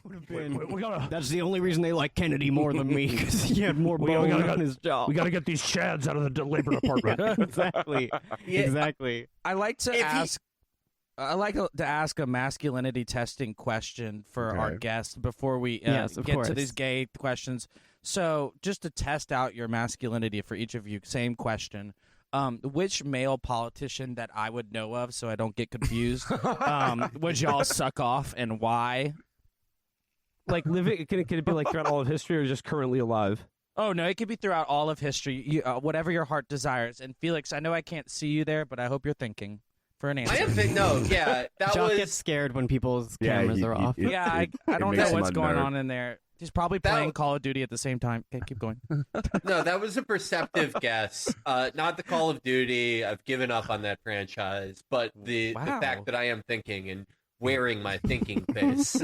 would have been. We gotta, That's the only reason they like Kennedy more than me, because he had more bone on his jaw. we gotta get these Chads out of the labor department. Exactly. Yeah. Exactly. I like to ask. I like to ask a masculinity testing question for our guests before we Yes, of get course. to these gay questions. So, just to test out your masculinity for each of you, same question. Which male politician that I would know of, so I don't get confused, would y'all suck off, and why? Like living, can it be like throughout all of history or just currently alive? Oh no, it could be throughout all of history. Whatever your heart desires. And Felix, I know I can't see you there, but I hope you're thinking for an answer. I am thinking. No, yeah, that Jock was. gets scared when people's cameras are off. Yeah, I don't know what's going on in there. He's probably playing Call of Duty at the same time. Okay, keep going. No, that was a perceptive guess. Not the Call of Duty. I've given up on that franchise. But the fact that I am thinking and wearing my thinking face.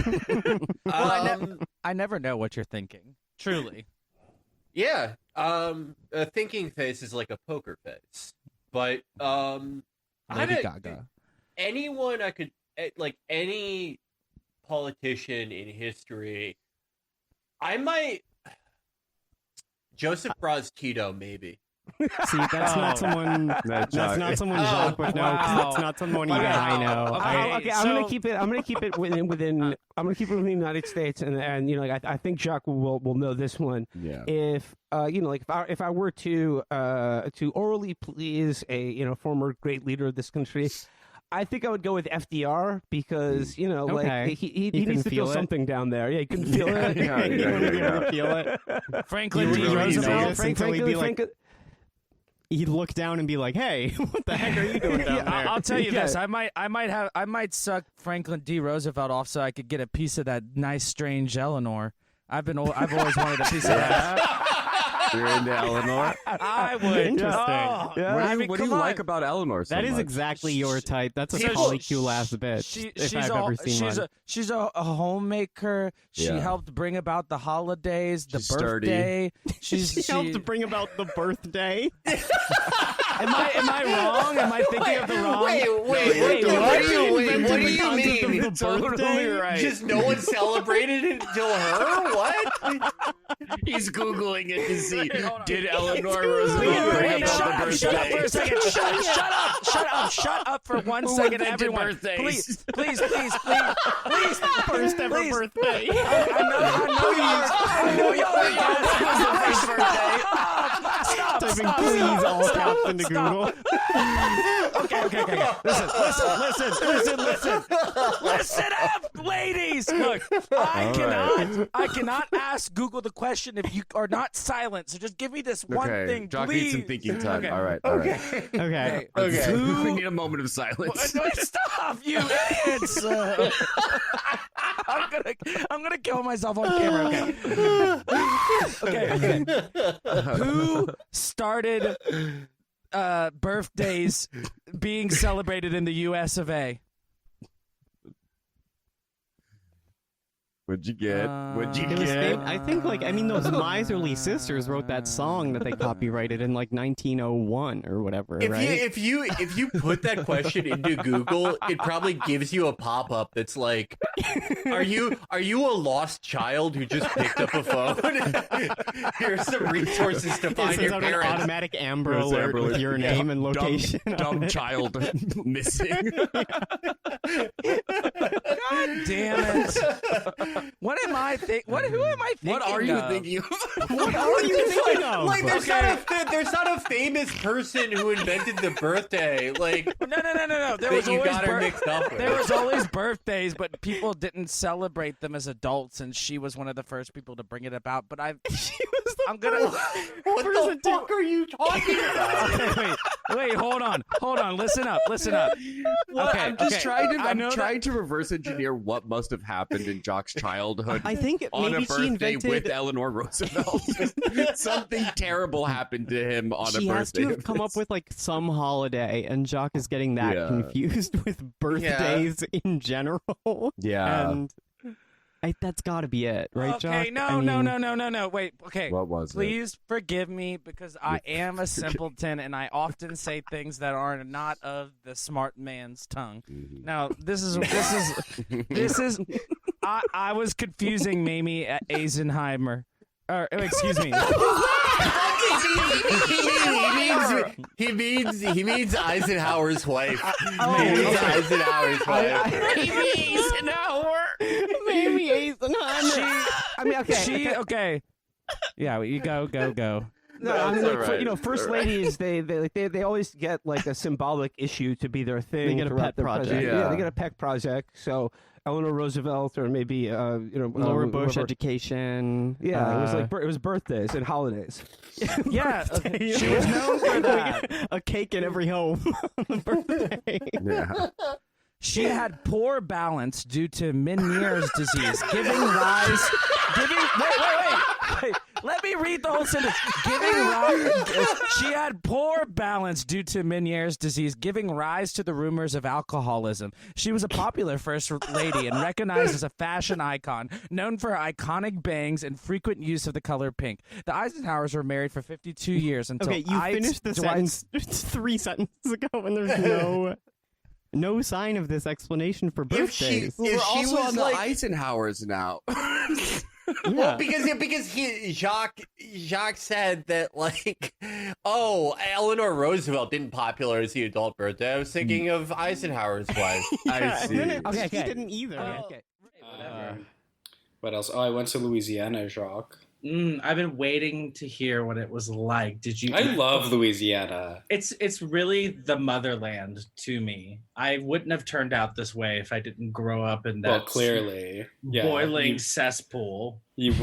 I never know what you're thinking. Truly. Yeah. A thinking face is like a poker face. But Lady Gaga. anyone I could like any politician in history. I might Joseph Broz Tito, maybe. See, that's not someone. That's not someone Jacques would know. 'Cause that's not someone even I know. Okay, I'm gonna keep it within. I'm gonna keep it within the United States, and you know, like, I think Jacques will know this one. Yeah. If you know, like if I were to orally please a former great leader of this country, I think I would go with FDR because like he needs to feel something down there. Yeah, he couldn't feel it. Yeah. Feel it. Franklin D. Roosevelt. He'd look down and be like, "Hey, what the heck are you doing down there?" I'll tell you this: I might suck Franklin D. Roosevelt off so I could get a piece of that nice, strange Eleanor. I've always wanted a piece of that. You're into Eleanor? I would. Interesting. Oh, What do you like about Eleanor so That is much? exactly your type. That's a So polycule ass bitch. she's I've ever seen one. She's a homemaker. She Yeah. helped bring about the holidays, the She's sturdy. birthday. She helped to bring about the birthday. Am I wrong? Am I thinking of the wrong? What do you mean? The birthday? right. Just no one celebrated it until her? What? He's Googling it to see, did Wait, Eleanor Roosevelt bring about the birthday? shut up for a second. Shut up for 1 second, invented everyone. birthdays? Please. First ever birthday. I know y'all are First birthday. Typing please all caps into Google. Okay. Listen up, ladies. Look, I cannot ask Google the question if you are not silent. So just give me this one thing, Jock please. needs some thinking time. Okay. All right. Okay. We need a moment of silence. Stop, you idiots! I'm gonna kill myself on camera. Okay. Who started birthdays being celebrated in the U.S. of A? What'd you get? I think, those Miserly Sisters wrote that song that they copyrighted in, 1901 or whatever, right? If you put that question into Google, it probably gives you a pop-up that's like, are you a lost child who just picked up a phone? Here's some resources to find your An parents. automatic Amber Alert with your name and location. Dumb child missing. God damn it! What am I thinking? Who am I thinking? What are you of? thinking? What are you thinking of? Like, there's not a famous person who invented the birthday. Like, No. There that was you always got her mixed up with. There was always birthdays, but people didn't celebrate them as adults, and she was one of the first people to bring it about. But I'm gonna. What the fuck are you talking about? Wait, hold on. Listen up. Okay, I'm just okay. trying to reverse engineer what must have happened in Jock's childhood. I think on maybe a she birthday invented... with Eleanor Roosevelt. Something terrible happened to him on a birthday. She has to have come up with some holiday, and Jock is getting that confused with birthdays in general. Yeah. And that's got to be it, right, Jock? Okay, no. Wait, okay. What was it? Please forgive me because I am a simpleton and I often say things that are not of the smart man's tongue. Now, this is I was confusing Mamie Eisenheimer. Excuse me. He means Eisenhower's wife. Oh, He means okay. Eisenhower's wife. Maybe Eisenhower. I mean, okay. Okay. Yeah, you go. No, I mean, That's like, all right. first ladies, they always get like a symbolic issue to be their thing. They get a throughout pet their project. president. Yeah. They get a pet project. So Eleanor Roosevelt, or maybe Lower Bush whoever- education. Yeah, it was birthdays and holidays. Yeah, she was known for that. A cake in every home on the birthday. Yeah. She had poor balance due to Meniere's disease, Wait. Let me read the whole sentence. She had poor balance due to Meniere's disease, giving rise to the rumors of alcoholism. She was a popular first lady and recognized as a fashion icon, known for her iconic bangs and frequent use of the color pink. The Eisenhowers were married for 52 years until Okay, you finished the sentence 3 sentences ago, and there's no sign of this explanation for birthdays. We're also was on the like- Eisenhowers now. Well, because Jacques said that, like, oh, Eleanor Roosevelt didn't popularize the adult birthday. I was thinking of Eisenhower's wife. I see. Okay. She didn't either. Okay. What else? Oh, I went to Louisiana, Jacques. I've been waiting to hear what it was like. Did you? I love Louisiana. It's really the motherland to me. I wouldn't have turned out this way if I didn't grow up in that Well, clearly, yeah, boiling cesspool. you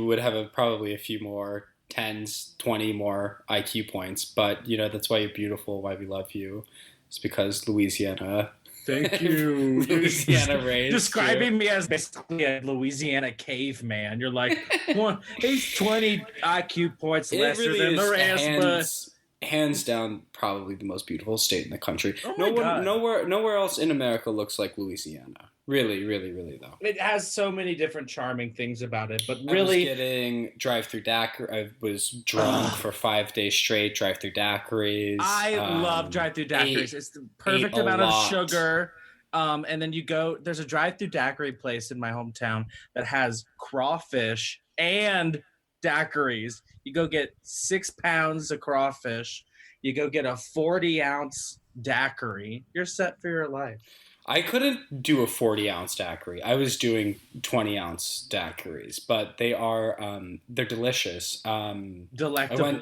would have probably a few more 10s, 20 more IQ points, but that's why you're beautiful, why we love you. It's because Louisiana. Thank you. Louisiana raised Describing me as basically a Louisiana caveman. You're like, well, he's 20 IQ points It lesser really than is the rest, but hands down probably the most beautiful state in the country. Oh my God. Nowhere else in America looks like Louisiana. Really, really, really though. it has so many different charming things about it. But I was really, getting drive-through daiquiri. I was drunk for 5 days straight. Drive-through daiquiris. I love drive-through daiquiris. It's the perfect ate a amount of lot. sugar. And then you go. There's a drive-through daiquiri place in my hometown that has crawfish and daiquiris. You go get 6 pounds of crawfish. You go get a 40-ounce daiquiri. You're set for your life. I couldn't do a 40-ounce daiquiri. I was doing 20-ounce daiquiris, but they're delicious. Delectable.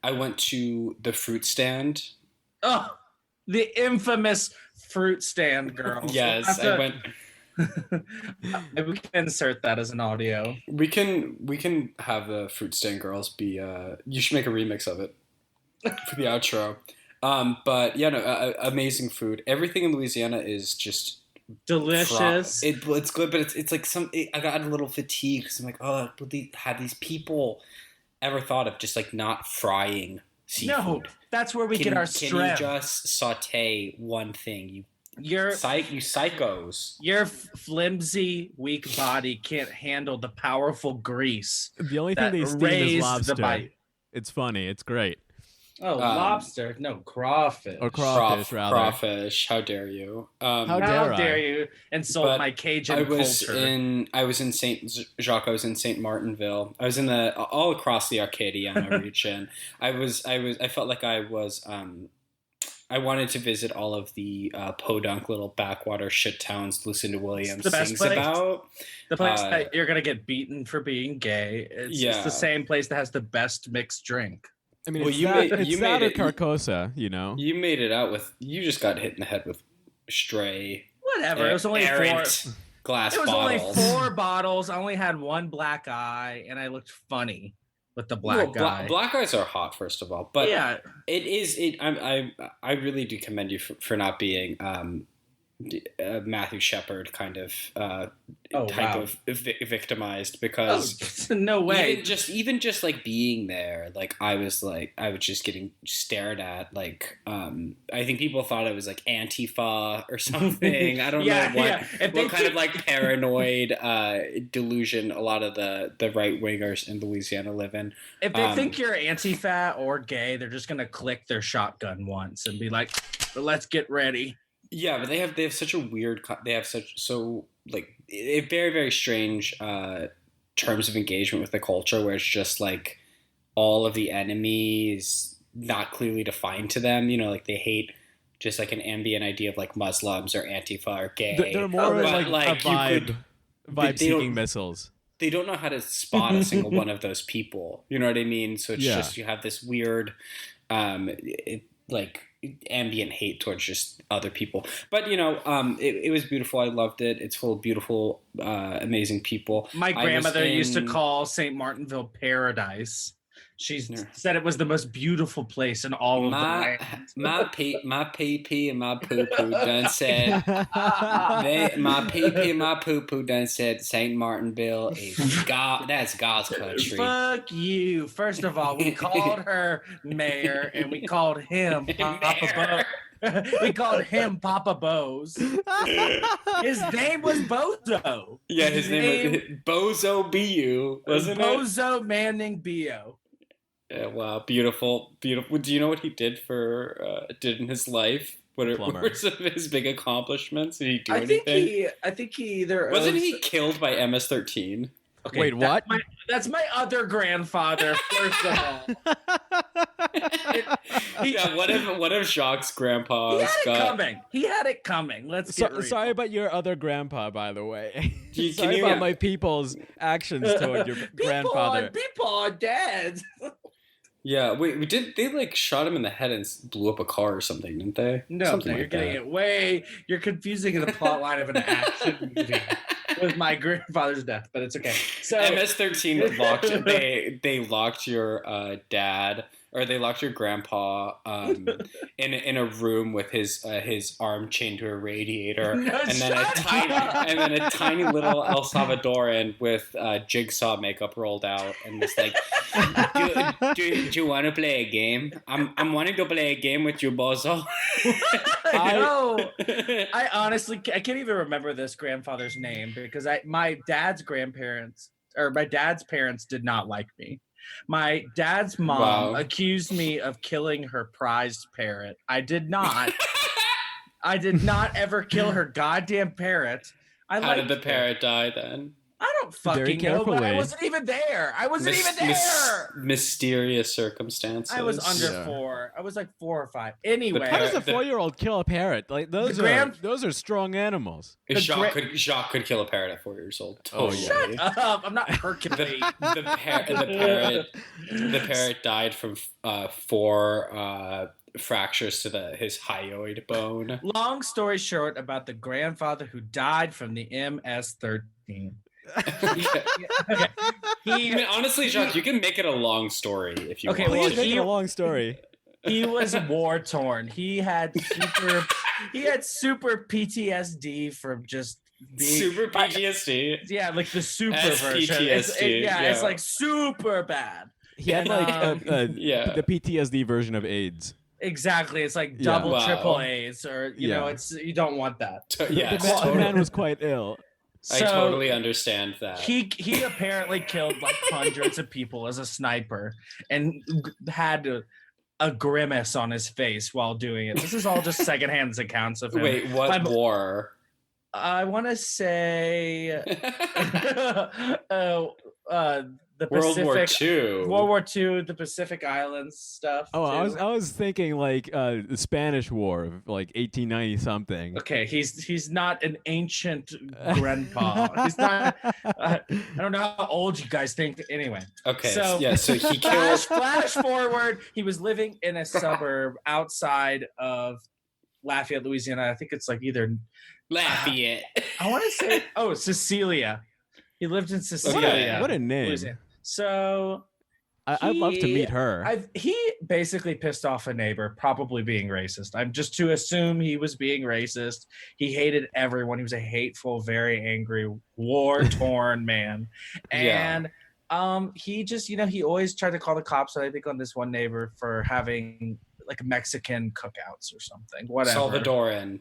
I went to the fruit stand. Oh, the infamous fruit stand girl. Yes, I went. We can insert that as an audio. We can have the fruit stand girls be. You should make a remix of it for the outro. But yeah, no, amazing food. Everything in Louisiana is just Delicious. It's good, but it's like I got a little fatigue because I'm like, oh, have these people ever thought of just like not frying seafood? No, that's where we get our Can you strength. just saute one thing? Your You psychos. Your flimsy, weak body can't handle the powerful grease The only that thing they steam raised is the lobster. bite. It's funny. It's great. Oh, lobster. No, crawfish. Or crawfish, rather. Crawfish. How dare you? How How dare I? dare you insult But my Cajun I was culture? I was in Saint Jacques. I was in Saint Martinville. I was in all across the Arcadiana region. I felt like I was. I wanted to visit all of the podunk little backwater shit towns Lucinda Williams the best sings place. about. The place that you're gonna get beaten for being gay. It's the same place that has the best mixed drink. I mean, Well, it's you that, made- it's you that made or it- Carcosa, you know? You made it out with. You just got hit in the head with stray. Whatever. It was only errant four. glass It was bottles. only 4 bottles. I only had one black eye, and I looked funny with the black Well, eye. black eyes are hot, first of all, but yeah, it is. I really do commend you for not being a Matthew Shepard kind of type of victimized, because no way. even just like being there, like I was just getting stared at. Like I think people thought I was like Antifa or something. I don't know what kind of like paranoid delusion a lot of the right wingers in Louisiana live in. If they think you're anti-fat or gay, they're just gonna click their shotgun once and be like, "Let's get ready." Yeah, but they have such a weird. They have like a very very strange terms of engagement with the culture, where it's just like all of the enemies not clearly defined to them. You know, like they hate just like an ambient idea of like Muslims or Antifa or gay. They're more But, like a vibe they don't- seeking missiles. They don't know how to spot a single one of those people. You know what I mean? So it's Yeah. just you have this weird, like ambient hate towards just other people. But you know, it was beautiful. I loved it. It's full of beautiful, amazing people. My I was grandmother used to in- call St. Martinville paradise. She said it was the most beautiful place in all of the land. My pee and my poo poo done said my pee and my poo poo done said St. Martinville is God. That's God's country. Fuck you. First of all, we called her mayor and we called him Papa Bo. We called him Papa Bo's. His name was Bozo. Yeah, his name was Bozo BO, wasn't it? Bozo Manning BO. Yeah, wow, beautiful, beautiful. Do you know what he did did in his life? What were some of his big accomplishments? Did he do anything? I think he either Wasn't he killed by MS-13? Okay, Wait, what? That's my other grandfather. First of all, Yeah, what if Jacques' grandpa he had it got? coming. He had it coming. Let's get real. Sorry about your other grandpa, by the way. Can Sorry you- about my people's actions toward your grandfather. People are dead. Yeah, wait, they like shot him in the head and blew up a car or something, didn't they? No, Something you're like getting that. it way. You're confusing the plot line of an action movie with my grandfather's death, but it's okay. So MS-13 locked. They locked your dad, or they locked your grandpa in a room with his arm chained to a radiator, No, and then a tiny little El Salvadoran with jigsaw makeup rolled out, and it's like, do you want to play a game? I'm wanting to play a game with you, Bozo. I honestly I can't even remember this grandfather's name because my dad's parents did not like me. My dad's mom accused me of killing her prized parrot. I did not. I did not ever kill her goddamn parrot. How did the parrot die then? I don't fucking know, but I carefully. wasn't even there. I wasn't even there. Mysterious circumstances. I was under 4. I was like 4 or 5. Anyway, How does a 4-year-old kill a parrot? Like those are strong animals. Jacques could kill a parrot at 4 years old. Totally. Shut up! I'm not Hercules. The parrot died from 4 fractures to his hyoid bone. Long story short, about the grandfather who died from the MS-13. I mean, honestly, Jacques, you can make it a long story if you Okay, want. well, Please make it a long story. He was war torn. He had super PTSD from just being Super PTSD. Yeah, like the super SPTSD, version. It's yeah. like super bad. He had the PTSD version of AIDS. Exactly. It's like double, Wow. triple A's, or you know, you don't want that. Yeah, The man was quite ill. I totally understand that. He apparently killed like hundreds of people as a sniper and had a grimace on his face while doing it. This is all just secondhand accounts of him. Wait, what war? I want to say the World Pacific, War II. World War II, the Pacific Islands stuff. Oh, too. I was thinking like the Spanish War of like 1890 something. Okay, he's not an ancient grandpa. He's not. I don't know how old you guys think. Anyway. Okay. So So he killed. Flash forward. He was living in a suburb outside of Lafayette, Louisiana. I think it's like either Lafayette. I want to say Cecilia. He lived in Cecilia. What a name. Louisiana. So I'd love to meet her. He basically pissed off a neighbor, probably being racist. I'm just to assume he was being racist. He hated everyone. He was a hateful, very angry, war-torn man. And he just, he always tried to call the cops, I think, on this one neighbor for having like Mexican cookouts or something. Whatever. Salvadoran.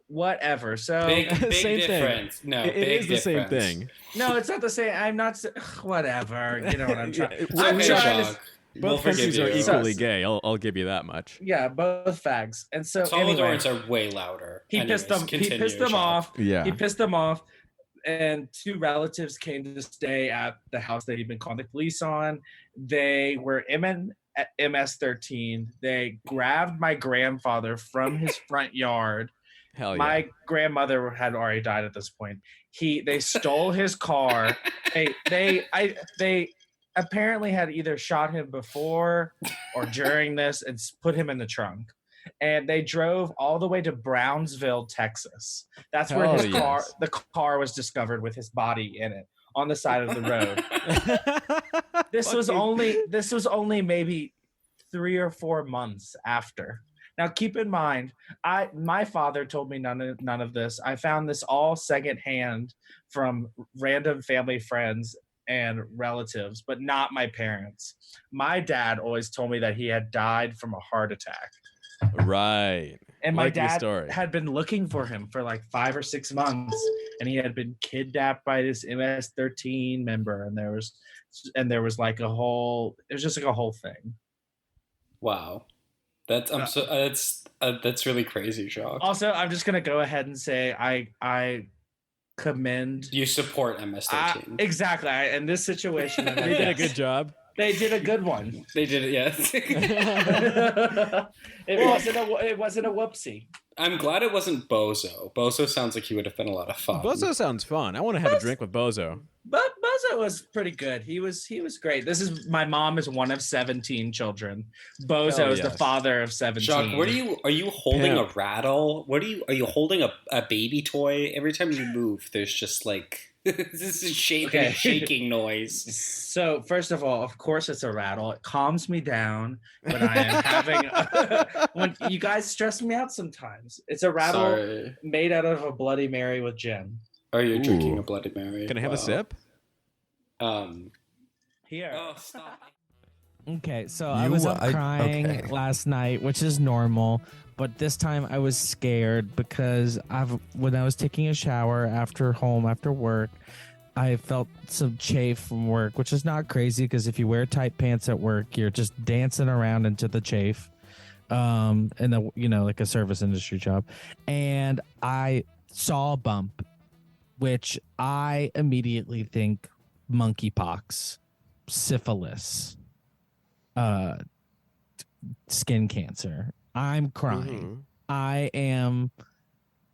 Whatever. So Big Same difference. thing. No, It big is the difference. same thing. no, it's not the same. I'm not. Whatever. You know what I'm trying. Yeah, I'm Okay, trying Jacques. Both forgive countries are you. equally gay. I'll give you that much. Yeah, both fags. And so Salvadorans are way louder. He pissed them off. Yeah. He pissed them off. And two relatives came to stay at the house that he'd been calling the police on. They were MS-13. They grabbed my grandfather from his front yard. Hell yeah. My grandmother had already died at this point. They stole his car. They apparently had either shot him before or during this and put him in the trunk. And they drove all the way to Brownsville, Texas. That's where the car was discovered with his body in it on the side of the road. This was only maybe 3 or 4 months after. Now, keep in mind, my father told me none of this. I found this all secondhand from random family friends and relatives, but not my parents. My dad always told me that he had died from a heart attack. Right. And my dad had been looking for him for like 5 or 6 months, and he had been kidnapped by this MS-13 member, and there was like a whole thing. Wow. That's really crazy, Jacques. Also, I'm just gonna go ahead and say I commend you support MS-13. Exactly. In this situation, they did a good job. They did a good one. They did it, yes. It wasn't a whoopsie. I'm glad it wasn't Bozo. Bozo sounds like he would have been a lot of fun. Bozo sounds fun. I want to have a drink with Bozo. But Bozo was pretty good. He was great. My mom is one of 17 children. Bozo is the father of 17. Jacques, are you holding a rattle? Are you holding a baby toy? Every time you move, there's just like this is shaking noise. So first of all, of course it's a rattle. It calms me down when I am having when you guys stress me out sometimes. It's a rattle made out of a Bloody Mary with gin. Are you drinking a Bloody Mary? Can I have a sip? Here. Oh, stop. Okay, so I was up crying last night, which is normal, but this time I was scared because when I was taking a shower after work, I felt some chafe from work, which is not crazy because if you wear tight pants at work, you're just dancing around into the chafe, like a service industry job, and I saw a bump, which I immediately think monkeypox, syphilis, skin cancer. I'm crying. Mm-hmm. I am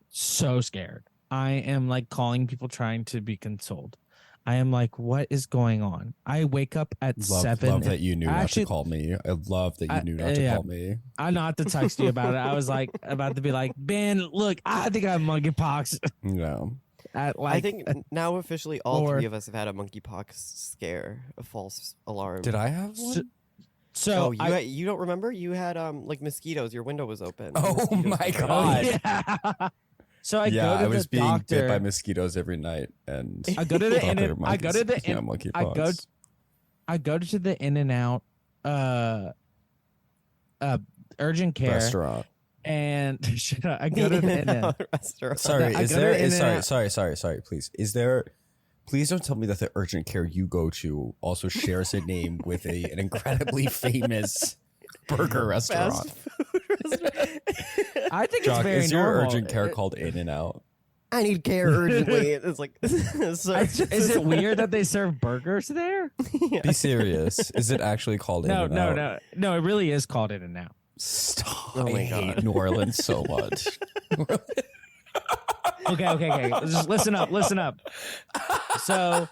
so scared. I am like calling people trying to be consoled. I am like, what is going on? I wake up at 7. Love that you knew not to call me. I love that you knew not to call me. I know not to text you about it. I was like about to be like, Ben, look, I think I have monkeypox. No. I think now officially all 3 of us have had a monkeypox scare, a false alarm. Did I have one? So you don't remember? You had like mosquitoes. Your window was open. Oh my god! Yeah. So I go to I was the being doctor. bit by mosquitoes every night, and I go to the In and I go to the In and Out urgent care restaurant. And I go to the In and Out restaurant. Sorry. Please don't tell me that the urgent care you go to also shares a name with an incredibly famous burger restaurant. I think Jacques, it's very is your normal. urgent care called In and Out? I need care urgently. It's like, is it weird that they serve burgers there? Yeah. Be serious. Is it actually called In and Out? No. It really is called In and Out. Stop! Oh my I hate God. New Orleans so much. Okay. Just listen up. So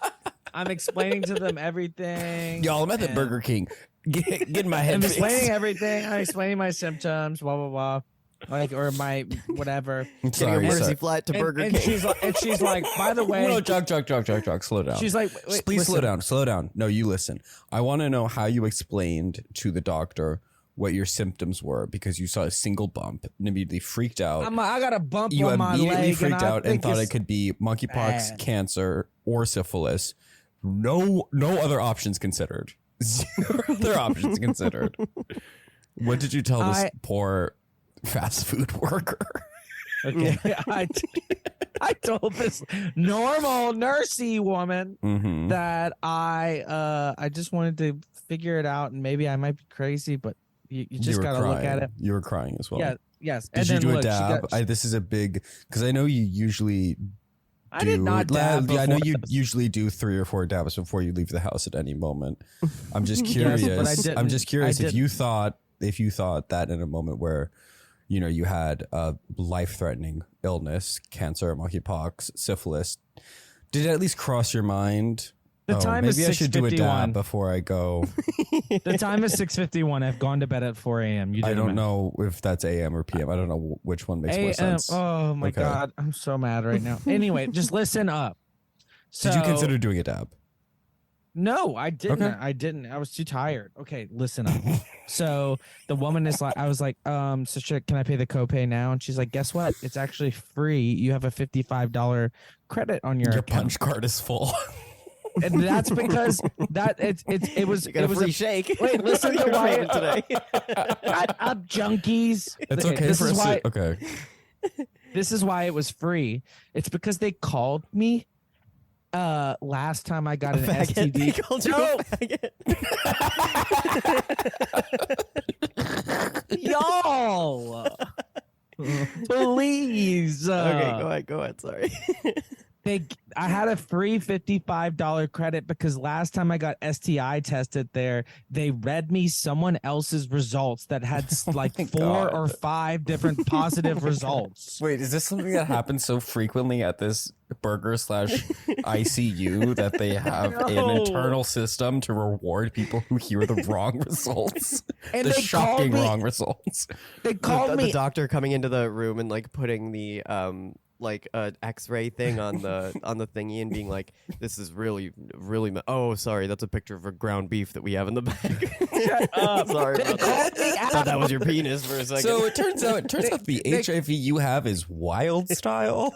I'm explaining to them everything. Y'all, I'm at the Burger King. Get my head I'm fixed. explaining everything. I'm explaining my symptoms, blah, blah, blah. Like, or my whatever. Get your mercy flight to Burger King. And she's like, by the way. No, Jacques, slow down. She's like, wait, please listen. slow down. No, you listen. I want to know how you explained to the doctor what your symptoms were because you saw a single bump and immediately freaked out. I got a bump you on my leg. You immediately freaked out and thought it's it could be monkeypox, bad. cancer, or syphilis. No other options considered. Zero other options considered. What did you tell this poor fast food worker? Okay, I told this normal nursey woman that I just wanted to figure it out, and maybe I might be crazy, but you just got to look at it. You were crying as well. Yeah. Yes. Did you do a dab? This is a big, because I know you usually. I did not dab. I know you usually do 3 or 4 dabs before you leave the house at any moment. I'm just curious. Yes, I'm just curious if you thought that in a moment where, you had a life-threatening illness, cancer, monkeypox, syphilis, did it at least cross your mind? The time is 6:51. Maybe I should do a dab before I go. The time is 6:51. I've gone to bed at 4 a.m. I don't know if that's a.m. or p.m. I don't know which one makes more sense. Oh my God, I'm so mad right now. Anyway, just listen up. So, did you consider doing a dab? No, I didn't. Okay. I didn't. I was too tired. Okay, listen up. So the woman is like, I was like, so can I pay the copay now? And she's like, guess what? It's actually free. You have a $55 credit on your account. Punch card is full. And that's because it was a free shake. Wait, listen to why today. Shut up, junkies. It's okay this for is why. Okay. This is why it was free. It's because they called me last time I got an STD. They called you a faggot. Y'all, please. Okay, go ahead. Sorry. I had a free $55 credit because last time I got STI tested there, they read me someone else's results that had like 4 or 5 different positive results. Wait, is this something that happens so frequently at this burger/ICU that they have an internal system to reward people who hear the wrong results? And the they shocking called me, wrong results. They called me. The doctor coming into the room and like putting the X-ray thing on the thingy and being like, this is really oh sorry, that's a picture of a ground beef that we have in the bag. Shut up. Sorry about that. Thought that was your penis for a second. So it turns out the HIV you have is wild style.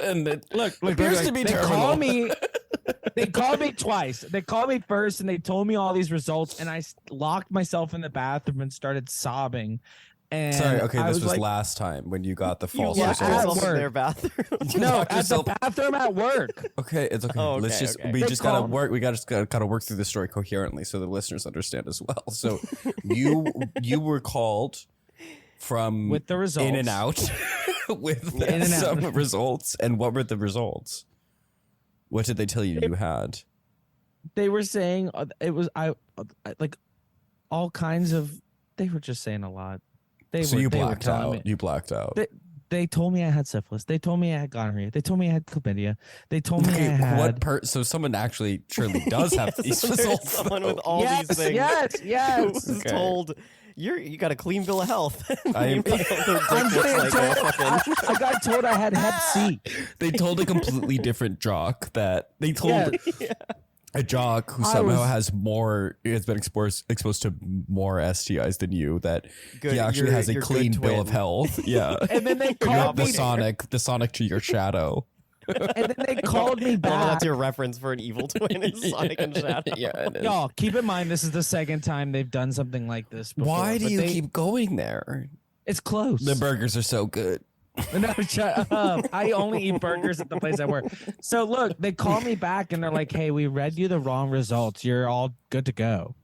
And it appears to be terminal. They called me twice. They called me first and they told me all these results, and I locked myself in the bathroom and started sobbing. And sorry, okay, this was like, last time when you got the false locked results. yourself in their bathroom. No, at the bathroom at work. Okay, it's okay. Oh, Let's okay, just okay. we just gotta work. We gotta work through the story coherently so the listeners understand as well. So you were called from with the results in and out with some results. And what were the results? What did they tell you had? They were saying it was like all kinds of. They were just saying a lot. You blacked out. You blacked out. They told me I had syphilis. They told me I had gonorrhea. They told me I had chlamydia. They told me I had so someone actually surely does have these results. Someone with all these things. Yes. Who was told you got a clean bill of health. I got told I had Hep C. They told a completely different jock that they told. Yeah. A jock who somehow has been exposed to more STIs than you, that he actually has a clean bill of health. Yeah. And then they called me the Sonic to your shadow. And then they called me back. Well, that's your reference for an evil twin in Sonic and Shadow. Yeah, it is. Y'all, keep in mind this is the second time they've done something like this before. Why do you keep going there? It's close. The burgers are so good. No, shut up. I only eat burgers at the place I work. So look, they call me back and they're like, hey, we read you the wrong results. You're all good to go.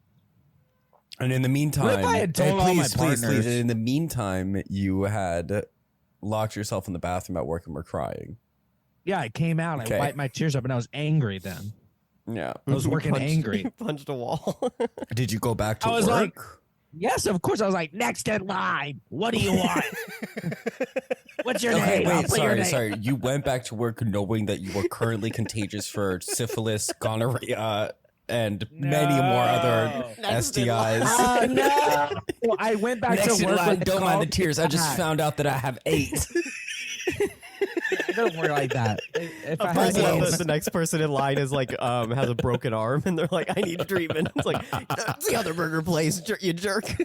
And in the meantime, please, in the meantime, you had locked yourself in the bathroom at work and were crying. Yeah, I came out. I wiped my tears up and I was angry then. Yeah. I was working angry. Punched a wall. Did you go back to work? Like, yes, of course. I was like, next in line. What do you want? What's your name? Wait, sorry. You went back to work knowing that you were currently contagious for syphilis, gonorrhea, and many more other STIs. No. Well, I went back to work. Don't mind the tears. I just found out that I have 8. Don't worry like that. If I had the next person in line is like has a broken arm and they're like, I need treatment. It's like, that's the other burger place, you jerk.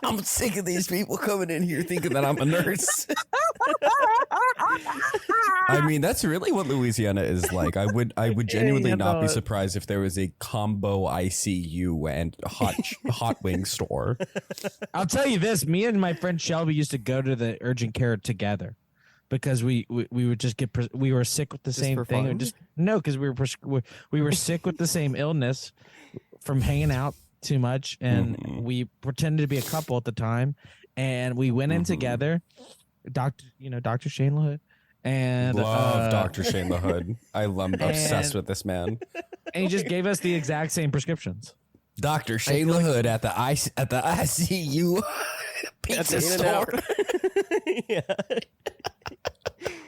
I'm sick of these people coming in here thinking that I'm a nurse. I mean, that's really what Louisiana is like. I would genuinely not be surprised if there was a combo ICU and hot wing store. I'll tell you this: me and my friend Shelby used to go to the urgent care together because we would just get we were sick with the same thing. Because we were sick with the same illness from hanging out too much, and we pretended to be a couple at the time, and we went in together. Dr. Shane LaHood. And love Dr. Shane LaHood. I'm obsessed with this man. And he just gave us the exact same prescriptions. Dr. Shane LaHood at the ICU pizza store. Yeah.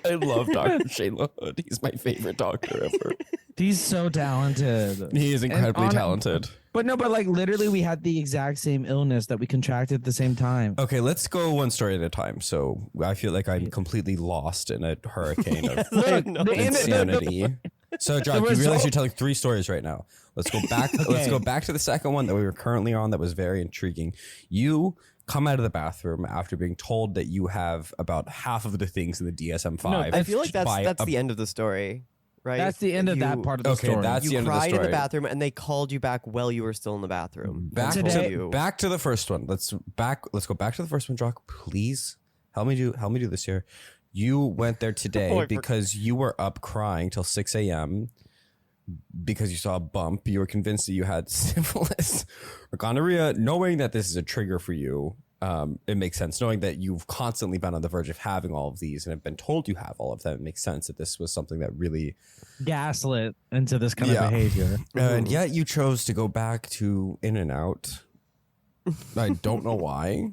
I love Dr. Shane LaHood. He's my favorite doctor ever. He's so talented. He is incredibly talented. But like literally we had the exact same illness that we contracted at the same time. Okay, let's go one story at a time. So I feel like I'm completely lost in a hurricane of insanity. So Jock, you realize you're telling 3 stories right now. Let's go back. Okay. Let's go back to the second one that we were currently on that was very intriguing. You come out of the bathroom after being told that you have about half of the things in the DSM-5. No, I feel like that's the end of the story. Right? That's the end of that part of the story. That's the end of the story. You cried in the bathroom, and they called you back while you were still in the bathroom. Back to the first one. Let's go back to the first one, Jock. Please help me do this here. You went there today because you were up crying till 6 a.m. because you saw a bump. You were convinced that you had syphilis or gonorrhea. Knowing that this is a trigger for you, it makes sense. Knowing that you've constantly been on the verge of having all of these and have been told you have all of them, it makes sense that this was something that really gaslit into this kind of behavior. And yet you chose to go back to In-N-Out. I don't know why.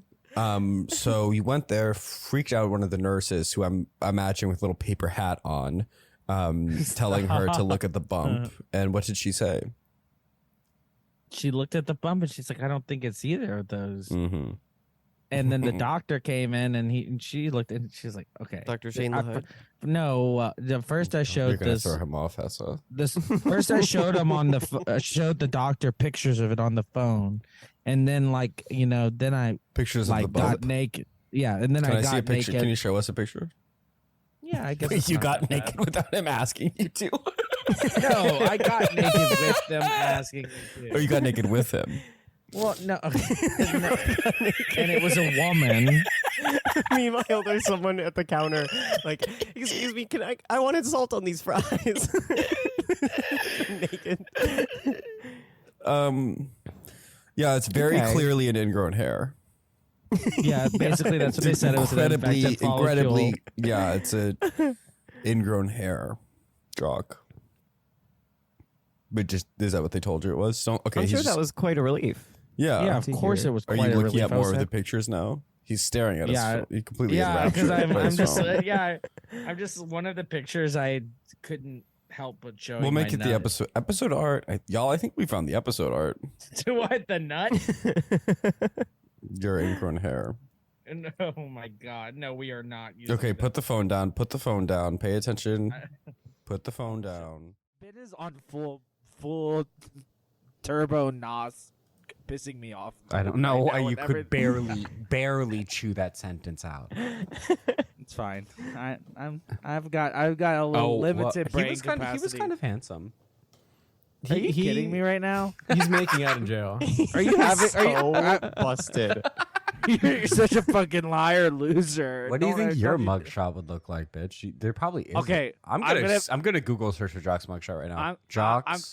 So you went there, freaked out one of the nurses, who I'm imagining with a little paper hat on, telling her to look at the bump. And what did she say? She looked at the bump and she's like, I don't think it's either of those. And then the doctor came in and she looked and she's like, okay. Dr. Shane LaHood? No, the first I showed You're gonna throw him off, Hessa. First I showed him on showed the doctor pictures of it on the phone. And then then I pictures of the got naked. Yeah, and then Can I got see a picture? naked. Can you show us a picture? Yeah, I guess you got naked without him asking you to. No, I got naked with them asking me to. Or you got naked with him. Well, no. And it was a woman. Meanwhile, there's someone at the counter like, excuse me, I wanted salt on these fries. Naked. Yeah, it's very clearly an ingrown hair. Yeah, basically that's what they said. It was incredibly. Yeah, it's a ingrown hair, Jock. But just is that what they told you it was? So, okay, I'm sure that was quite a relief. Yeah, of course it was. Are quite you a looking relief. at more of the pictures now? He's staring at us. He completely because I'm just phone. I'm just one of the pictures I couldn't help but showing. We'll make it nut. the episode art. Y'all, I think we found the episode art. To what, the nut? Your ingrown hair. Oh my god, no, we are not. Okay, put the phone down. Put the phone down. Pay attention. Put the phone down. It is on full turbo NOS, pissing me off. I don't know why you could barely chew that sentence out. It's fine. I've got a little limited brain capacity. He was kind of handsome. Are you kidding me right now? He's making out in jail. Are you having? Busted. You're such a fucking liar, loser. What do you think your mugshot would look like, bitch? There probably is. Okay, I'm gonna Google search for Jock's mugshot right now.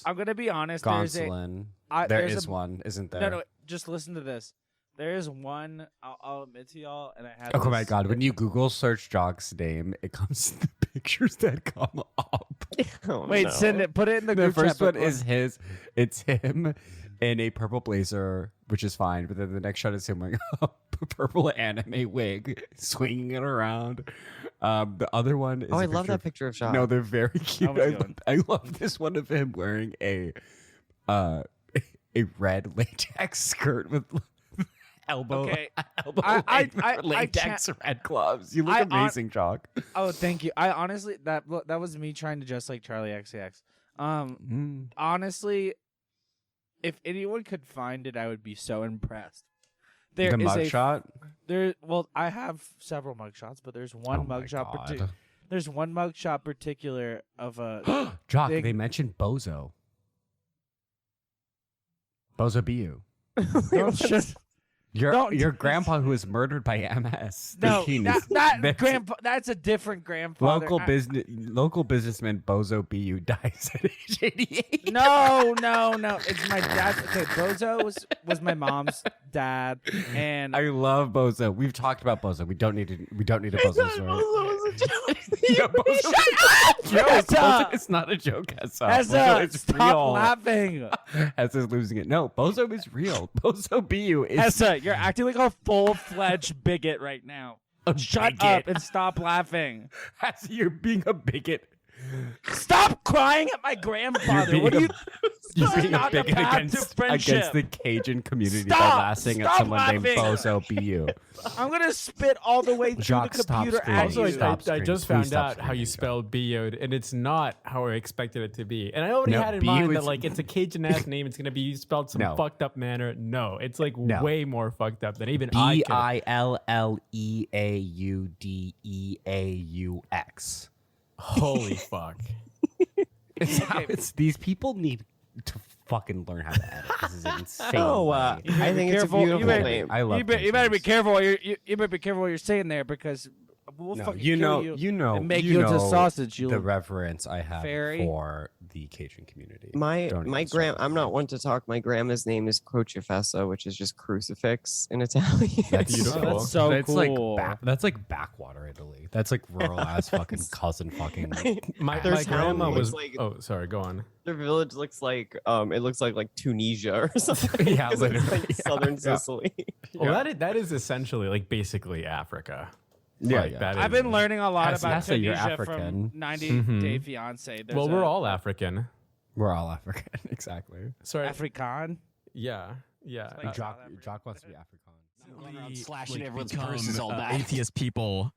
I'm gonna be honest. Gonsoulin. There is one, isn't there? No. Just listen to this. There is one. I'll admit to y'all, and I had. Oh my god! When you Google search Jock's name, it comes to the pictures that come up. Wait, send it. Put it in the group first chat. one is his. It's him in a purple blazer, which is fine. But then the next shot is him wearing a purple anime wig, swinging it around. The other one is. Oh, I love that picture of Jacques. No, they're very cute. I love this one of him wearing a red latex skirt with elbow latex red gloves. You look amazing, Jock. Oh, thank you. I honestly that was me trying to dress like Charlie XCX. Honestly, if anyone could find it, I would be so impressed. There the is mugshot. Well, I have several mugshots, but there's one mugshot. There's one mugshot particular of a Jacques, big- they mentioned Bozo. Bozo BO. Don't shut- Your grandpa who was murdered by MS. No, That's- grandpa. That's a different grandfather. Local businessman Bozo BU dies at age 88. No. It's my dad. Okay, Bozo was my mom's dad, and I love Bozo. We've talked about Bozo. We don't need a Bozo story. Yeah, Bozo, it's not a joke. Bozo is stop real. laughing. Hessa's losing it. No, Bozo is real. Bozo BU is. Hessa, you're acting like a full-fledged bigot right now. Shut up and stop laughing. Hessa, you're being a bigot. Stop crying at my grandfather. What are you? You're This is being a not the bigot path to against friendship. the Cajun community Stop! by laughing at Stop someone named laughing! Bozo BU. I'm gonna spit all the way through Jacques, the stop computer screaming. at Also, you. stop I screaming. just Please found stop out how screaming. you spelled BO'd, and it's not how I expected it to be. And I already No, had in B mind was- that like it's a Cajun ass name. It's gonna be spelled some No. fucked up manner. No, it's like No. way more fucked up than even I could. BILLEAUDEAUX. Holy fuck! It's how it's. These people need to fucking learn how to edit. This is insane. Oh, I think it's a beautiful name. I love. You better be careful. You better be careful what you're saying there because we'll No, fucking you kill know, and make you into know sausage. You the reverence I have fairy. for the Cajun community. My Don't even grand. start. I'm not one to talk. My grandma's name is Crocifessa, which is just crucifix in Italian. That's Beautiful. That's so that's cool. That's like backwater Italy. That's like rural ass fucking cousin fucking. My There's grandma one was. like- Oh, sorry. Go on. Their village looks like it looks like Tunisia or something. Yeah, 'cause literally. it's like Yeah. southern Yeah. Sicily. Well, that is essentially like basically Africa. Yeah, Like, yeah. that I've is- been learning a lot about Hessa, you're Tunisia African. from 90 Mhm. Day Fiance. Well, we're all African. We're all African, exactly. Sorry. Afrikaan. Yeah. Like- Jock wants to be African. Going around slashing everyone's become, purses all day. atheist people.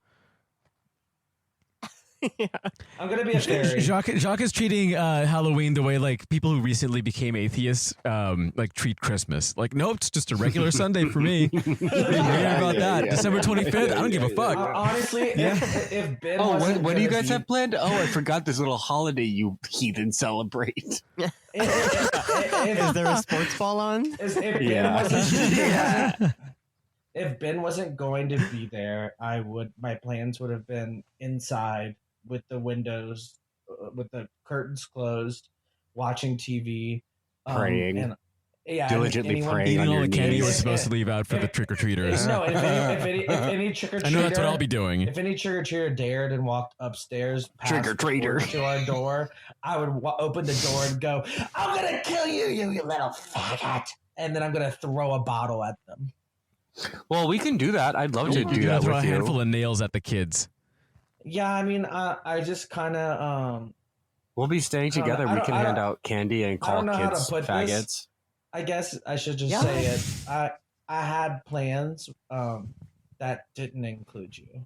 I'm gonna be a fairy. Jacques is treating Halloween the way like people who recently became atheists like treat Christmas. Like, nope, it's just a regular Sunday for me. What do you hear about that? December 25th? I don't give a fuck. Honestly, if Ben wasn't what do you gonna guys be- have planned? Oh, I forgot this little holiday you heathen celebrate. Is there a sports ball on? If Ben Yeah. if Ben wasn't going to be there, my plans would have been inside with the windows, with the curtains closed, watching TV, Praying. and Diligently anyone- praying Eating on all your the candy we're knees. supposed to leave out for the trick-or-treaters. No, if any trick or treater, I know that's what I'll be doing. If any trick or treater dared and walked upstairs, past Trick-or-treater. to our door, I would open the door and go, "I'm gonna kill you, you little faggot!" And then I'm gonna throw a bottle at them. Well, we can do that. I'd love to You're do gonna that throw a with handful you. of nails at the kids. Yeah, I mean, I just kind of We'll be staying I don't know. together. I We don't- can I hand don't- out candy and I call don't know how to kids put faggots. this. I guess I should just Yeah. say it. I had plans that didn't include you.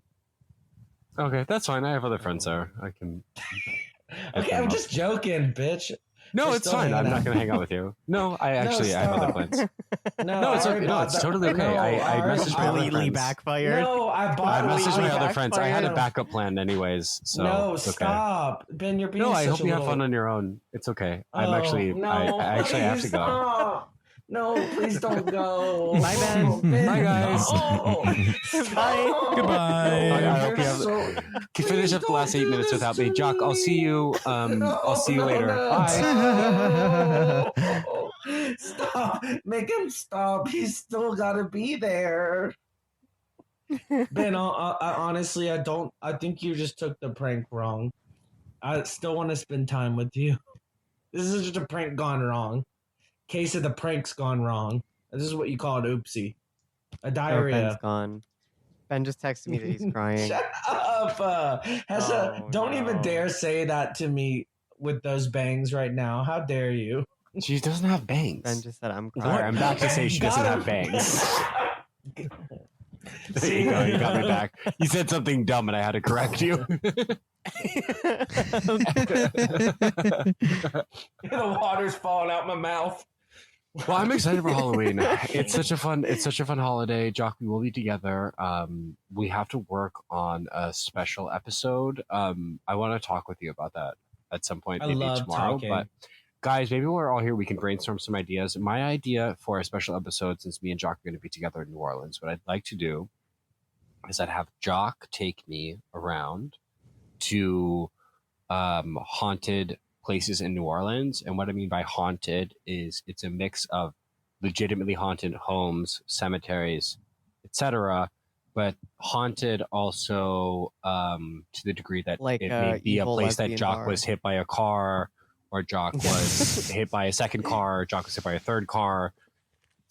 Okay, that's fine. I have other friends there. I can. Okay, I'm just joking, bitch. No, We're it's still fine. I'm hanging not out. going to hang out with you. No, I actually I have other stop. plans. No, it's I okay. already No, bought it's that. totally okay. No, I already messaged my bought other it. Completely friends. backfired. No, I bought I messaged my other friends. I had a backfired. backup plan anyways, so No, it's okay. stop, Ben. You're being No, I such hope a you have little... fun on your own. It's okay. I'm Oh, actually no, I actually have to please go. stop. No, please don't go. Bye, Ben. Oh, Bye, guys. No. Bye. Goodbye. I hope you You're have so- can finish up the last 8 minutes without me. Jock, I'll see you I'll see you No, later. no. Bye. Stop. Make him stop. He's still got to be there. Ben, I honestly, I think you just took the prank wrong. I still want to spend time with you. This is just a prank gone wrong. Case of the prank's gone wrong. This is what you call an oopsie. A Oh, Ben's diarrhea. gone. Ben just texted me that he's crying. Shut up. Hessa, Oh, don't even no. dare say that to me with those bangs right now. How dare you? She doesn't have bangs. Ben just said I'm Sorry, crying. I'm back to say she doesn't have bangs. There you go. You got me back. You said something dumb and I had to correct you. The water's falling out my mouth. Well, I'm excited for Halloween. It's such a fun holiday. Jacques, we will be together. We have to work on a special episode. I want to talk with you about that at some point, maybe tomorrow. Talking. But guys, maybe we're all here. We can brainstorm some ideas. My idea for a special episode, since me and Jacques are going to be together in New Orleans, what I'd like to do is I'd have Jacques take me around to haunted places in New Orleans. And what I mean by haunted is it's a mix of legitimately haunted homes, cemeteries, etc., but haunted also to the degree that it may be a place that Jacques was hit by a car, or Jacques was hit by a second car, or Jacques was hit by a third car.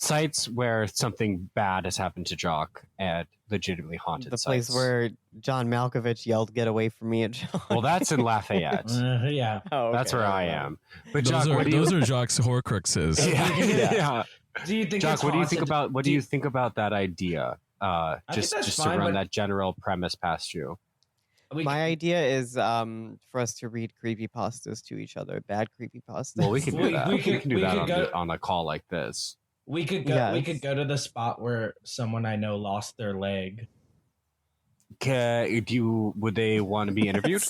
Sites where something bad has happened to Jacques at legitimately haunted sites. The place where John Malkovich yelled, "Get away from me!" at John. Well, that's in Lafayette. Yeah. Oh, okay. That's where I am. But those Jacques, those are Jacques' Horcruxes. Yeah. Do you think Jacques, what do you think about that idea? Just to run that general premise past you. My idea is for us to read creepypastas to each other, bad creepypastas. Well, we can do that. We can do that on a call like this. We could go. Yes. We could go to the spot where someone I know lost their leg. Would they want to be interviewed?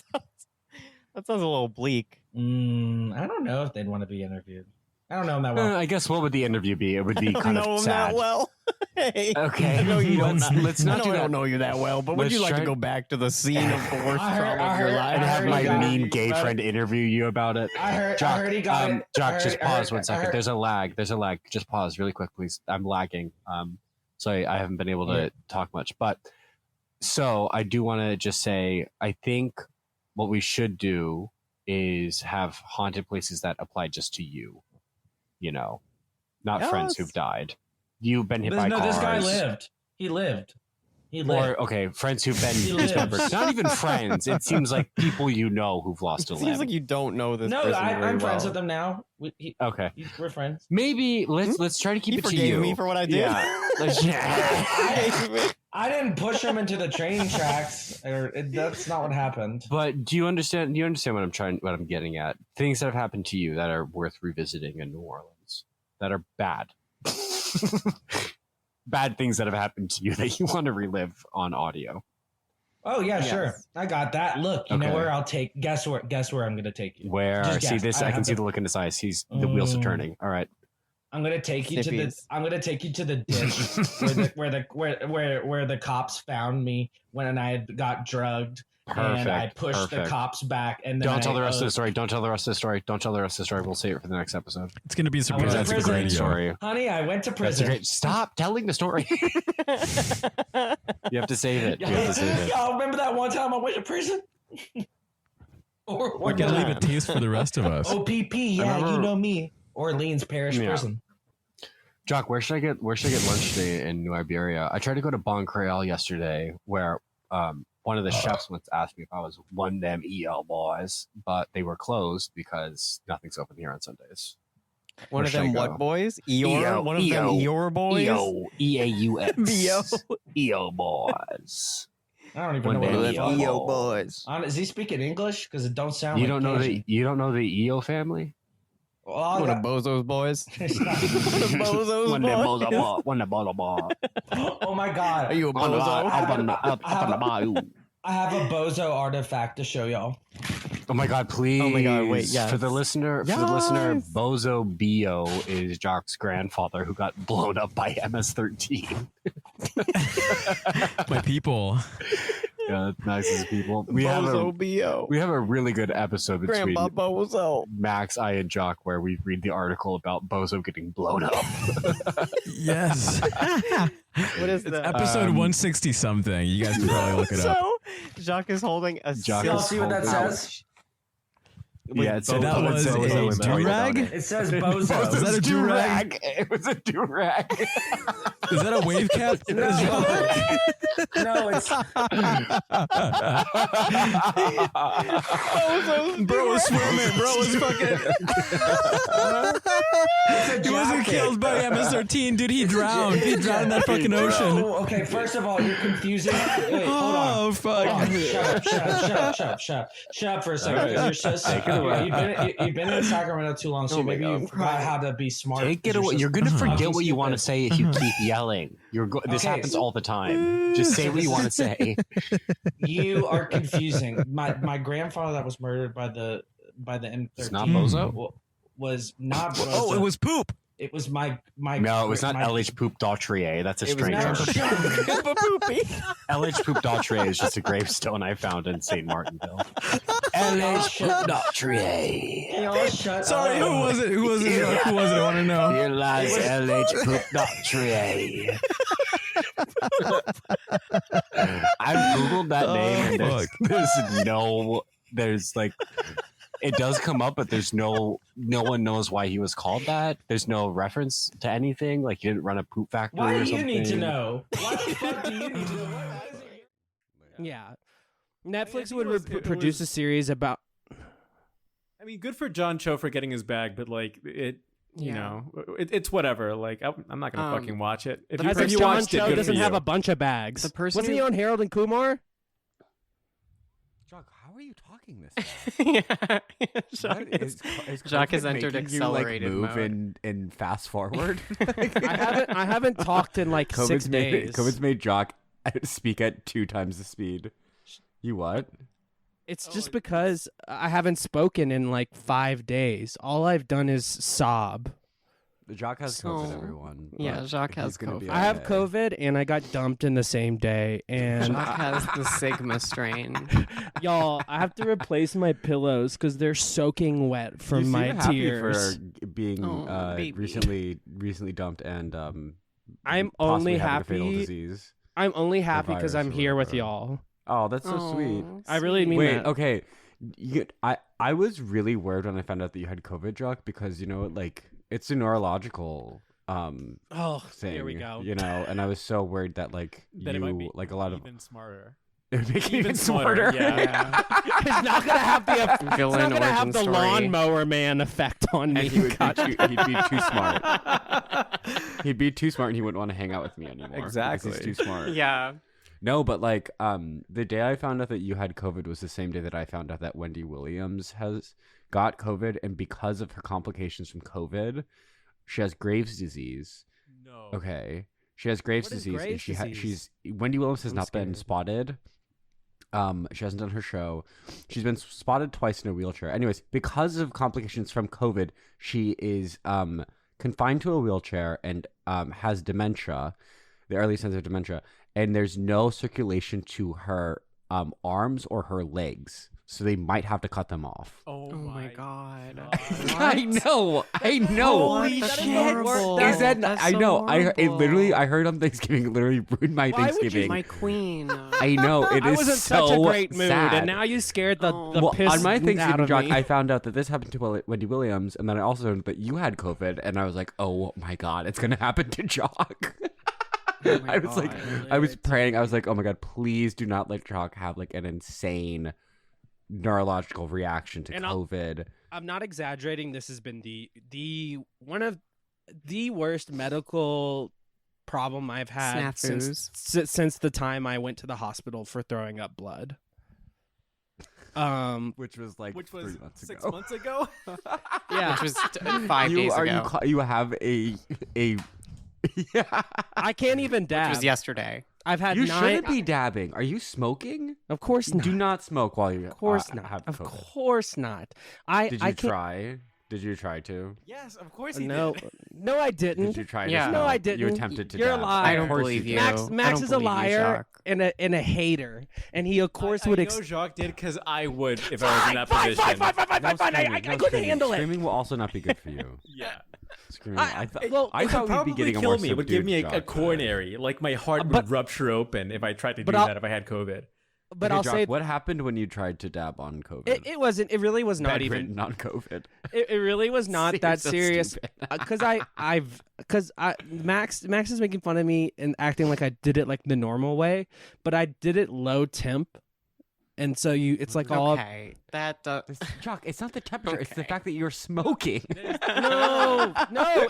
That sounds a little bleak. I don't know if they'd want to be interviewed. I don't know them that well. I guess what would the interview be? It would be kind of sad. That well. Hey, okay. Let's not do that. I don't know you that well, but would you like to go back to the scene of the worst trauma of your life and have my mean gay friend interview you about it? I heard he got it. Jacques, just pause 1 second. There's a lag. Just pause really quick, please. I'm lagging. So I haven't been able to talk much. But so I do want to just say, I think what we should do is have haunted places that apply just to you. You know, not friends who've died. You've been hit by cars. This guy lived. He lived. Or, okay, friends who've been dismembered. Not even friends. It seems like people you know who've lost a limb. Seems like you don't know this person I'm friends with them now. Okay. We're friends. Maybe let's try to keep it to you. He forgave me for what I did. Yeah. I didn't push him into the train tracks. That's not what happened. But do you understand what I'm getting at? Things that have happened to you that are worth revisiting in New Orleans that are bad. Bad things that have happened to you that you want to relive on audio. Oh yeah, sure. I got that. Look, you know where I'll take. Guess where I'm going to take you. Where? See this? I can see the look in his eyes. The wheels are turning. All right. I'm gonna take you to the ditch where the cops found me when I got drugged. Perfect. And I pushed the cops back. And then don't tell the rest of the story. Don't tell the rest of the story. Don't tell the rest of the story. We'll save it for the next episode. It's gonna be a surprise. That's a great story, honey. I went to prison. Stop telling the story. You have to save it. Y'all remember that one time I went to prison? We gotta leave a taste for the rest of us. OPP, yeah, you know me. Orleans Parish Prison. Jacques, where should I get lunch today in New Iberia? I tried to go to Bon Creole yesterday, where one of the chefs once asked me if I was one of them EL boys, but they were closed because nothing's open here on Sundays. One of them what boys? Eeyore? One of them Eeyore boys? EAUX. EO boys. I don't even know what EO boys. Is he speaking English? Because it don't sound. You don't know the EO family? Well, one of Bozo's boys. One of Bozo boys. Oh my God! Are you a Bozo? I have a Bozo artifact to show y'all. Oh my God! Please. Oh my God! Wait, yes. For the listener, Bozo BO is Jacques' grandfather who got blown up by MS-13. My people. Yeah, nice people. We have a really good episode between Grandpa Bozo, Max, I, and Jacques where we read the article about Bozo getting blown up. Yes. What is that? Episode 160 something. You guys can probably look it up. So Jacques is holding a. Y'all see what that says? Yeah, it said that was a durag. It says Bozo. Is that a durag? It was a durag. Is that a wave cap? No, it's. Bro was swimming. Bro was fucking. He wasn't killed by MS-13, dude. He drowned. He drowned in that fucking ocean. Okay, first of all, you're confusing. Wait, hold on. Oh fuck! Shut up for a second. You're so sick. You've been in Sacramento too long, so maybe you forgot how to be smart. Take it away. You're gonna forget what you want to say if you keep yelling. This happens all the time. Just say what you want to say. You are confusing. My grandfather that was murdered by the M13. It's not Bozo? Was not Bozo. Oh, it was poop. It was my. No, it was not LH Poop Dautrier. That's a stranger. LH Poop Dautrier is just a gravestone I found in St. Martinville. LH Poop Dautrier. Sorry, who was it? Who was it? Who was it? I want to know. Here lies LH Poop Dautrier. I've Googled that name and there's like, it does come up, but there's no one knows why he was called that. There's no reference to anything. Like, he didn't run a poop factory Why or do something. you need to know? Why the fuck do you need to know? Yeah. Netflix would produce a series about. I mean, good for John Cho for getting his bag, but like it's whatever. Like, I'm not gonna fucking watch it. If you John watched Cho it, doesn't have a bunch of bags. The person Wasn't he on Harold and Kumar? Jacques, how are you talking this? Jacques has entered accelerated move mode. and fast forward. I haven't talked in like 6 days. COVID's made Jacques speak at 2 times the speed. You what? It's just because I haven't spoken in like 5 days. All I've done is sob. Jacques has COVID, everyone. Yeah, Jacques has COVID. I have COVID, and I got dumped in the same day. And Jacques has the Sigma strain. Y'all, I have to replace my pillows because they're soaking wet from you my seem happy tears. for being recently dumped and I'm possibly only having a fatal happy. disease. I'm only happy because virus I'm or here with whatever. y'all. Oh, that's so sweet. I really mean Wait, that. okay. I was really worried when I found out that you had COVID, Jacques, because like it's a neurological thing. Here we go. And I was so worried that like That it might be like a lot of even smarter. it would make it even smarter. Yeah. It's not gonna have the Villain it's not gonna have origin the story. lawnmower man effect on me. And he'd be too smart. He'd be too smart, and he wouldn't want to hang out with me anymore. Exactly. Because he's too smart. Yeah. No, but like the day I found out that you had COVID was the same day that I found out that Wendy Williams has got COVID, and because of her complications from COVID, she has Graves' disease. No. Okay. She has Graves' What is disease, and Graves' disease? Wendy Williams has I'm not been scared. spotted. She hasn't done her show. She's been spotted twice in a wheelchair. Anyways, because of complications from COVID, she is confined to a wheelchair and has dementia, the early signs of dementia, and there's no circulation to her arms or her legs. So they might have to cut them off. Oh my god. I know. Holy shit. Is that? That's I so know. I horrible. heard on Thanksgiving. It literally ruined my Why would you- Thanksgiving. My queen. I know. It I is was in so such a great mood, sad. and now you scared the Well, piss on my out Thanksgiving of Jacques, me. I found out that this happened to Wendy Williams, and then I also learned that you had COVID, and I was like, "Oh my god, it's gonna happen to Jacques." I was like, I was praying. I was like, "Oh my god, please do not let Jacques have like an insane neurological reaction to And COVID." I'm not exaggerating. This has been the one of the worst medical problem I've had since the time I went to the hospital for throwing up blood. Which was 3 months 6 ago. months ago. Yeah, Which was 5 days ago. You have a yeah. I can't even dab. Which was yesterday. I've had You 9. shouldn't be dabbing. Are you smoking? Of course not. Do not smoke while you Of course not. have Of COVID. course not. I Did I you can't- try? Did you try to? Yes, of course he No, did. no, I didn't. Did you try to Yeah. smoke? No, I didn't. You attempted to You're a dab. liar. I don't Of course believe you you. did. Max I don't is a believe you, liar Jacques. and a hater, and he of course would. I know Jacques did because I would if I was in that position. I couldn't handle it. Screaming will also not be good for you. Yeah. Screaming. I- I thought. well, I It would thought we'd probably be getting a kill more me. It would give me a subdued Jacques. coronary. Like my heart would But- rupture open if I tried to do but I'll- that if I had COVID. But Okay, I'll Jacques, say what happened when you tried to dab on COVID? it wasn't. It really was not even. Bedridden on COVID. It really was not You're that so serious. stupid. Because Max is making fun of me and acting like I did it like the normal way, but I did it low temp, and so it's like all. Okay. That Jacques, it's not the temperature. It's the fact that you're smoking. No,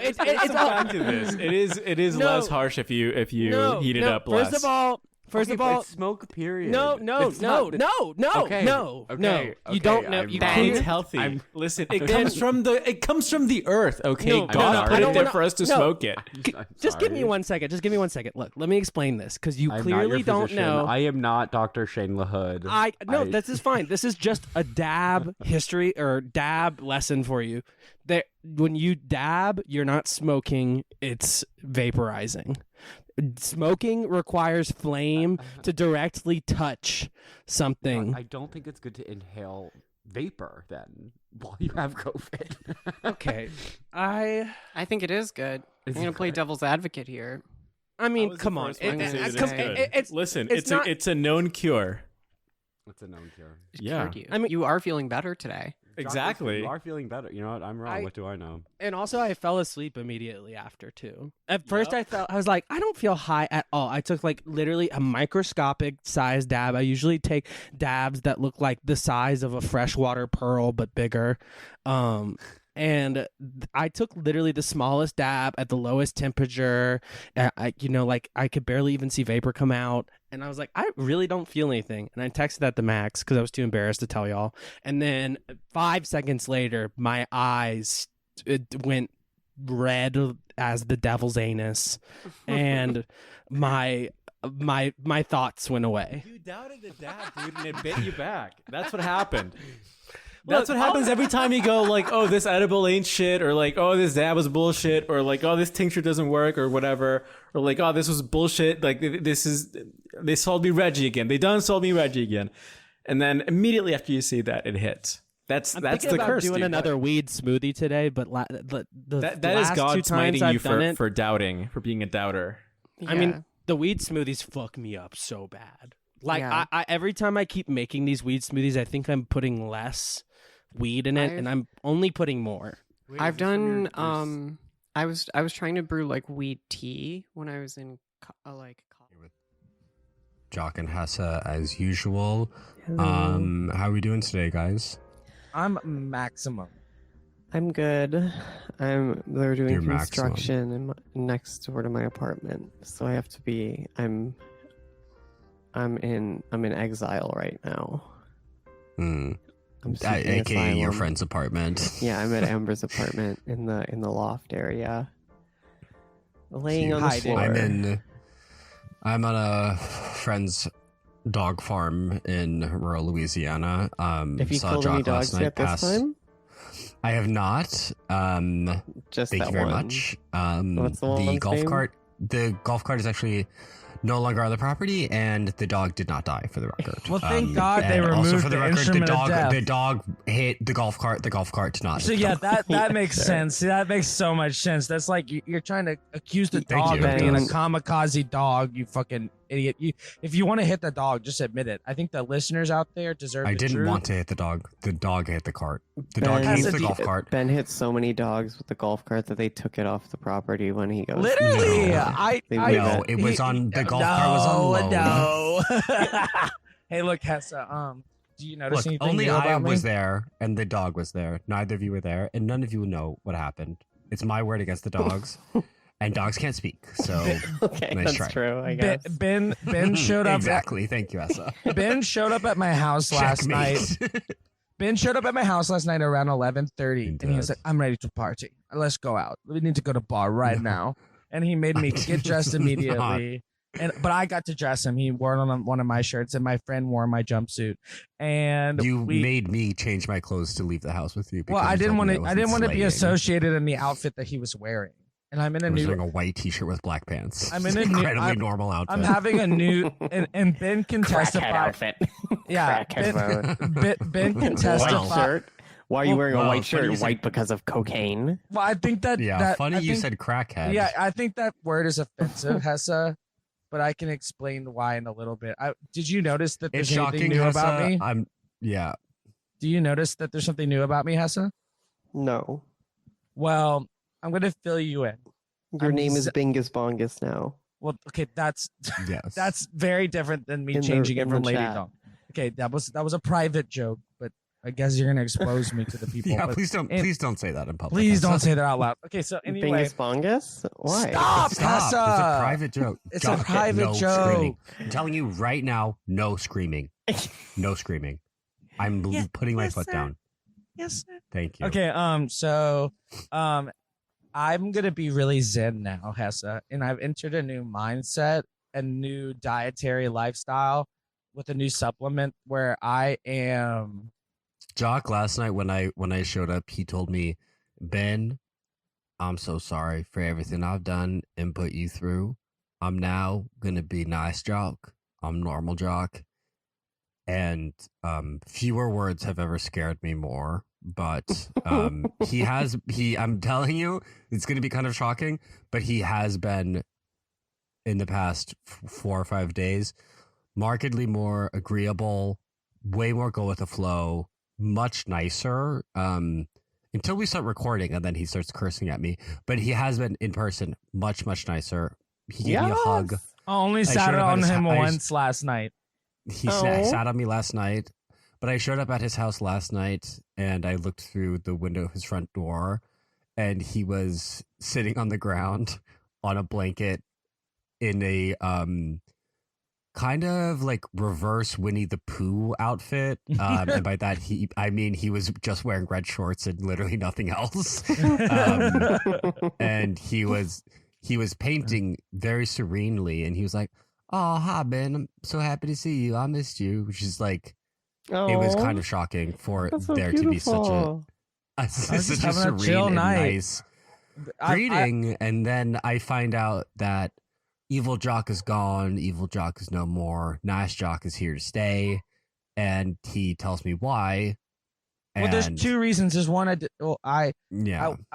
it's There's some all. fact to this. It is No. less harsh if you No, heat it no, up less. First of all, First of all, smoke. Period. No. Okay. You don't know. You Ben's healthy. Listen, it comes from the earth. Okay, God put it there for us to smoke it. Just give me 1 second. Look, let me explain this because you clearly don't know. I am not Dr. Shane LaHood. This is fine. This is just a dab history or dab lesson for you. That when you dab, you're not smoking; it's vaporizing. Smoking requires flame to directly touch something. I don't think it's good to inhale vapor then while you have COVID. Okay. I think it is good. I'm going to play devil's advocate here. I mean, come on. It's a known cure. It's a known cure. Yeah. I mean, you are feeling better today. Exactly. You are feeling better. You know what? I'm wrong. What do I know? And also, I fell asleep immediately after too. At first, I was like, I don't feel high at all. I took like literally a microscopic size dab. I usually take dabs that look like the size of a freshwater pearl but bigger. And I took literally the smallest dab at the lowest temperature. I could barely even see vapor come out. And I was like, I really don't feel anything. And I texted that to Max because I was too embarrassed to tell y'all. And then 5 seconds later, my eyes went red as the devil's anus, and my thoughts went away. You doubted the dab, dude, and it bit you back. That's what happened. That's what happens every time you go like, oh, this edible ain't shit, or like, oh, this dab was bullshit, or like, oh, this tincture doesn't work, or whatever, or like, oh, this was bullshit. Like they sold me Reggie again. They done sold me Reggie again, and then immediately after you see that, it hits. That's the curse. I'm doing another weed smoothie today, but that is God smiting you for doubting, for being a doubter. Yeah. I mean, the weed smoothies fuck me up so bad. Like I every time I keep making these weed smoothies, I think I'm putting less weed in it, and I'm only putting more. I've done I was trying to brew like weed tea when I was in with Jock and Hessa as usual. How are we doing today, guys? I'm maximum. I'm good. They're doing construction next door to my apartment, so I have to be. I'm in exile right now. AKA your friend's apartment. Yeah, I'm at Amber's apartment in the loft area, laying on the floor. I'm on a friend's dog farm in rural Louisiana. Have you killed any dogs yet this time? I have not. Just thank you very much. What's the golf name? cart. The golf cart is actually no longer on the property, and the dog did not die, for the record. Well, thank God they removed also for the record, instrument of death. the dog hit the golf cart. The golf cart did not. So yeah, that makes sense. See, that makes so much sense. That's like you're trying to accuse the dog of being a kamikaze dog. You fucking idiot. If you want to hit the dog, just admit it. I think the listeners out there deserve the truth. I didn't want to hit the dog. The dog hit the cart. The dog hates the golf cart. Ben hit so many dogs with the golf cart that they took it off the property when he goes. Literally, it was on the golf cart was on loan. No. Hey, look, Hessa. Do you notice anything? Only new I about me? was there, and the dog was there. Neither of you were there, and none of you know what happened. It's my word against the dogs. And dogs can't speak, so okay, nice that's try. true. I guess Ben showed up. Exactly. Thank you, Essa. Ben showed up at my house last night. Ben showed up at my house last night around 11:30, and he was like, "I'm ready to party. Let's go out. We need to go to bar right now." And he made me get dressed immediately. But I got to dress him. He wore it on one of my shirts, and my friend wore my jumpsuit. And you made me change my clothes to leave the house with you. Well, I didn't want to. I didn't want to be associated in the outfit that he was wearing. And I'm in a wearing a white T-shirt with black pants. I'm in an incredibly normal outfit. I'm having a new and Ben can testify. Outfit. Yeah, Ben can testify. White shirt. Why are you wearing a white shirt? White because of cocaine? Well, I think that. Funny you said crackhead. Yeah, I think that word is offensive, Hessa. But I can explain why in a little bit. Did you notice that there's anything new about me? Yeah. Do you notice that there's something new about me, Hessa? No. Well, I'm going to fill you in. Your name is Bingus Bongus now. Well, okay, that's yes. that's very different than me changing it from Lady Dog. Okay, that was a private joke, but I guess you're gonna expose me to the people. Yeah, but please don't say that in public. Please don't say that out loud. Okay, so anyway, Bingus bongus? Why? Stop! It's a private joke. It's John, a private no joke. Screaming. I'm telling you right now, no screaming. No screaming. I'm putting my foot down. Yes, sir. Thank you. Okay, I'm gonna be really zen now, Hessa, and I've entered a new mindset, a new dietary lifestyle with a new supplement where I am. Jacques, last night when I showed up, he told me, Ben, I'm so sorry for everything I've done and put you through. I'm now gonna be nice Jacques. I'm normal Jacques. And fewer words have ever scared me more. But I'm telling you, it's gonna be kind of shocking, but he has been in the past 4 or 5 days markedly more agreeable, way more go with the flow, much nicer. Until we start recording, and then he starts cursing at me. But he has been in person much nicer. He gave me a hug. I only sat on him once last night. He sat on me last night, but I showed up at his house last night, and I looked through the window of his front door, and he was sitting on the ground on a blanket in a kind of like reverse Winnie the Pooh outfit. And by that, he was just wearing red shorts and literally nothing else. And he was painting very serenely, and he was like, "Oh, hi, Ben. I'm so happy to see you. I missed you," which is like, it was kind of shocking for there to be such a serene and nice greeting. And then I find out that evil Jock is gone. Evil Jock is no more. Nice Jock is here to stay. And he tells me why. Well, there's 2 reasons. There's one, I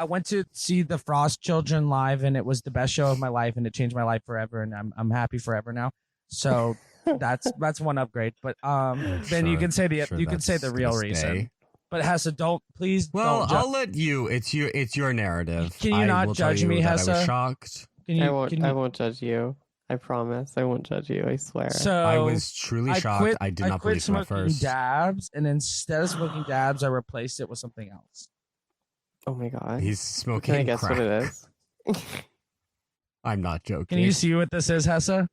went to see the Frost Children live, and it was the best show of my life, and it changed my life forever, and I'm happy forever now. So that's one upgrade. But then you can say the real reason. But Hessa, please. Well, I'll let you. It's your narrative. Can you not judge me, Hessa? I was shocked. I won't judge you. I promise. I won't judge you. I swear. So I was truly shocked. I did not believe him at first. Dabs, and instead of smoking dabs, I replaced it with something else. Oh my god. He's smoking. Can I guess crack. what it is? I'm not joking. Can you see what this is, Hessa?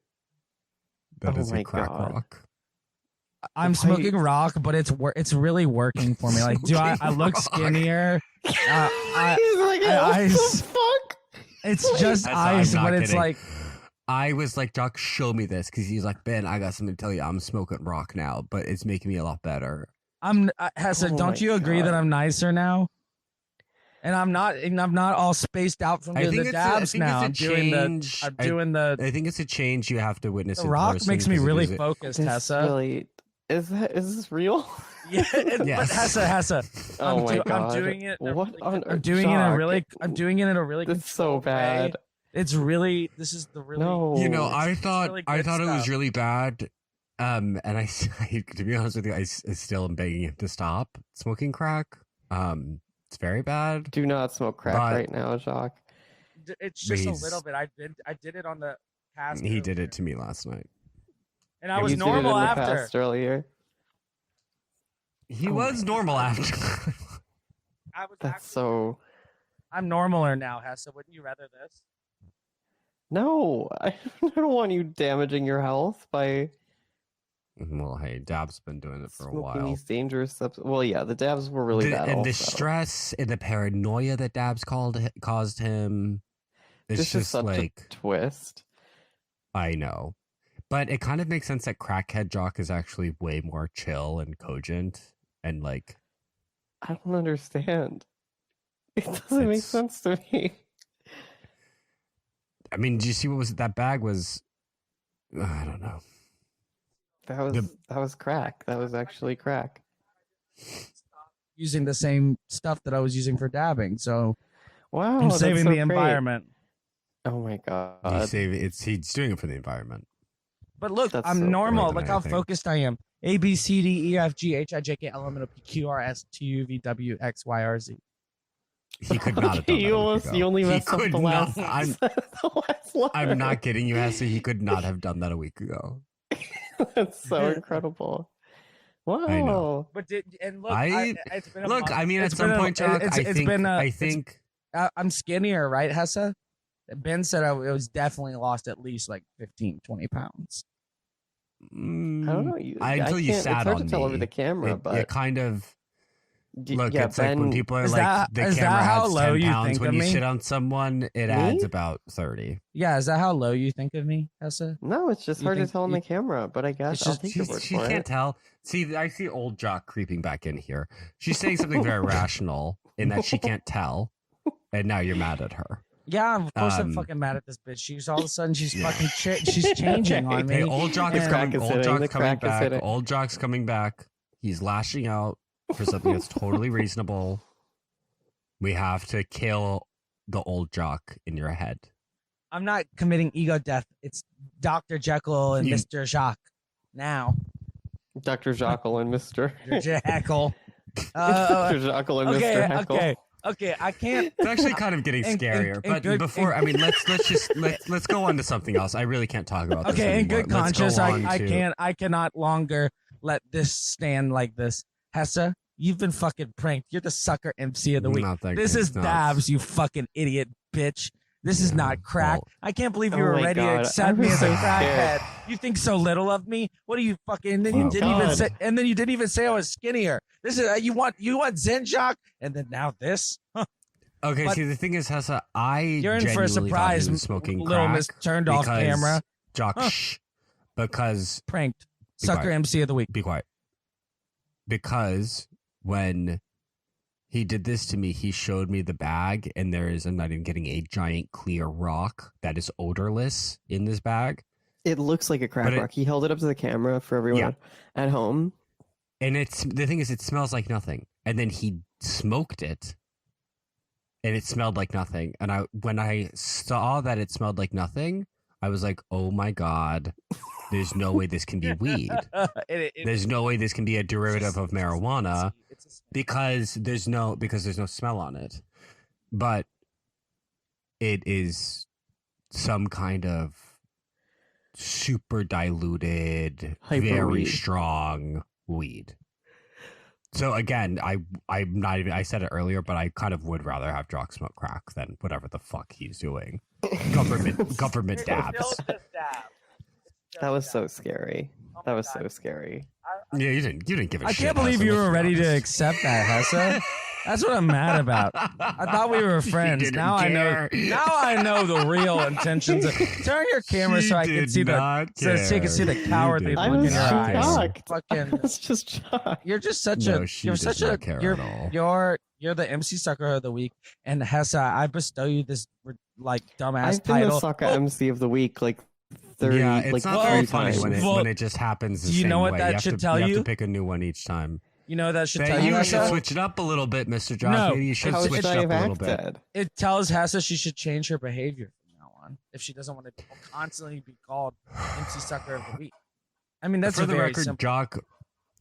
That is a crack rock. I'm smoking rock, but it's really working for me. Like, I look skinnier? He's like, what the fuck? It's just ice, but it's like. I was like, Doc, show me this, because he's like, Ben, I got something to tell you. I'm smoking rock now, but it's making me a lot better. Hessa, don't you agree that I'm nicer now? And I'm not all spaced out from the dabs now. I'm doing the. I think it's a change you have to witness. The rock makes me really focused, Hessa. Really, is this real? Yeah, yes. But Hessa, oh my god, I'm doing it. I'm doing it in a really. It's so bad. Way. It's really. This is the really. No. You know, I thought really it was really bad. And I to be honest with you, I still am begging him to stop smoking crack. It's very bad. Do not smoke crack right now, Jacques. It's just a little bit. I did it on the past. He did it to me last night. And I was normal after. Earlier. He was normal after. That's so. I'm normaler now, Hessa. Wouldn't you rather this? No, I don't want you damaging your health by. Well, hey, Dab's been doing it for a while. These dangerous substances. Well, yeah, the dabs were really bad. And the stress and the paranoia that Dabs caused him. It's just such like a twist. I know, but it kind of makes sense that Crackhead Jock is actually way more chill and cogent and like. I don't understand. It doesn't make sense to me. I mean, do you see what was that bag was? I don't know. That was crack. That was actually crack. Using the same stuff that I was using for dabbing, so wow, I'm saving so the environment. Oh my god! He's doing it for the environment. But look, I'm so normal. Look how focused I am. A B C D E F G H I J K L M N O P Q R S T U V W X Y R Z. He could not have done that. You only messed up the last. I'm not kidding you, Hessa. He could not have done that a week ago. That's so incredible. Wow. But look, it's been look. I mean, at some point, Chuck, I think I'm skinnier, right, Hessa? Ben said I was definitely lost at least like 15, 20 pounds. I don't know. Until you sat it's hard on to tell me. over the camera, but it kind of. Look, yeah, it's like when people are like, the camera adds 10 pounds. When you sit on someone, it adds about 30. Yeah, is that how low you think of me, Hessa? No, it's just hard to tell on the camera, but I guess I'll take your word for it. She can't tell. See, I see old Jock creeping back in here. She's saying something very rational in that she can't tell, and now you're mad at her. Yeah, of course I'm fucking mad at this bitch. She's all of a sudden she's fucking she's changing on me. Hey, old Jock is coming. Old Jock's coming back. Old Jock's coming back. He's lashing out for something that's totally reasonable. We have to kill the old Jock in your head. I'm not committing ego death. It's Dr. Jekyll and Mr. Jacques. Now. Dr. Jekyll and Mr. Jekyll. Dr. Jekyll and Mr. Heckle. Okay, I can't. It's actually kind of getting scarier. But before, I mean, let's go on to something else. I really can't talk about this anymore. In good conscience, I cannot longer let this stand like this. Hessa, you've been fucking pranked. You're the sucker MC of the week. This is Dabs, you fucking idiot bitch. This is not crack. I can't believe you were ready to accept me as a crackhead. You think so little of me? What are you fucking? And then you didn't even say I was skinnier. This is you want Zen Jock, and then now this. Huh. Okay, see the thing is, Hessa, you're in for a surprise. Smoking little crack Miss turned off camera. Jock, because pranked sucker MC of the week. Be quiet. Because when he did this to me, he showed me the bag, and there is, I'm not even kidding, a giant clear rock that is odorless in this bag. It looks like a crack rock. He held it up to the camera for everyone at home. And the thing is, it smells like nothing. And then he smoked it, and it smelled like nothing. And when I saw that it smelled like nothing, I was like, oh my God, there's no way this can be weed. There's no way this can be a derivative of marijuana because there's no smell on it. But it is some kind of super diluted, very strong weed. So again, I'm not even, I said it earlier, but I kind of would rather have Jock smoke crack than whatever the fuck he's doing. Government dabs. That was so scary. That was so scary. Yeah, you didn't give a shit. I can't believe you were ready to accept that, Hessa. That's what I'm mad about. I thought we were friends. Now I know the real intentions. Turn your camera so I can see the cowardly look in your eyes. Fucking, that's just shocked. You're just such you're the MC sucker of the week, and Hessa, I bestow you this like dumbass title. I've been the sucker MC of the week like 30. Yeah, it's like not very funny when it just happens. Do you know what that should tell you? You have to pick a new one each time. You know that should tell you. You should switch it up a little bit, Mr. Josh. No. Maybe you should switch it up a little bit. It tells Hessa she should change her behavior from now on if she doesn't want to constantly be called MC Sucker of the Week. I mean, that's for the very record, simple. Jock.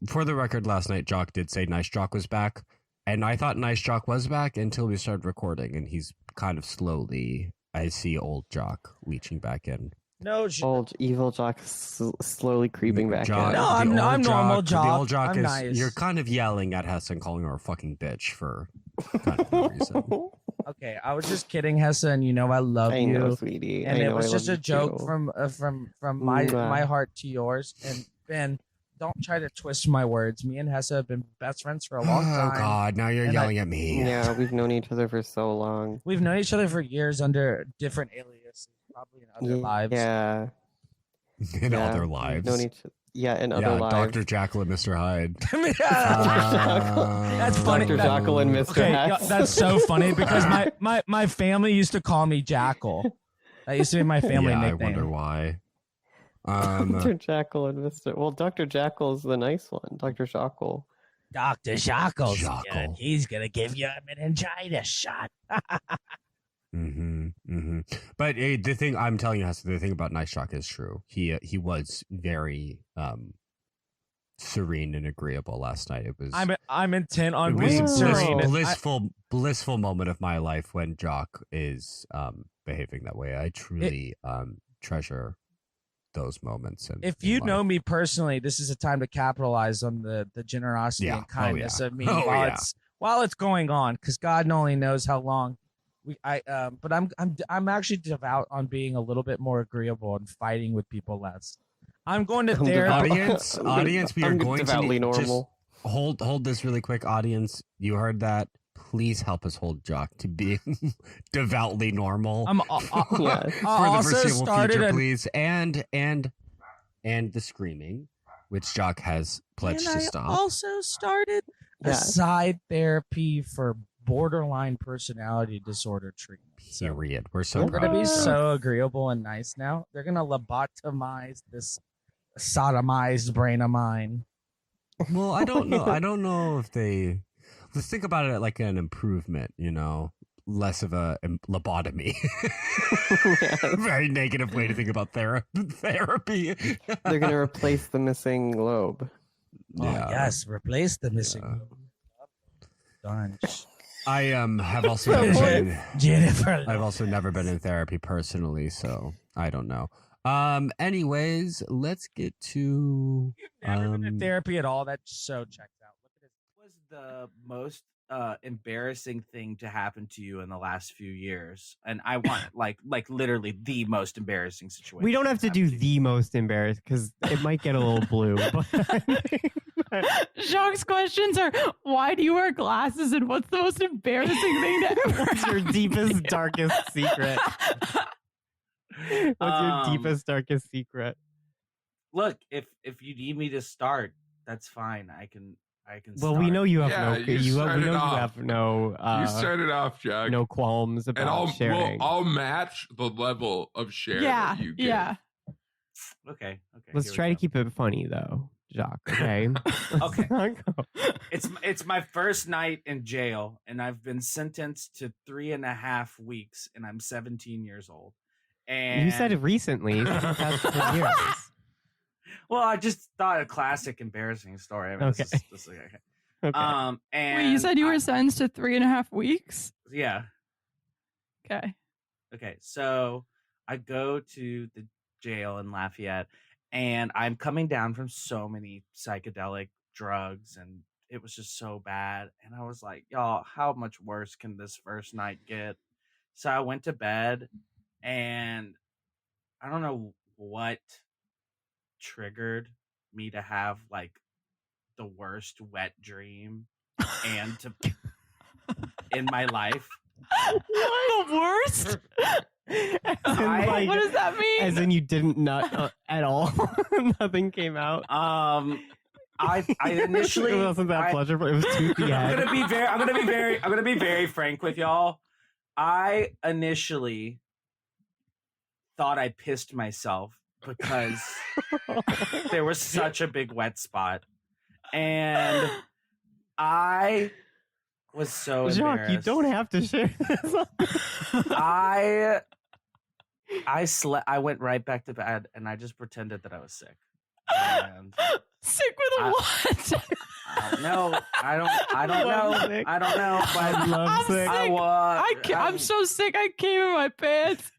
For the record, last night Jock did say Nice Jock was back, and I thought Nice Jock was back until we started recording, and he's kind of slowly. I see old Jock leeching back in. No, old evil Jock slowly creeping back in. No, I'm normal Jock. The old Jock I'm is nice. You're kind of yelling at Hessa and calling her a fucking bitch for kind of no reason. Okay, I was just kidding, Hessa, and you know I love you. I know, sweetie. And it was just a joke too. from my heart to yours. And Ben, don't try to twist my words. Me and Hessa have been best friends for a long time. Oh God, now you're yelling at me. Yeah, we've known each other for so long. We've known each other for years under different aliases, probably in other lives. Yeah. In other lives. Known each in other lives. Dr. Jekyll and Mr. Hyde. That's funny. Dr. Jekyll and Mr. Hyde. That's so funny because my family used to call me Jackal. That used to be my family nickname. I wonder why. Dr. Jekyll and Mr. Well, Dr. Jekyll's the nice one. Dr. Jekyll. Dr. Jekyll's good. He's gonna give you a meningitis shot. But the thing I'm telling you, the thing about Nice Jock is true. He was very serene and agreeable last night. It was. I'm intent on being serene. Blissful moment of my life when Jock is behaving that way. I truly treasure those moments. If you know me personally, this is a time to capitalize on the generosity and kindness of me while it's going on, because God only knows how long. But I'm actually devout on being a little bit more agreeable and fighting with people less. I'm going to therapy. Audience, we are going devoutly to normal. Just hold this really quick, audience. You heard that. Please help us hold Jacques to being devoutly normal. I'm for the foreseeable future, please. And the screaming, which Jacques has pledged to stop. I also started a side therapy for borderline personality disorder treatment. Period. We're so I'm gonna be so agreeable and nice now. They're gonna lobotomize this sodomized brain of mine. Well, I don't know. I don't know if they. Let's think about it like an improvement. Less of a lobotomy. Very negative way to think about therapy. They're gonna replace the missing lobe. Yeah. Oh, yes, replace the missing lobe. Done. I have also I've also never been in therapy personally, so I don't know. Anyways, let's get to never been in therapy at all. That so checks out. Look at this. What was the most embarrassing thing to happen to you in the last few years? And I want like literally the most embarrassing situation. We don't have to do the most embarrassing because it might get a little blue. Jacques' questions are: why do you wear glasses, and what's the most embarrassing thing to ever? What's your deepest, darkest secret? What's your deepest, darkest secret? Look, if you need me to start, that's fine. I can. Well, we know you have you have no. You started off, Jack. No qualms about sharing. I'll match the level of share that you give. Yeah. Okay. Let's try to keep it funny though, Jacques. Okay. Okay. It's my first night in jail, and I've been sentenced to 3.5 weeks, and I'm 17 years old. And you said it recently. That's 4 years. Well, I just thought a classic embarrassing story. I mean, okay. This is okay. And wait, you said you were sentenced to 3.5 weeks? Yeah. Okay. So I go to the jail in Lafayette, and I'm coming down from so many psychedelic drugs, and it was just so bad. And I was like, y'all, how much worse can this first night get? So I went to bed, and I don't know what triggered me to have like the worst wet dream and to in my life. The worst? What does that mean? As in you didn't nut at all? Nothing came out? I initially it wasn't that pleasurable. It was toothy. I'm gonna be very frank with y'all. I initially thought I pissed myself because there was such a big wet spot, and I was so Jacques, embarrassed. you don't have to share this. I slept. I went right back to bed, and I just pretended that I was sick. And sick with what? No, I don't know. I don't know. But I love sick. I'm so sick. I came in my pants.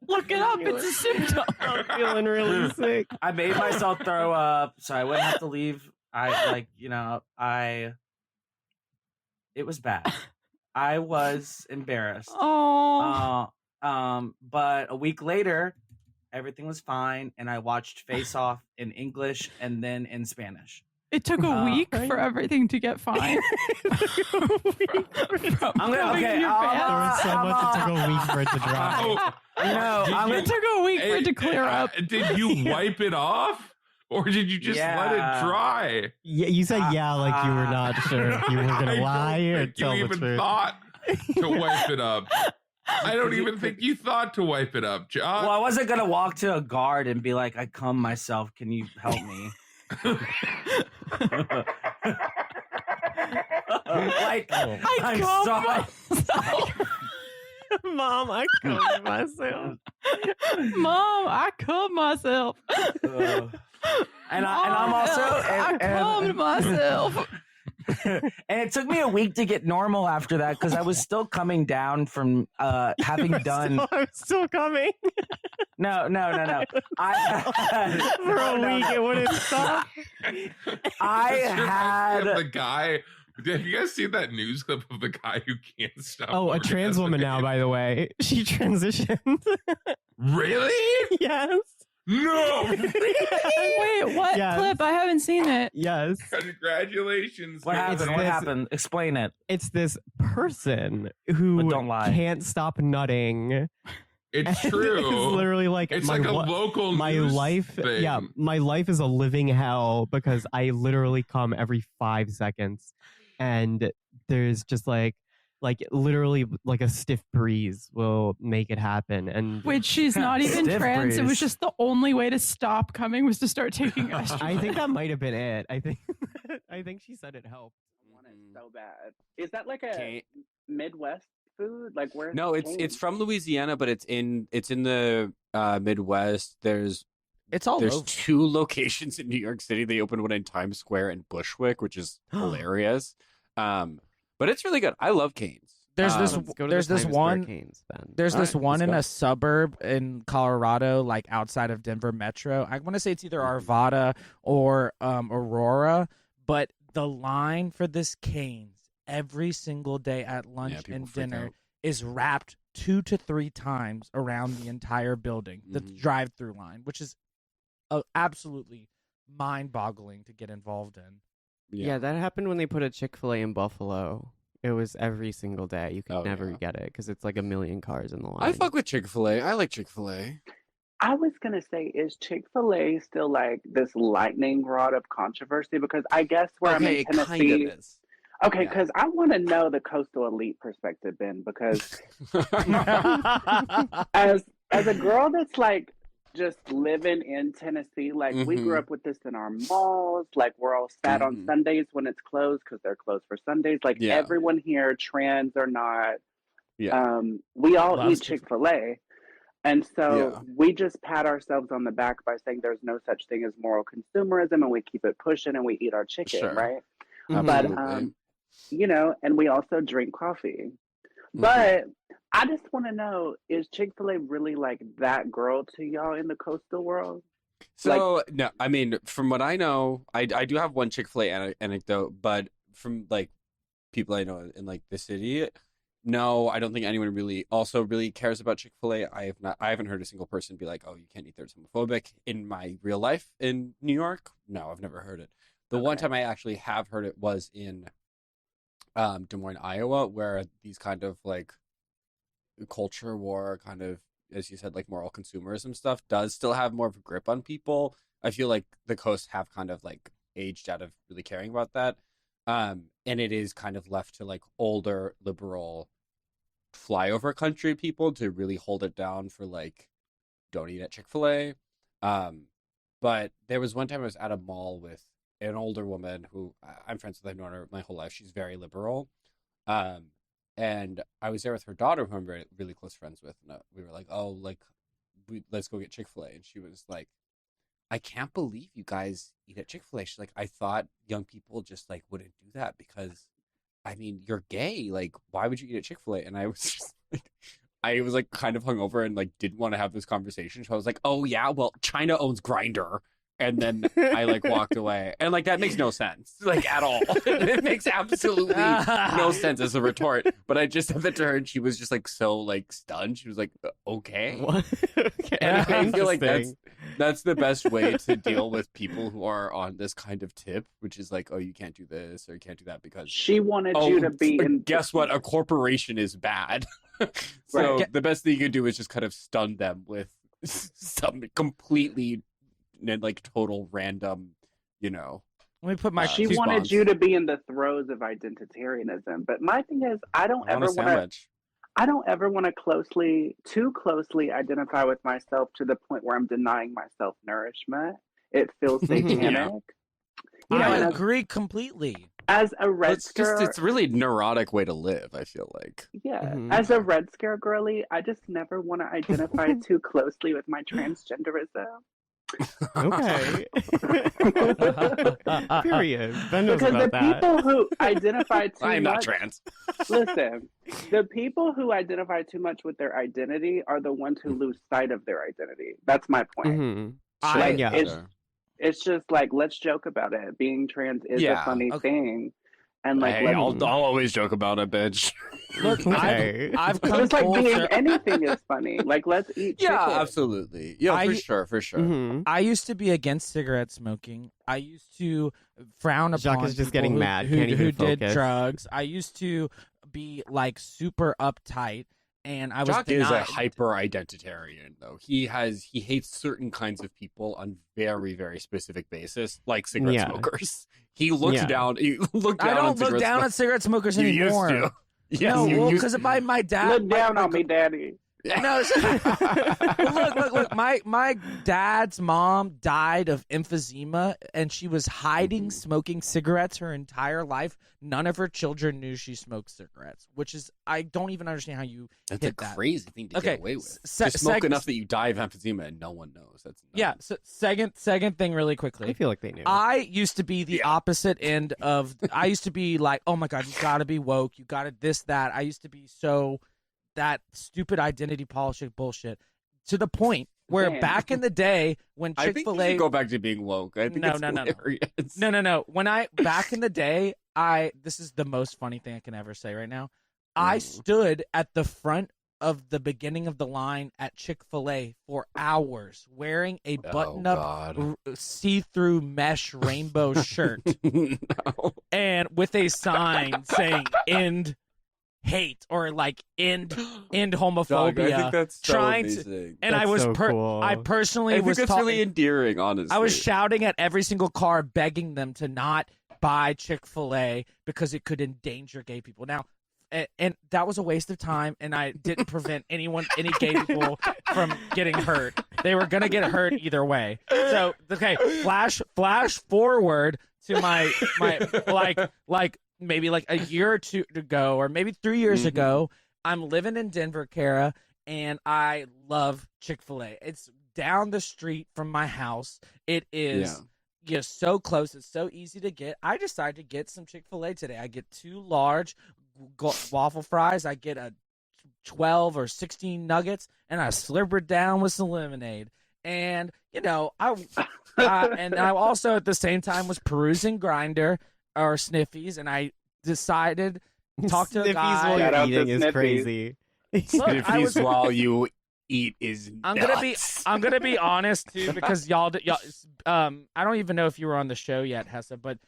Look it up. It's a symptom. I'm feeling really sick. I made myself throw up, so I wouldn't have to leave. It was bad. I was embarrassed. Oh. But a week later, everything was fine, and I watched Face Off in English and then in Spanish. It took a week for everything to get fine. It took a week for it to dry. It took a week for it to clear up. Did you wipe it off? Or did you just let it dry? Yeah, you said like you were not sure if you were going to lie or tell the truth. You even thought to wipe it up. I don't even think you thought to wipe it up, John. Well, I wasn't going to walk to a guard and be like, I cum myself. Can you help me? I cum myself. Mom, I cum myself. Mom, I cum myself. And I'm also I cummed myself. and it took me a week to get normal after that because I was still coming down from having done. I'm still coming. No. For a week, it wouldn't stop. I had the guy. Have you guys seen that news clip of the guy who can't stop? Oh, a trans woman now, by the way. She transitioned. Really? Yes. No. Wait, what clip? I haven't seen it. Yes. Congratulations. What happened? What happened? Explain it. It's this person who don't lie. can't stop nutting. It's true. It's literally like it's like a local my news life. thing. Yeah, my life is a living hell because I literally come every 5 seconds, and there's just like literally like a stiff breeze will make it happen. And Which she's not even trans. It was just the only way to stop coming was to start taking estrogen. I think that might have been it. I think she said it helped. I want it so bad. Is that like a Midwest food? Like where? No, it's from Louisiana, but it's in the Midwest. There's over. 2 locations in New York City. They opened one in Times Square and Bushwick, which is hilarious. But it's really good. I love canes. There's this one in a go. suburb in Colorado, like outside of Denver Metro. I want to say it's either Arvada or Aurora, but the line for this canes every single day at lunch and dinner is wrapped 2 to 3 times around the entire building. The drive-through line, which is absolutely mind-boggling to get involved in. Yeah, that happened when they put a Chick-fil-A in Buffalo. It was every single day. You could never get it because it's like a million cars in the line. I fuck with Chick-fil-A. I like Chick-fil-A. I was gonna say, is Chick-fil-A still like this lightning rod of controversy? Because I guess where I'm in Tennessee, kind of is. Okay, because I want to know the coastal elite perspective, Ben, because as a girl that's like just living in Tennessee, like we grew up with this in our malls, like we're all sad on Sundays when it's closed because they're closed for Sundays. Like everyone here, trans or not, we all eat Chick-fil-A. And so we just pat ourselves on the back by saying there's no such thing as moral consumerism and we keep it pushing and we eat our chicken, right? But, you know, and we also drink coffee. But I just want to know, is Chick-fil-A really like that girl to y'all in the coastal world? So, no, I mean, from what I know, I do have one Chick-fil-A anecdote, but from like people I know in like the city, no, I don't think anyone really cares about Chick-fil-A. I haven't heard a single person be like, oh, you can't eat there, it's homophobic. In my real life in New York, no, I've never heard it. The one time I actually have heard it was in Des Moines, Iowa, where these kind of like culture war kind of, as you said, like moral consumerism stuff does still have more of a grip on people. I feel like the coasts have kind of like aged out of really caring about that. And it is kind of left to like older liberal flyover country people to really hold it down for like, don't eat at Chick-fil-A. But there was one time I was at a mall with an older woman who I'm friends with. I've known her my whole life. She's very liberal. And I was there with her daughter, who I'm really, really close friends with. And we were like, oh, like, let's go get Chick-fil-A. And she was like, I can't believe you guys eat at Chick-fil-A. She's like, I thought young people just like wouldn't do that because, I mean, you're gay. Like, why would you eat at Chick-fil-A? And I was just like, I was like kind of hungover and like didn't want to have this conversation. So I was like, oh yeah, well, China owns Grindr. And then I like walked away, and like that makes no sense, like at all. It makes absolutely no sense as a retort. But I just said that to her, and she was just like so like stunned. She was like, "Okay." What? Okay. And I feel like that's the best way to deal with people who are on this kind of tip, which is like, "Oh, you can't do this or you can't do that because she wanted you to be." Guess what? A corporation is bad. So the best thing you can do is just kind of stun them with some completely. And like total random, you know. Let me put my. She wanted you to be in the throes of identitarianism, but my thing is, I don't ever want to too closely identify with myself to the point where I'm denying myself nourishment. It feels satanic. You know, I agree completely. As a Red Scare, it's a really neurotic way to live, I feel like. Yeah. As a Red Scare girly, I just never want to identify too closely with my transgenderism. Okay. Period. Ben knows Because the about that. people who identify too I am not much, trans. listen, the people who identify too much with their identity are the ones who lose sight of their identity. That's my point. Mm-hmm. Like, Yeah. it's just like, let's joke about it. Being trans is a funny thing. And like, Hey, I'll always joke about it, bitch. Look, I've come it's like full being cir- anything is funny. Like, let's eat chicken. Yeah, absolutely. Yeah, for sure. Mm-hmm. I used to be against cigarette smoking. I used to frown upon Jacques is just people getting who, mad. who, Can't even who did focus. drugs. I used to be like super uptight, and I was Jock is a denied. hyper identitarian, though. He hates certain kinds of people on very, very specific basis, like cigarette smokers. He looks down. I don't look down at cigarette smokers anymore. You used to. Yes, no, because my dad look down on me, daddy. No, look. My dad's mom died of emphysema, and she was hiding smoking cigarettes her entire life. None of her children knew she smoked cigarettes, which is I don't even understand how you. That's hit a that. crazy thing to get away with. Se- Just smoke seg- enough that you die of emphysema and no one knows. That's nuts. Yeah. So second thing, really quickly. I feel like they knew. I used to be the opposite end of. I used to be like, oh my god, you got to be woke. You got to this that. I used to be so that stupid identity politics bullshit to the point where back in the day when I think you Chick-fil-A should go back to being woke. I think it's hilarious. No. When I back in the day, this is the most funny thing I can ever say right now. I stood at the front of the beginning of the line at Chick-fil-A for hours wearing a button-up see-through mesh rainbow shirt and with a sign saying end hate or like end homophobia. Dog, I think that's so trying amazing. to, and I was so cool. I personally I think was that's really endearing, honestly. I was shouting at every single car begging them to not buy Chick-fil-A because it could endanger gay people. Now, and that was a waste of time, and I didn't prevent any gay people from getting hurt. They were gonna get hurt either way. So okay, flash forward to my like maybe like a year or two ago, or maybe 3 years ago. I'm living in Denver, Kara, and I love Chick-fil-A. It's down the street from my house. It is just so close. It's so easy to get. I decided to get some Chick-fil-A today. I get 2 large waffle fries. I get a 12 or 16 nuggets, and I slurp it down with some lemonade. And you know, I also at the same time was perusing Grindr or Sniffies, and I decided talk to a guy. While you're eating is crazy. Sniffies while you eat is nuts. I'm gonna be honest too, because y'all I don't even know if you were on the show yet, Hessa, but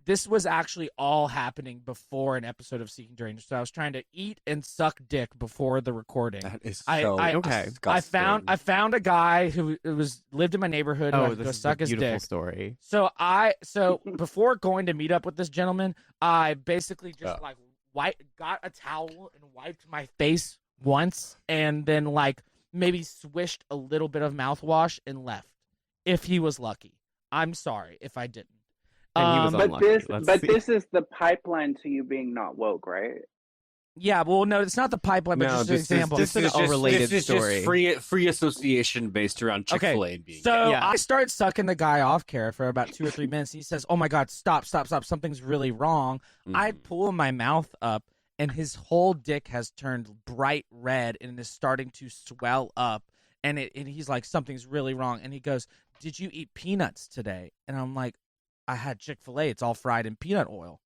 this was actually all happening before an episode of Seeking Derangement. So I was trying to eat and suck dick before the recording. That is okay. I found a guy who lived in my neighborhood who I could go suck his dick. Story. So before going to meet up with this gentleman, I basically just got a towel and wiped my face once, and then like maybe swished a little bit of mouthwash and left. If he was lucky. I'm sorry if I didn't. This is the pipeline to you being not woke, right? Yeah, well, no, it's not the pipeline, but just an example. This is just free association based around Chick-fil-A and being. So I start sucking the guy off, Kara, for about 2 or 3 minutes. He says, "Oh my God, stop! Something's really wrong." I pull my mouth up, and his whole dick has turned bright red and is starting to swell up. And he's like, "Something's really wrong." And he goes, "Did you eat peanuts today?" And I'm like, "I had Chick-fil-A. It's all fried in peanut oil."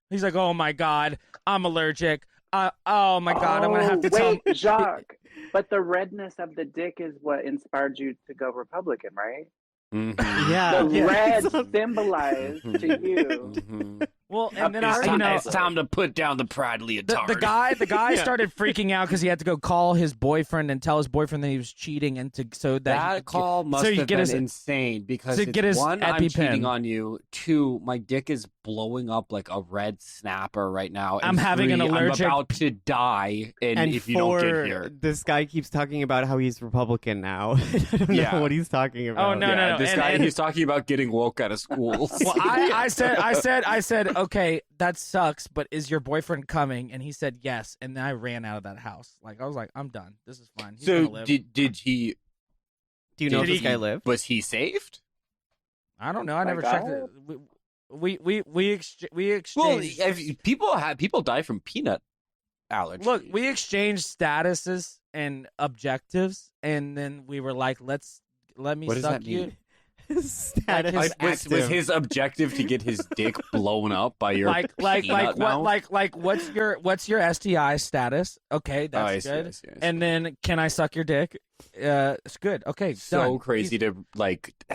He's like, "Oh my God, I'm allergic. Oh my God, I'm gonna have to tell." Wait, Jacques, but the redness of the dick is what inspired you to go Republican, right? Yeah, the red symbolized to you. Well, and then it's time to put down the pride leotard. The guy started freaking out because he had to go call his boyfriend and tell his boyfriend that he was cheating, and that call must have been insane because one, I'm cheating on you. 2, my dick is blowing up like a red snapper right now. And I'm having 3, an allergic. I'm about to die, and if you don't get here, this guy keeps talking about how he's Republican now. I don't know what he's talking about. Oh no! This guy, he's talking about getting woke out of school. Well, I said, okay, that sucks, but is your boyfriend coming? And he said yes, and then I ran out of that house. Like I was like, I'm done. This is fine. He's gonna live. Did he? Do you know if this guy lived? Was he saved? I don't know. I never checked it. We exchanged. Well, people die from peanut allergy. Look, we exchanged statuses and objectives, and then we were like, let me What does suck that you. mean? Status Was his objective to get his dick blown up by your peanut mouth? What's your STI status? Okay, that's good. I see. And then can I suck your dick? It's good. Okay, so done. crazy to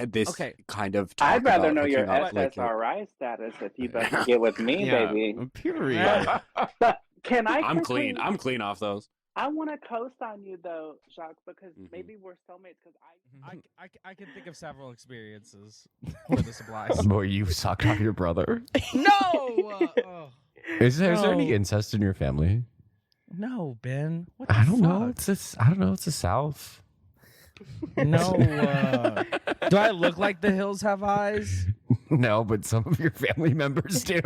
this kind of. Talk I'd rather about know your hooking up, SSRI status if you better get with me, baby. Period. But can I? I'm clean. I'm clean off those. I want to coast on you though, Jacques, because maybe we're soulmates. Because I can think of several experiences where this applies. Where you sucked off your brother? No. Is there any incest in your family? No, Ben. What I don't know. It's the South. No. Do I look like the hills have eyes? No, but some of your family members do.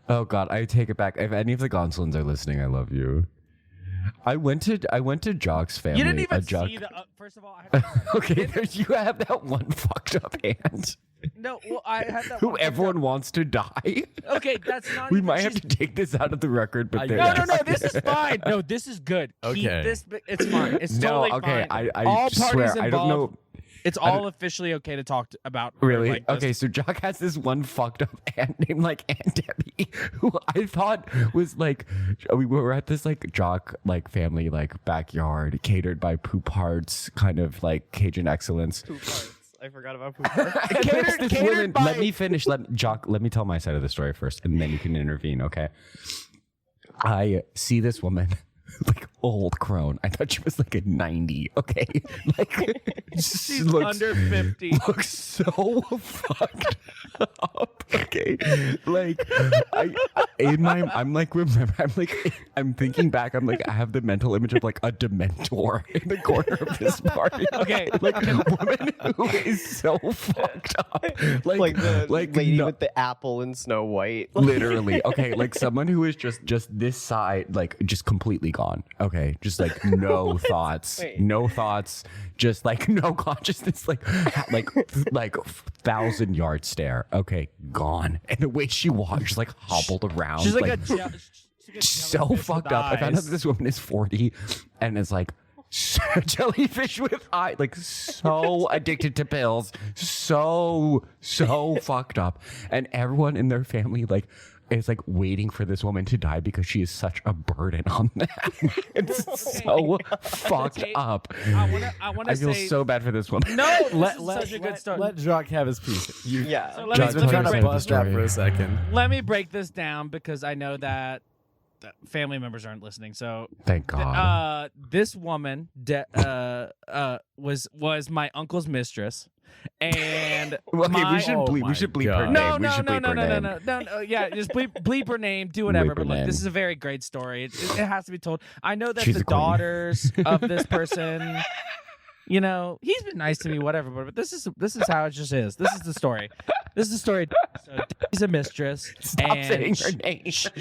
Oh God, I take it back. If any of the Gonsoulins are listening, I love you. I went to Jacques' family. You didn't even see the. First of all, okay, you have that one fucked up hand. No, well, I had that. Who everyone wants to die. Okay, that's not. We might have to take this out of the record, but no, this is fine. No, this is good. Okay. Keep this. It's fine. It's no, totally okay. fine. I all swear, parties involved. I don't know. It's all officially okay to talk about. Really? Like this. Okay, so Jacques has this one fucked up aunt named like Aunt Debbie, who I thought was like, we were at this like Jacques like family like backyard catered by Poop Hearts, kind of like Cajun excellence. Poop Hearts. I forgot about Poop Hearts. Let me finish. Jacques, let me tell my side of the story first, and then you can intervene. Okay. I see this woman. Like old crone. I thought she was like a 90. Okay, like she's under 50. Looks so fucked up. Okay, like I'm thinking back. I'm like I have the mental image of like a Dementor in the corner of this party. Okay, like a woman who is so fucked up. Like the lady with the apple in Snow White. Literally. Okay, like someone who is just this side, like just completely gone. Okay, just like no thoughts, just like no consciousness, like 1,000-yard stare. Okay, gone. And the way she walked, she's like hobbled around. She's like so fucked up. I found out that this woman is 40 and is like jellyfish with eyes, like so addicted to pills, so fucked up, and everyone in their family like is like waiting for this woman to die because she is such a burden on them. It's so fucked up. I feel so bad for this woman. No, such a good story. Let Jacques have his piece. So Jacques been trying to bust that for a second. Let me break this down because I know that family members aren't listening. So thank God. This woman was my uncle's mistress. And okay, we should bleep her name. No. Yeah, just bleep her name. Do whatever. But look, this is a very great story. It has to be told. I know that the daughters of this person, you know, he's been nice to me, whatever. But this is how it just is. This is the story. This is the story. So he's a mistress. Stop saying her name. She just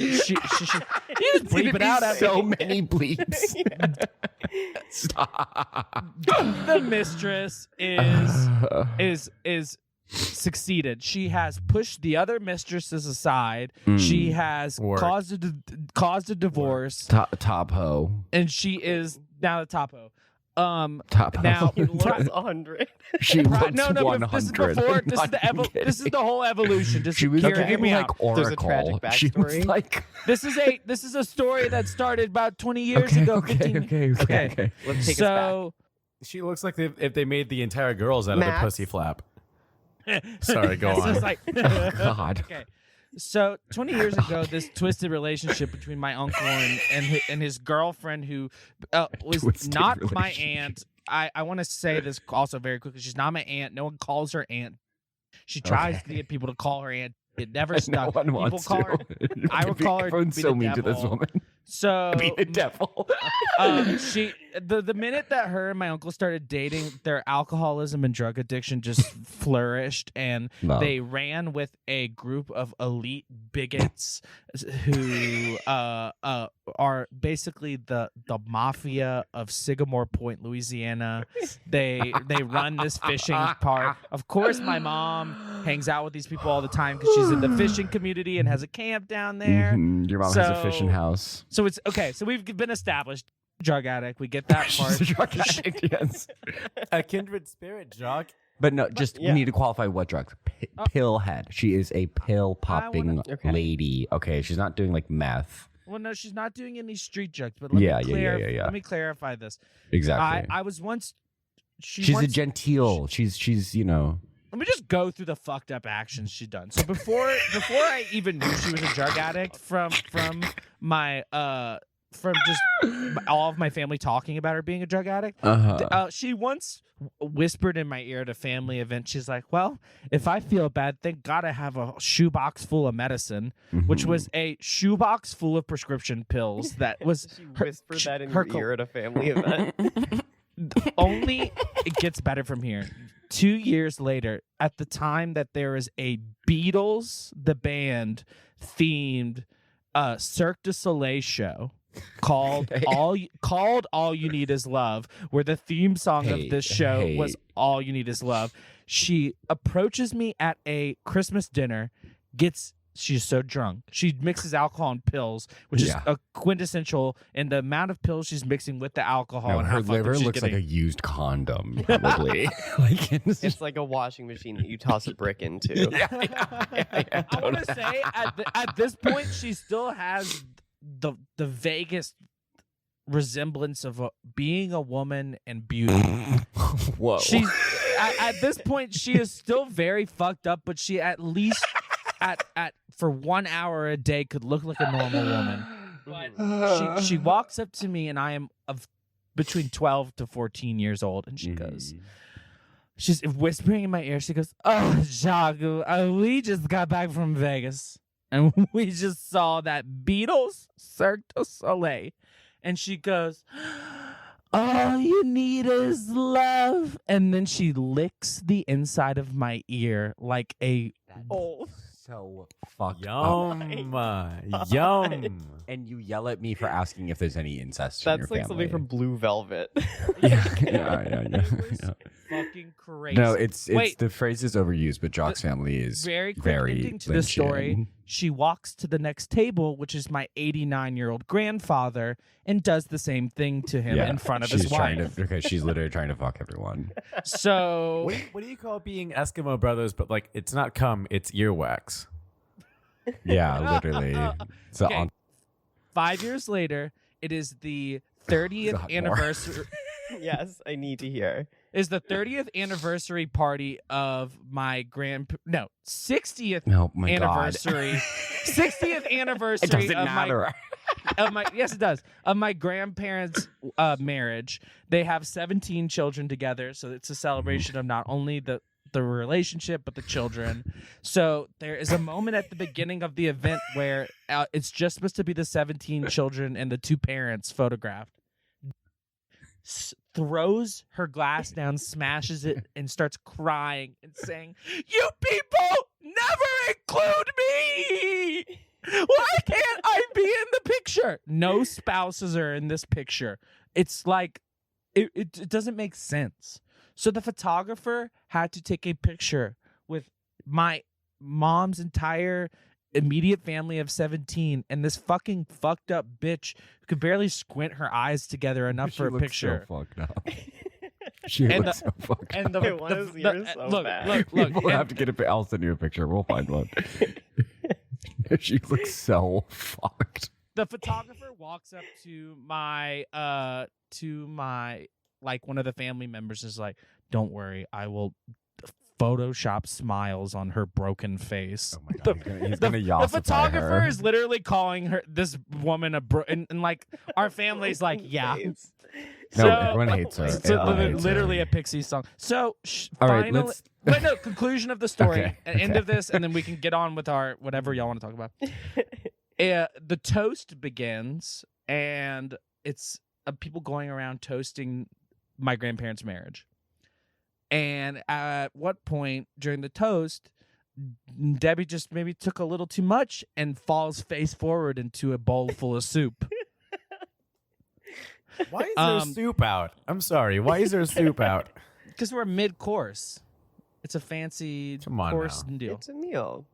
bleep it out. So many bleeps. Stop. The mistress is succeeded. She has pushed the other mistresses aside. She has caused a divorce. Top hoe. And she is now the top hoe. Top now he looks 100. She looks no, 100. This is before. This is the whole evolution. Just she was hear me like out. Oracle. There's a tragic backstory. She was like this is a story that started about 20 years ago. Okay. Let's take us back. She looks like if they made the entire girls out of the pussy flap. Sorry, go on. It's like, God. Okay. So 20 years ago, this twisted relationship between my uncle and his girlfriend, who was not my aunt. I want to say this also very quickly. She's not my aunt. No one calls her aunt. She tries to get people to call her aunt. It never stuck. No one wants call to. Her, I would call her. Everyone's so mean to this woman. So be the devil. the minute that her and my uncle started dating, their alcoholism and drug addiction just flourished, and they ran with a group of elite bigots who are basically the mafia of Sycamore Point, Louisiana. They run this fishing park. Of course, my mom hangs out with these people all the time because she's in the fishing community and has a camp down there. Your mom has a fishing house. So it's okay. So we've been established. Drug addict. We get that part. She's a drug addict, yes. A kindred spirit, Jacques. But no, just we need to qualify what drugs. Pill head. She is a pill popping lady. Okay, she's not doing like meth. Well, no, she's not doing any street drugs. But let me clarify this. Exactly. I was once. She's a genteel. She's you know. Let me just go through the fucked up actions she's done. So before I even knew she was a drug addict, from my from just all of my family talking about her being a drug addict. She once whispered in my ear at a family event, she's like, well, if I feel bad, thank God I have a shoebox full of medicine, which was a shoebox full of prescription pills. That was she whispered that in her ear at a family event. Only it gets better from here. 2 years later, at the time that there is a Beatles, the band, themed Cirque du Soleil show called All You Need Is Love, where the theme song of this show was All You Need Is Love. She approaches me at a Christmas dinner, she's so drunk. She mixes alcohol and pills, which is a quintessential in the amount of pills she's mixing with the alcohol. No, and her liver looks like a used condom, probably. It's like a washing machine that you toss a brick into. I want to say at this point, she still has the vaguest resemblance of being a woman and beauty. Whoa. She's at this point, she is still very fucked up, but she at least for 1 hour a day could look like a normal woman. But she walks up to me, and I am of between 12 to 14 years old, and she goes, she's whispering in my ear, she goes, oh, Jacques, we just got back from Vegas, and we just saw that Beatles Cirque du Soleil. And she goes, all you need is love. And then she licks the inside of my ear like a... So fucked Yum. Yum. And you yell at me for asking if there's any incest in your That's like family. something from Blue Velvet. Yeah. Fucking crazy. No, it's the phrase is overused, but Jacques' family is very quick very ending to the story. Lynchian. She walks to the next table, which is my 89-year-old grandfather, and does the same thing to him in front of his wife. She's literally trying to fuck everyone. So what do you call being Eskimo brothers? But like, it's not cum, it's earwax. Yeah, literally. So okay. 5 years later, it is the 30th anniversary. Yes, I need to hear. Is the 30th anniversary party of my 60th anniversary. 60th anniversary It doesn't of matter. Yes, it does. Of my grandparents' marriage. They have 17 children together, so it's a celebration of not only the relationship but the children. So there is a moment at the beginning of the event where it's just supposed to be the 17 children and the two parents photographed. Throws her glass down, smashes it, and starts crying and saying, "You people never include me! Why can't I be in the picture?" No spouses are in this picture. It's like, it doesn't make sense. So the photographer had to take a picture with my mom's entire immediate family of 17 and this fucking fucked up bitch who could barely squint her eyes together enough for a picture. So fucked up. She looks so fucked up. Look. We'll have to get a. I'll send you a picture. We'll find one. She looks so fucked. The photographer walks up to my like one of the family members is like, "Don't worry, I will Photoshop smiles on her broken face." Oh my God, he's gonna the photographer is literally calling this woman and like our family's like, yeah. No, everyone hates her. Literally a Pixies song. So all right, finally, let's... wait, no, conclusion of the story, Okay. End of this, and then we can get on with our whatever y'all want to talk about. The toast begins, and it's of people going around toasting my grandparents' marriage. And at what point during the toast, Debbie just maybe took a little too much and falls face forward into a bowl full of soup. Why is there soup out? I'm sorry. Why is there soup out? Because we're mid-course. It's a fancy course deal. It's a meal.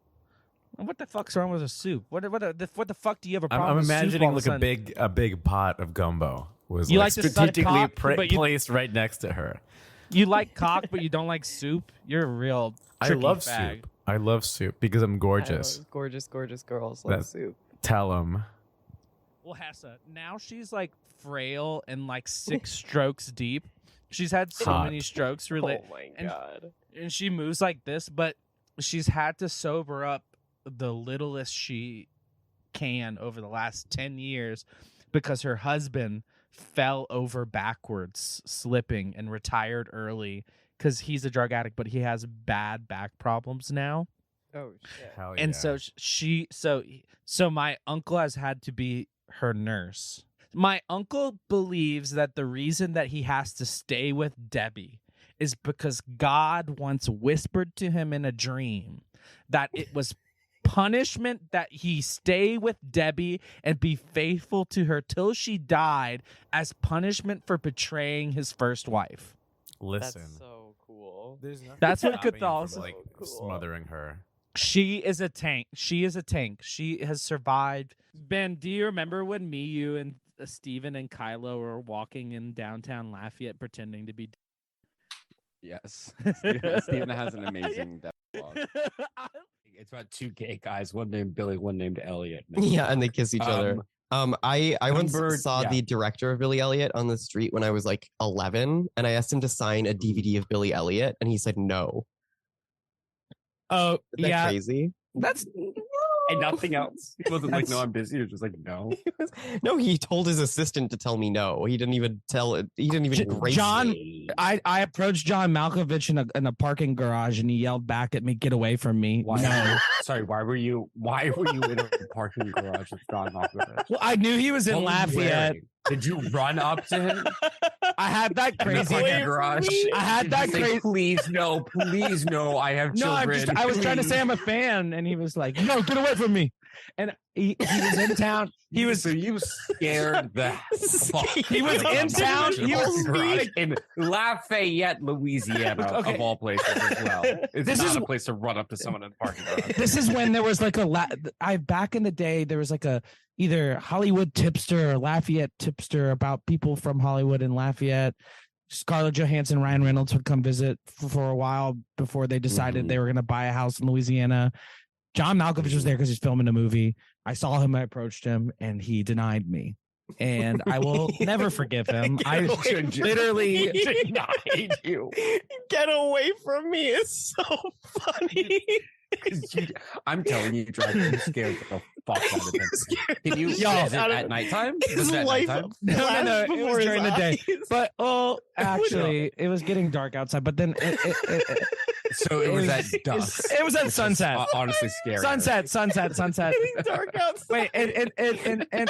What the fuck's wrong with a soup? What the fuck do you have a problem I'm with imagining soup all of a big pot of gumbo was You like like to suck strategically cock, but you- placed right next to her. You like cock, but you don't like soup? You're a real I tricky love fag. soup. I love soup because I'm gorgeous. Gorgeous girls love That- soup. Tell them. Well, Hessa, now she's like frail and like 6 strokes deep. She's had so Hot. many strokes. Oh my god. And she moves like this, but she's had to sober up the littlest she can over the last 10 years because her husband fell over backwards, slipping, and retired early because he's a drug addict, but he has bad back problems now. Oh shit. Hell And yeah. so my uncle has had to be her nurse. My uncle believes that the reason that he has to stay with Debbie is because God once whispered to him in a dream that it was punishment that he stay with Debbie and be faithful to her till she died as punishment for betraying his first wife. Listen. That's so cool. That's what stopping him from, Catholicism. like smothering her. She is a tank. She is a tank. She has survived. Ben, do you remember when me, you, and Steven and Kylo were walking in downtown Lafayette pretending to be? Yes. Steven has an amazing death blog. It's about 2 gay guys, one named Billy, one named Elliot. Yeah, and they kiss each other. I once number- saw yeah. the director of Billy Elliot on the street when I was like 11, and I asked him to sign a DVD of Billy Elliot, and he said no. Oh, Is that yeah. crazy? That's And nothing else. He wasn't like, no, I'm busy. He was just like, no. No, he told his assistant to tell me no. He didn't even tell it. He didn't even grace John. me. I approached John Malkovich in a parking garage, and he yelled back at me, "Get away from me!" Why? No. Sorry, why were you in a parking garage with John Malkovich? Well, I knew he was in What were you Lafayette. wearing? Did you run up to him I had that in the crazy parking garage? I had Did that you say, crazy. please no, I have No, children. I was trying to say I'm a fan, and he was like, "No, get away from me." And he was in town. He was So you scared the fuck. He was out of in me. town. He was Garage in Lafayette, Louisiana, Okay. of all places as well. It's This not is- a place to run up to someone in the parking garage. This is when there was like back in the day there was like a either Hollywood tipster or Lafayette tipster about people from Hollywood and Lafayette. Scarlett Johansson, Ryan Reynolds would come visit for a while before they decided they were going to buy a house in Louisiana. John Malkovich was there because he's filming a movie. I saw him, I approached him, and he denied me. And I will never forgive him. I literally denied you. Get away from me. It's so funny. I'm telling you, drive me scared the fuck out of him. Can you Yo, visit at nighttime? His Was it at life nighttime? No, it before was his during the day. eyes. But actually, it was getting dark outside. But then So it was at dusk. It was at which is, sunset. honestly scary. Sunset. Dark outside. Wait, and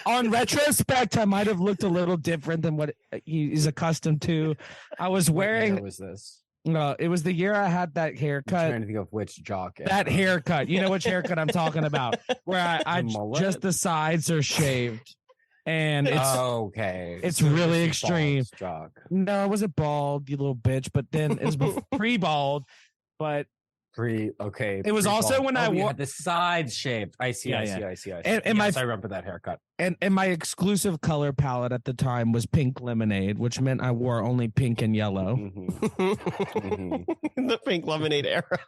on retrospect, I might have looked a little different than what he is accustomed to. I was wearing. What was this? It was the year I had that I'm haircut. trying to think of which jock. That haircut, you know which haircut I'm talking about, where I mullet? just the sides are shaved, and it's okay. it's So really just a extreme. bald jock. No, it wasn't bald, you little bitch. But then it was pre-bald, but Okay. It was also pre-bald. when I you wore- had the sides shaved. I see. I Yeah, see. yeah. I see. I see. And Yes, my- I remember that haircut. and my exclusive color palette at the time was pink lemonade, which meant I wore only pink and yellow. The pink lemonade era.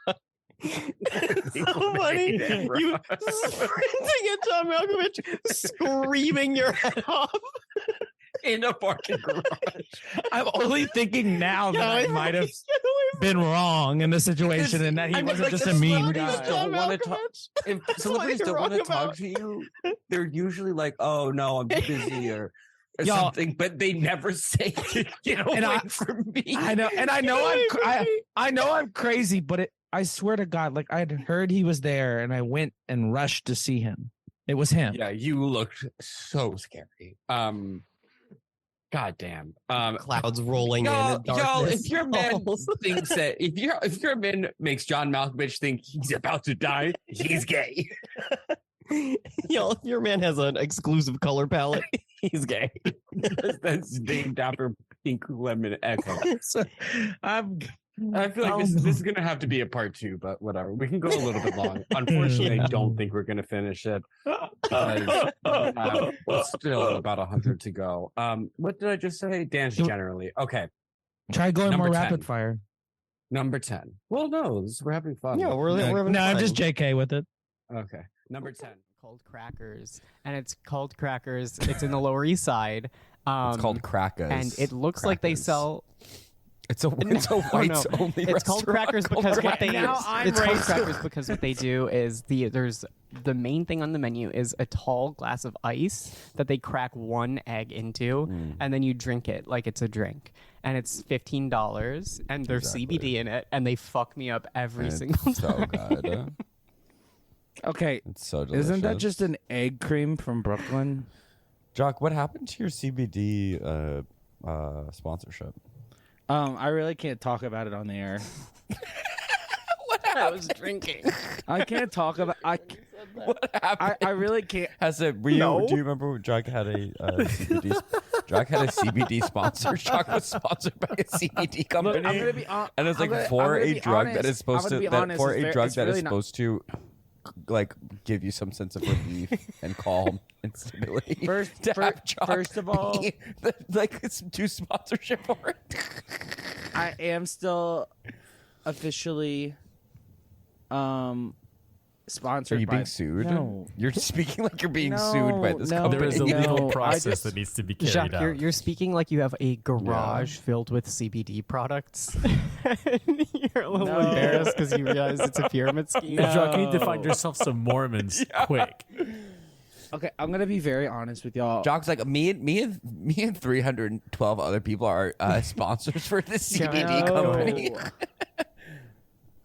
So funny. You sprinting at John Malkovich, screaming your head off. In a parking garage. I'm only thinking now that I might have been wrong in the situation and that he wasn't just a mean guy. Don't want to talk. If celebrities don't want to talk to you, they're usually like, "Oh no, I'm too busy," or Y'all- something. But they never say, "Get away from me." I know, and I know I'm crazy, but I swear to God, like I'd heard he was there, and I went and rushed to see him. It was him. Yeah, you looked so scary. God damn. Clouds rolling y'all, in. Y'all, if your man thinks that if your man makes John Malkovich think he's about to die, he's gay. Yo, if your man has an exclusive color palette, he's gay. That's named after Pink Lemon Echo. So I feel like this is going to have to be a part 2, but whatever. We can go a little bit long. Unfortunately, I don't think we're going to finish it. Still about 100 to go. What did I just say? Dance generally. Okay. Try going Number more 10. rapid fire. Number 10. Well, no, we're having fun. Yeah, we're having No, fun. just JK with it. Okay. Number 10. Called Crackers, and it's called Crackers. It's in the Lower East Side. It's called Crackers. And it looks like they sell. It's a whites only. It's called Crackers because what they Now I'm it's called racist. Crackers because what they do is there's the main thing on the menu is a tall glass of ice that they crack one egg into, and then you drink it like it's a drink, and it's $15, and there's CBD in it, and they fuck me up every single so time. good. Okay, It's so delicious. isn't that just an egg cream from Brooklyn? Jock, what happened to your CBD sponsorship? I really can't talk about it on the air. I was drinking. I can't talk about. What happened? I really can't. Has it? Do you remember Jock had a CBD? Jock had a CBD sponsor. Jock was sponsored by a CBD company, I'm gonna be and it's like I'm for gonna a be drug honest. that is supposed I'm to gonna be that honest, for it's a very- drug it's that is really not- supposed to like give you some sense of relief and calm and stability. First of all, do sponsorship for it. I am still officially sponsored. Are you by, being sued? No. You're speaking like you're being sued by this company. There is a legal No, I process just- that needs to be carried Jacques, out. you're speaking like you have a garage filled with CBD products. You're a little No. embarrassed because you realize it's a pyramid scheme. Jacques, you need to No. find yourself some Mormons quick. Okay, I'm gonna be very honest with y'all. Jock's like me and 312 other people are sponsors for this CBD company.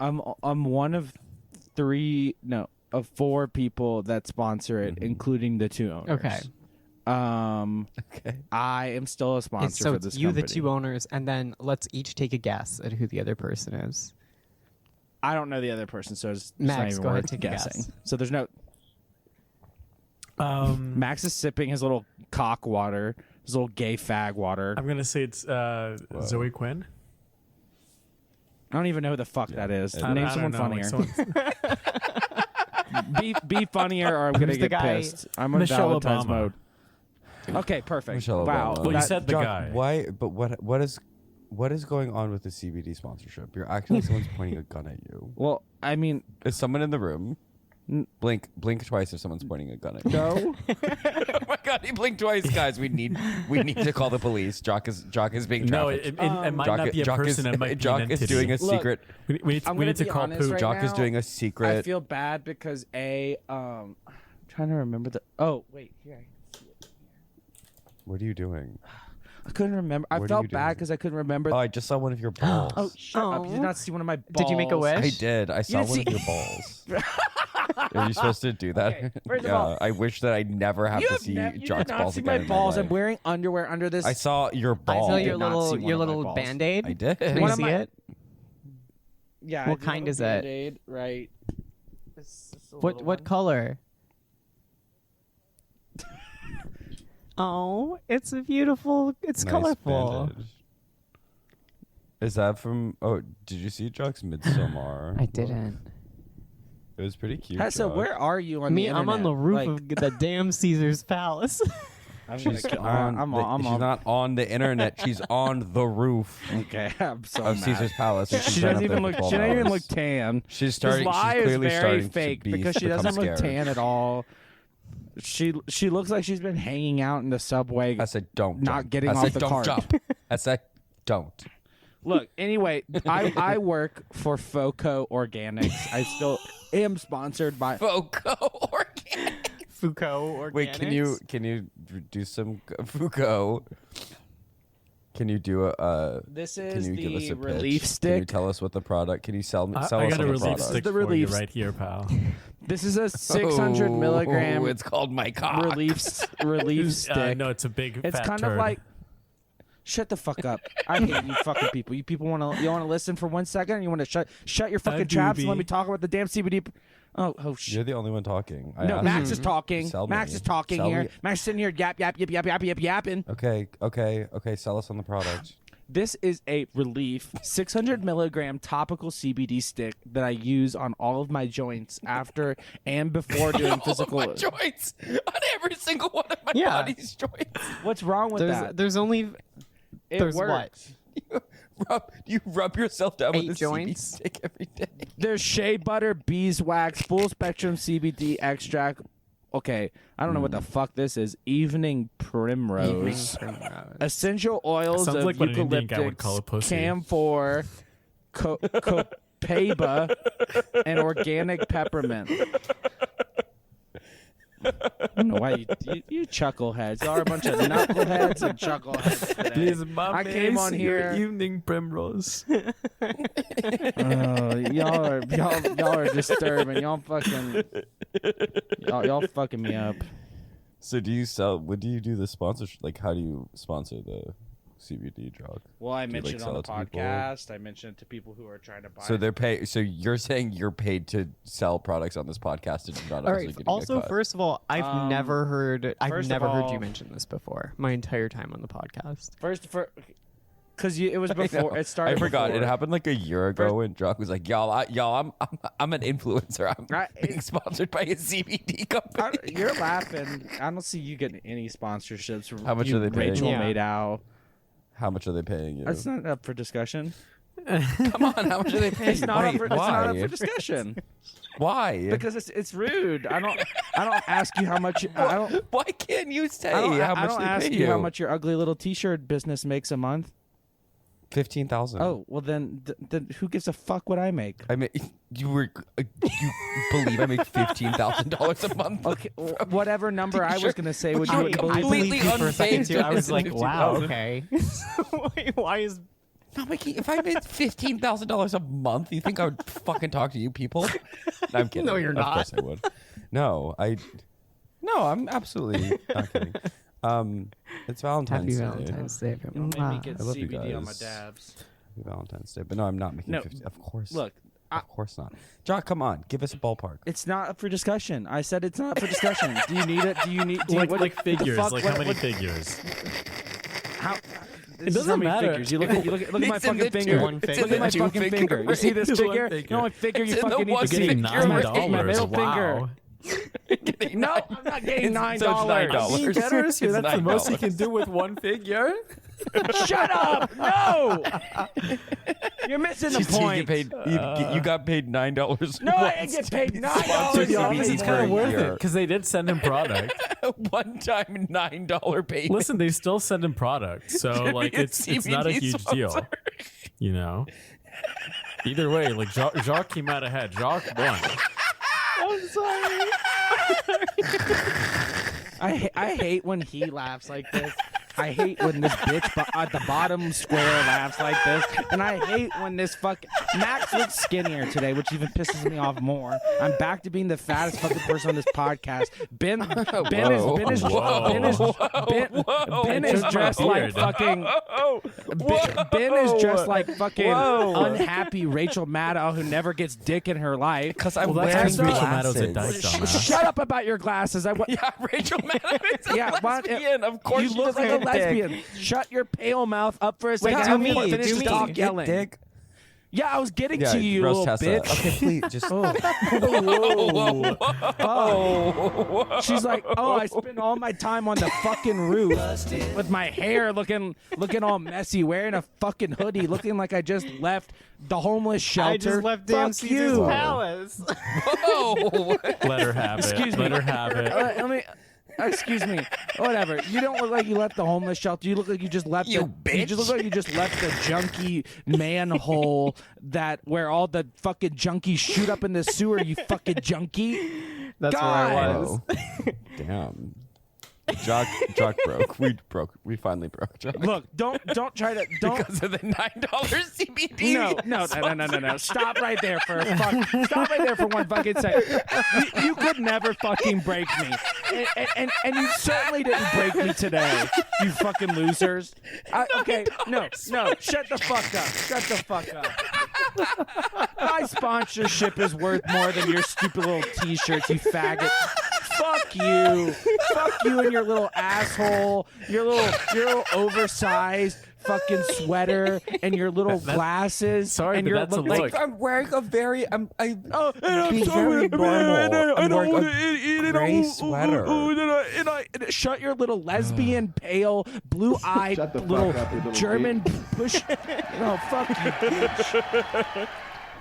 I'm one of four people that sponsor it, including the two owners. Okay. Okay. I am still a sponsor So for it's this you, company. the two owners, and then let's each take a guess at who the other person is. I don't know the other person, so it's not Max, even go ahead, worth take a guessing. guess. So there's no. Max is sipping his little cock water, his little gay fag water. I'm gonna say it's Zoe Quinn. I don't even know who the fuck that is. I Name don't someone know, funnier. like be funnier, or I'm gonna Who's the get guy? pissed. I'm on Michelle Valentine's Obama. mode. Okay, perfect. Michelle Wow. Obama. Well, you that- said the Jock, guy. Why? But what is going on with the CBD sponsorship? You're acting like someone's pointing a gun at you. Well, I mean, Is someone in the room? Blink twice if someone's pointing a gun at you. no. Oh my god, he blinked twice, guys. We need to call the police. Jock is being No, trafficked. it might not be a person. It might be Jock an is entity. doing a Look, secret. We I'm need gonna to be call honest Pooh. right Jock is now. doing a I secret. feel bad because I'm trying to remember the. Oh wait, here. I can see it. What are you doing? I couldn't remember. I What are felt you bad doing? because I couldn't remember. Oh, I just saw one of your balls. Oh, shut up! You did not see one of my balls. Did you make a wish? I did. I saw didn't one of see- your balls. Are you supposed to do that? Okay, first of Yeah, all- I wish that I never have You to have see you Jock's did not balls see again. my balls. In I'm my life. wearing underwear under this. I saw your I ball. saw did your not little see one of my balls. Band-Aid. I did. Can One we of see my- it? Yeah. What I do kind have a is it? Band-Aid, right. It's a What little one. color? Oh, it's a beautiful. It's Nice colorful. bandage. Is that from? Oh, did you see Jock's Midsommer? I didn't. It was pretty cute. So Jock. where are you on Me, the I'm on the internet? roof Like, of the damn Caesar's Palace. I'm She's gonna kill- on. I'm the- on. she's not on the internet. She's on the roof Okay, I'm so of mad. Caesar's Palace. and she's She been doesn't up there even for look. 12 She doesn't even hours. look tan. She's starting. This lie she's clearly is very starting fake to because she become doesn't look scared. tan at all. She looks like she's been hanging out in the subway. I said, don't. Not jump. getting I off said, the don't cart. jump. I said, don't. Look, anyway, I work for FOCO Organics. I still am sponsored by Foco Organic. Foucault Organics. Wait, can you do some Foucault? Can you do a? This Can is you give us the a pitch? relief Can you stick. tell us what the product? Can you sell I us got on a the relief product? stick The for you relief right here, pal. This is a 600 milligram It's called my cock. relief stick. No, it's a big. It's fat kind turd. of like Shut the fuck up. I hate you fucking people. You people want to listen for 1 second? You want to shut your fucking traps and let me talk about the damn CBD? Oh shit. You're the only one talking. No, Max is talking. Max is talking here. Me. Max is sitting here yapping. Okay. Sell us on the product. This is a Relief 600 milligram topical CBD stick that I use on all of my joints after and before doing physical. All of my joints, on every single one of my body's joints. What's wrong with that? There's only. It There's works. You rub yourself down 8 with a joints? CBD stick every day. There's shea butter, beeswax, full spectrum CBD extract. Okay, I don't know what the fuck this is. Evening primrose. Essential oils Sounds of like what an Indian guy would eucalyptus, call a pussy. camphor, copaiba, and organic peppermint. I don't know why you chuckleheads. Y'all are a bunch of knuckleheads and chuckleheads today. Please, I came on here. Evening primrose. Y'all are disturbing. Y'all fucking me up. So do you sell? What do you do the sponsorship? Like, how do you sponsor the CBD drug? Well, I Do you, mentioned sell on the it to people? podcast. I mentioned it to people who are trying to buy. So they're pay. So you're saying you're paid to sell products on this podcast and you're not All actually right. getting a Also, cut? first of all, I've never heard. I've first of never heard all- you mention this before. My entire time on the podcast. Because it was I know. before it started. I forgot. before. It happened like a year ago when Jock was like, "Y'all, I'm an influencer. I'm being sponsored by a CBD company." You're laughing. I don't see you getting any sponsorships from How much you, are they paying? Rachel Maddow. How much are they paying you? That's not up for discussion. Come on, how much are they paying? It's not, Wait, up, for, it's not up why? for discussion. Why? Because it's rude. I don't ask you how much. I don't. Why can't you say I don't, how much I don't they ask pay you how much your ugly little T-shirt business makes a month. 15,000. Oh well, then who gives a fuck what I make? I mean, you believe I make $15,000 a month? Okay, whatever number I was gonna say, would you I'm believe? completely For a second too, I was like, unfazed. wow, okay. Wait, why is Not making. If I made $15,000 a month, you think I would fucking talk to you people? No, I'm kidding. No, you're Of not. course I would. No, I'm absolutely not kidding. It's Valentine's Happy Day. Valentine's Day, everyone? Don't make me get I love you CBD on my guys. dabs. Happy Valentine's Day, but no, I'm not making No, 50. Of course. Look, of course not. Jock, come on, give us a ballpark. it's not up for discussion. I said it's not up for discussion. Do you need it? Do you need Like what, what the figures? fuck? Like What- how many what- figures? How? It doesn't matter. Figures. You look at my It's in fucking the finger. two- it's in Look at the my two fucking finger finger. You see this range. One figure? figure. The only figure you It's in the fucking need one to see. Getting finger My $9. middle Wow. finger. No, I'm not getting $9. So it's $9. Being generous here. It's That's the most you $9. can do with one figure. Shut up! No, you're missing the point. You got paid $9. No, I didn't get paid To $9. be honest, it's for kind a of worth year. it because they did send him product. One time $9 payment. Listen, they still send him product, so like be a it's not a CBD huge deal, sponsor. you know. Either way, like Jacques came out ahead. Jacques won. I'm sorry. I hate when he laughs like this. I hate when this bitch at the bottom square laughs like this. And I hate when this Max looks skinnier today, which even pisses me off more. I'm back to being the fattest fucking person on this podcast. Ben is dressed like fucking Ben is dressed like fucking unhappy Rachel Maddow who never gets dick in her life. Because I'm Well, wearing that's Rachel Maddow's a glasses. dyke dumbass. Shut up about your glasses. Yeah, Rachel Maddow is a lesbian. Of course you she look doesn't like a get lesbian. dick. Shut your pale mouth up for a second. do Let me me, finish do to me. stop Get yelling. dick. Yeah, I was getting Yeah, to you, roast little Tessa. bitch. Okay, please, just. Oh. She's like, oh, I spend all my time on the fucking roof with my hair looking all messy, wearing a fucking hoodie, looking like I just left the homeless shelter. I just left Fuck damn Caesar's you. Palace. Whoa. Let her have it. Excuse me. Let her have it. Let me. Excuse me. Whatever. You don't look like you left the homeless shelter. You look like you just left You You just look like you just left the junkie manhole where all the fucking junkies shoot up in the sewer. You fucking junkie. That's God. where I was. Damn. Jock broke. We finally broke Jock. Look, don't try to because of the $9 CBD. No. Stop right there for stop right there for one fucking second. You could never fucking break me, and you certainly didn't break me today. You fucking losers. Okay, no. Shut the fuck up. Shut the fuck up. My sponsorship is worth more than your stupid little t-shirts, you faggot. Fuck you. Fuck you and your little asshole. Your little oversized fucking sweater and your little glasses. Sorry, and but your that's a like, look. I'm wearing a very I'm very normal. I'm wearing a gray sweater. Shut your little lesbian, pale, blue-eyed little German push. No, fuck you, bitch.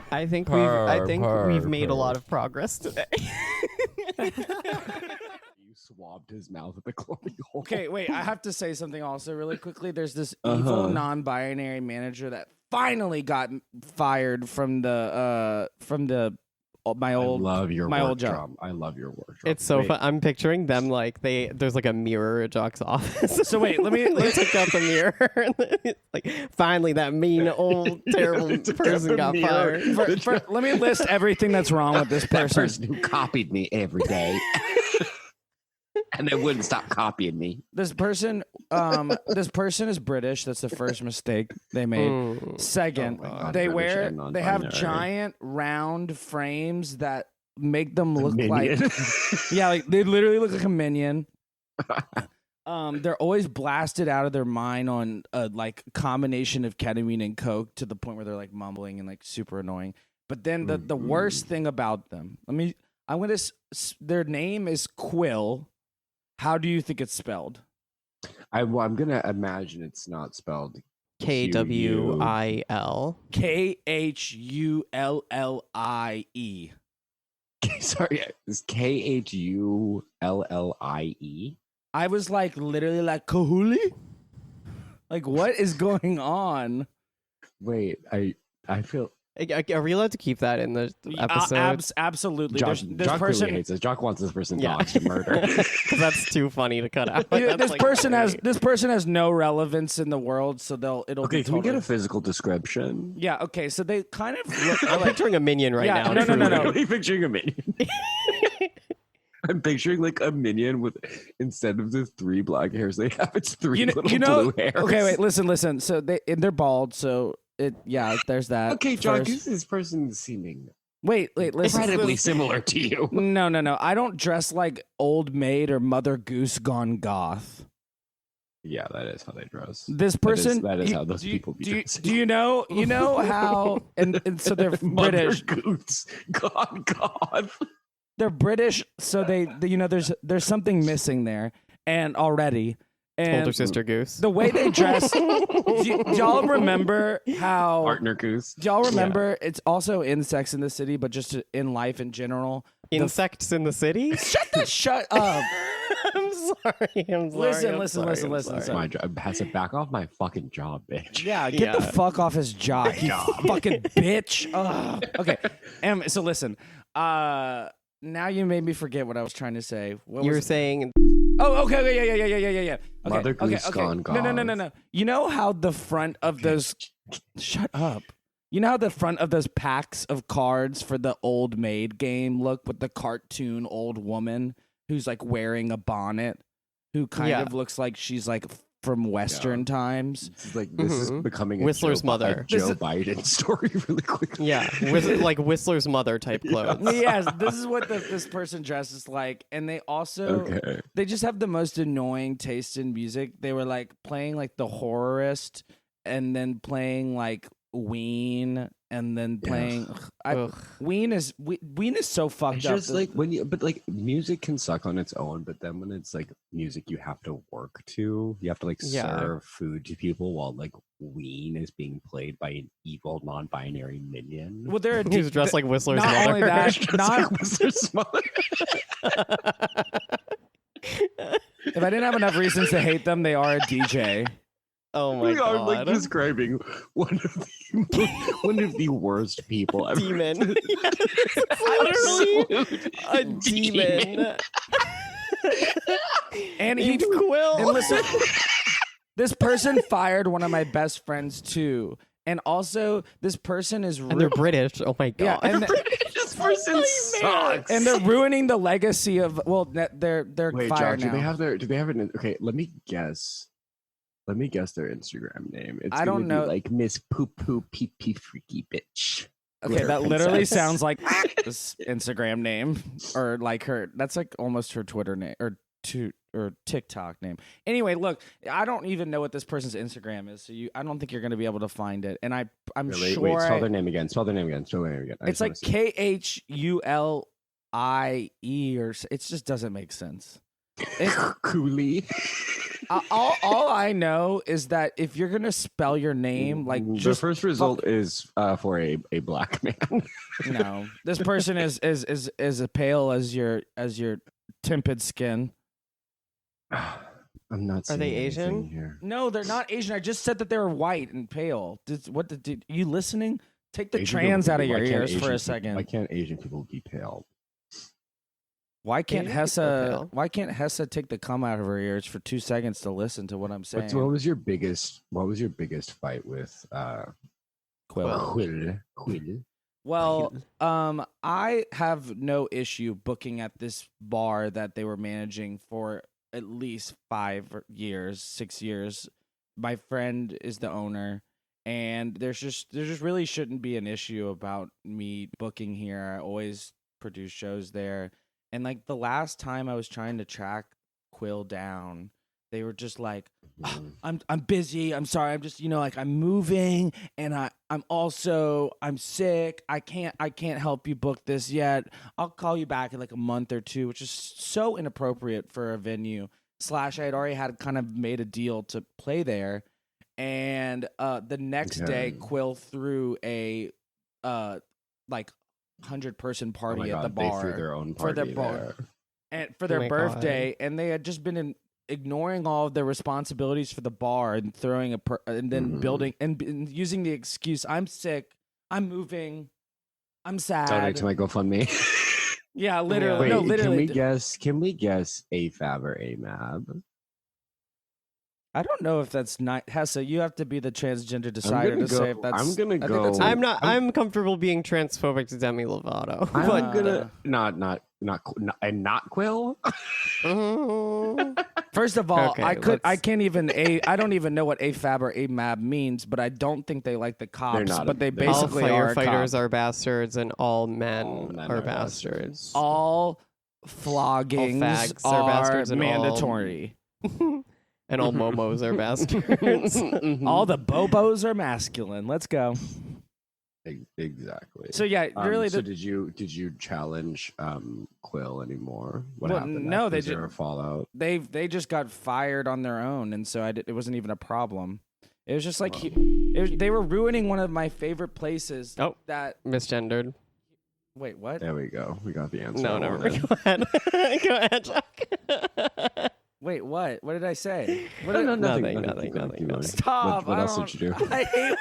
I think we've made a lot of progress today. You swabbed his mouth with a glory hole. Okay, wait. I have to say something also really quickly. There's this evil non-binary manager that finally got fired from my old job. I love your work. It's so fun. I'm picturing them like there's like a mirror at Jock's office. So wait, let me took out the mirror. Like finally, that mean old terrible person got fired. Let me list everything that's wrong with this person. That person who copied me every day. And they wouldn't stop copying me. This person is British. That's the first mistake they made. Second, they have giant round frames that make them look like like they literally look like a minion. They're always blasted out of their mind on a like combination of ketamine and coke to the point where they're like mumbling and like super annoying. But then the worst thing about them, their name is Quill. How do you think it's spelled? I'm gonna imagine it's not spelled KWIL. KHULLIE. Sorry, it's KHULLIE. I was like literally like Kahuli. Like what is going on? Wait, I feel. Are we allowed to keep that in the episode? Absolutely. Jock really hates this. Jock wants this person doxed to murder because that's too funny to cut out. This person has no relevance in the world, so it'll. Okay, can we get a physical description? Yeah. Okay, so they kind of. Look, I'm picturing a minion right now. No. Are you picturing a minion? I'm picturing like a minion with instead of the 3 black hairs they have, it's 3 little blue hairs. Okay, wait, listen. So they're bald, so. There's that. Okay, John, this person seeming wait, listen. Incredibly similar to you. No. I don't dress like Old Maid or Mother Goose gone goth. Yeah, that is how they dress. This person that is how those people be dressing. Do you know how and so they're British. Mother Goose gone goth. They're British, so they there's something missing there and already. And older sister Goose. The way they dress. do y'all remember how partner Goose? Do y'all remember? Yeah. It's also insects in the city, but just in life in general. Insects in the city? Shut up. I'm sorry. Listen. My job has to back off my fucking job, bitch. Yeah, get the fuck off his job, you fucking bitch. Ugh. Okay, so listen. Now you made me forget what I was trying to say. You were saying. Oh, okay, yeah. Okay, Mother Goose gone goth. No. You know how the front of those. Shut up. You know how the front of those packs of cards for the Old Maid game look with the cartoon old woman who's like wearing a bonnet, who kind of looks like she's like from Western times. It's like this is becoming Whistler's mother. Joe Biden story really quickly. Yeah, like Whistler's mother type clothes. Yes, this is what this person dresses like, and they also they just have the most annoying taste in music. They were like playing like the Horrorist, and then playing like Ween, and then playing Ween is so fucked up. Just like but like music can suck on its own, but then when it's like music you have to work to, you have to like serve food to people while like Ween is being played by an evil non-binary minion. Well, they're who's dressed like Whistler's not mother. Only that, like Whistler's mother. If I didn't have enough reasons to hate them, they are a DJ. Oh my god! I'm like describing one of the worst people ever. Demon. Literally a demon. And he Quill. And listen, this person fired one of my best friends too. And also, this person is and they're British. Oh my god! Yeah, and this person sucks. And they're ruining the legacy of they're Wait, fired Jock, now. do they have an okay? Let me guess their Instagram name. It's I don't know. like Miss Poo Poo Pee Pee Freaky Bitch. Okay, that literally sounds like this Instagram name, or like her. That's like almost her Twitter name or TikTok name. Anyway, look, I don't even know what this person's Instagram is, so I don't think you're going to be able to find it. And I'm really? sure. Wait, spell their name again. It's like KHULIE, or it just doesn't make sense. Cooley. All I know is that if you're gonna spell your name like the first result is for a black man. No, this person is as pale as your tempered skin. I'm not. Are they Asian? Here. No, they're not Asian. I just said that they were white and pale. Did you listening? Take the Asian trans people, out of your ears Asian for a people, second. why can't Asian people be pale? Why can't Asian people are pale. Why can't Hessa take the cum out of her ears for 2 seconds to listen to what I'm saying? What was your biggest fight with Quill? Well, I have no issue booking at this bar that they were managing for at least 5 years, 6 years. My friend is the owner, and there just really shouldn't be an issue about me booking here. I always produce shows there. And like the last time I was trying to track Quill down, they were just like, oh, I'm busy. I'm sorry. I'm just, like I'm moving and I'm sick. I can't help you book this yet. I'll call you back in like a month or two, which is so inappropriate for a venue. / I had already had kind of made a deal to play there. And the next day Quill threw a 100-person party at the bar. They threw their own for party their bar there. and for their birthday, and they had just been ignoring all of their responsibilities for the bar and throwing and then building and using the excuse, I'm sick, I'm moving, I'm sad. Donate to my GoFundMe. Yeah, literally. Wait, no, literally. Can we guess AFAB or AMAB? I don't know if that's not Hessa. You have to be the transgender decider to say if that's. I'm gonna go. I'm comfortable being transphobic to Demi Lovato. I'm gonna not Quill. First of all, Okay, I can't even I don't even know what AFAB or AMAB means, but I don't think they like the cops. But they basically all are. Firefighters are bastards, and all men are bastards. All floggings all fags are bastards, and mandatory. And all momos are bastards. All the bobos are masculine. Let's go. Exactly. So yeah, really. So did you challenge Quill anymore? What well, happened? No, Was there a fallout? They just got fired on their own, and so it wasn't even a problem. It was just like they were ruining one of my favorite places. Oh, that misgendered. Wait, what? There we go. We got the answer. No, never mind. Go ahead. Go ahead, Jack. Wait, what? What did I say? Nothing. Stop! What else did you do? I hate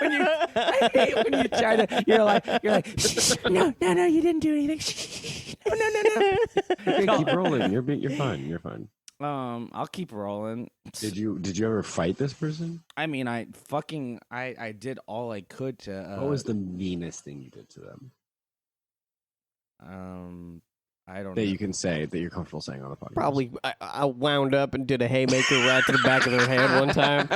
when you try to. You're like, shh, no, you didn't do anything. Shh, no. Okay, keep rolling. You're fine. You're fine. I'll keep rolling. Did you ever fight this person? I mean, I did all I could to. What was the meanest thing you did to them? I don't know. That you can say that you're comfortable saying on the podcast. Probably I wound up and did a haymaker right to the back of their head one time.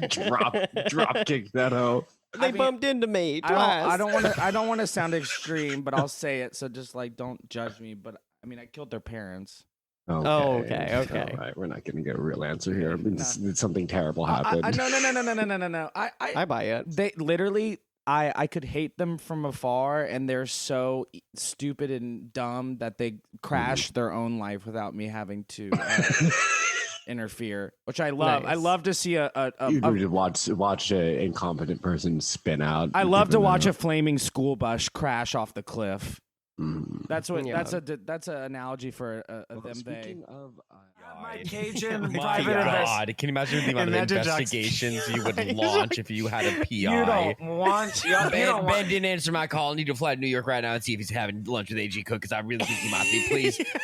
drop kick that hoe. They bumped into me twice. I don't want to sound extreme, but I'll say it. So just like don't judge me. But I mean, I killed their parents. Okay. Okay. All right, we're not going to get a real answer here. Did something terrible happen? No. I buy it. They literally. I could hate them from afar, and they're so stupid and dumb that they crash their own life without me having to interfere, which I love. Nice. I love to see you need to watch an incompetent person spin out. I love to watch a flaming school bus crash off the cliff. Mm. That's what. Yeah. That's an analogy for them. Speaking of my Cajun My private God, can you imagine the amount of Imagine Jack's- investigations you would launch if you had a PI? You don't want. You don't Ben didn't answer my call. I need to fly to New York right now and see if he's having lunch with AG Cook because I really think he might be.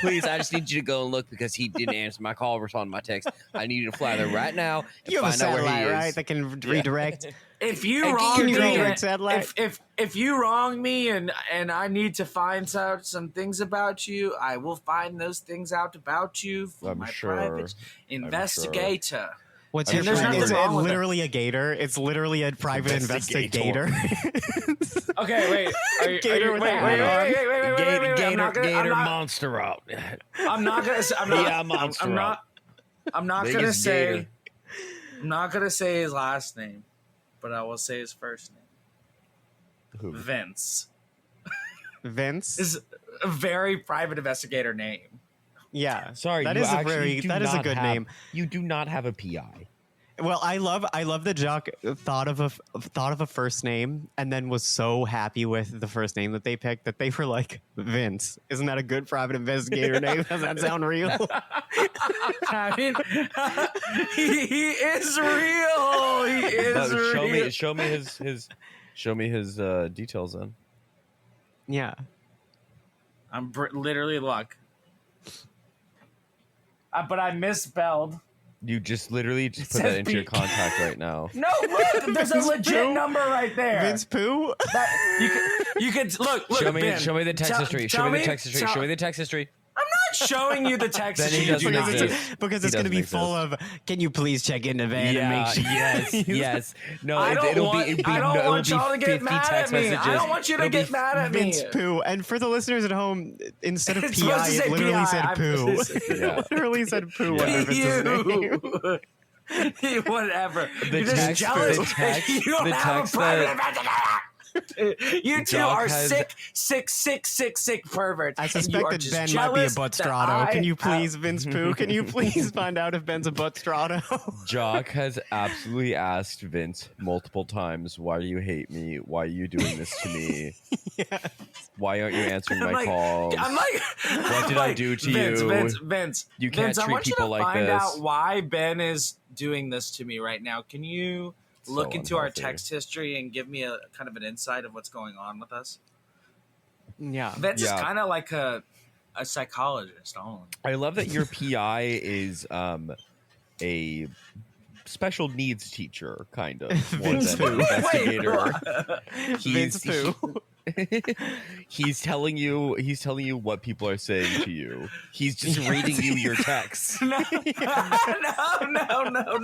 Please, I just need you to go and look because he didn't answer my call or respond to my text. I need you to fly there right now and You have a find out where he satellite, is. right? That can redirect. If you Hey, wrong can you me, redirect satellite? if you wrong me, and I need to find out some things about you, I will find those things out about you for my private investigator. What's And your there's friend? nothing Is it wrong with literally a gator? It's literally a private investigator. Okay, wait. Gator with a hat on. Gator monster out. I'm not gonna say. I'm not gonna Biggest say. gator. I'm not gonna say his last name, but I will say his first name. Who? Vince. Vince is a very private investigator name. Yeah, Sorry, that you is a actually do that is a not good have- name. You do not have a PI. Well, I love that Jacques thought of a first name and then was so happy with the first name that they picked that they were like, Vince. Isn't that a good private investigator name? Does that sound real? I mean, he is real. He is real. Show me his details then. Yeah, I'm literally look. But I misspelled. You just literally just put that into your contact right now. No, look, there's a Vince legit Pooh? number right there. Vince Pooh. You can look. Show me, Ben, show me the text history. Show me the text history. Show me the text history. I'm not showing you the text. Then he history. doesn't because it's going to be full of. Can you please check in the van and make sure? Yes. No, I don't it'll want, be. I don't it'll want be y'all to get 50 mad at text me. messages. I don't want you to It'll get be mad at me. Vince Pooh. And for the listeners at home, instead of It's supposed PI, to it say literally PI. said Pooh. Yeah. It literally said Pooh under Vince's name. Whatever. The You're just text- jealous. the text- You don't the have text a private that- investigator. You two Doc are has- sick perverts. I and you suspect are that just Ben might be a jealous butt that strato. Can you I please, Vince Pooh? Can you please find out if Ben's a butt strato? Jock has absolutely asked Vince multiple times, "Why do you hate me? Why are you doing this to me? Why aren't you answering my calls? I'm like, what did I do to Vince, you? Vince, You can't Vince, I treat want you people to like find this." out why Ben is doing this to me right now. Can you look into our unhealthy. text history and give me a kind of an insight of what's going on with us? Yeah, Vince is kind of like a psychologist only. I love that your PI is a special needs teacher, kind of more Vince than an Pooh. investigator. Vince Pooh. He's telling you what people are saying to you. He's just reading you your texts. No.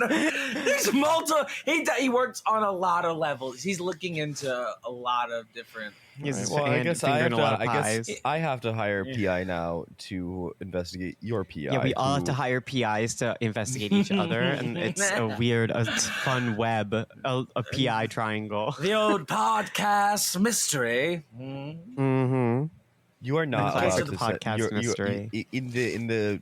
There's multiple. He works on a lot of levels. He's looking into a lot of different. He's Well, I guess I have fingering a lot to. of I pies. guess I have to hire a PI now to investigate your PI. Yeah, we all have to who- hire PIs to investigate each other, and it's a fun web, a PI triangle. The old podcast mystery. Mm-hmm. You are not The classic allowed to podcast set, mystery. In the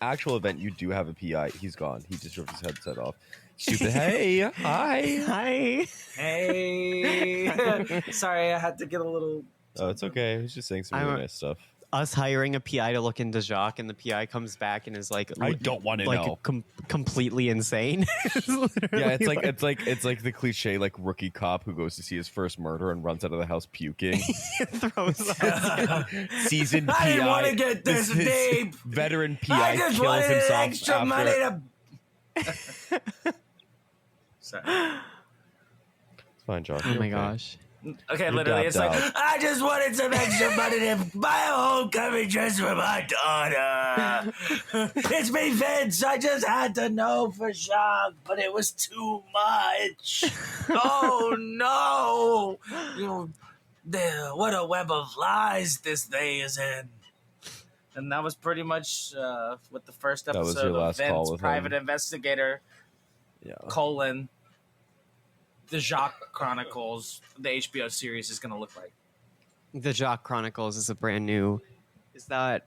actual event. You do have a PI. He's gone. He just ripped his headset off. Stupid. Hey, hi. Hey. Sorry, I had to get a little. Oh, it's okay. He's just saying some really nice stuff. Us hiring a PI to look into Jacques, and the PI comes back and is like, I don't want to know. Completely insane. Yeah, it's like the cliche like rookie cop who goes to see his first murder and runs out of the house puking. Throws up. Seasoned PI. I didn't want to get this deep. Veteran I PI just kills wanted himself extra after. money to. Sorry. It's fine, Josh. Oh You're my okay. gosh. Okay, You're literally, it's like, dapped out. I just wanted some extra money to buy a homecoming dress for my daughter. It's me, Vince. I just had to know for Jacques, but it was too much. Oh, no. What a web of lies this day is in. And that was pretty much what the first That was episode your of last call Vince, with Private him. Investigator, the Jacques Chronicles, the HBO series is going to look like. The Jacques Chronicles is a brand new. Is that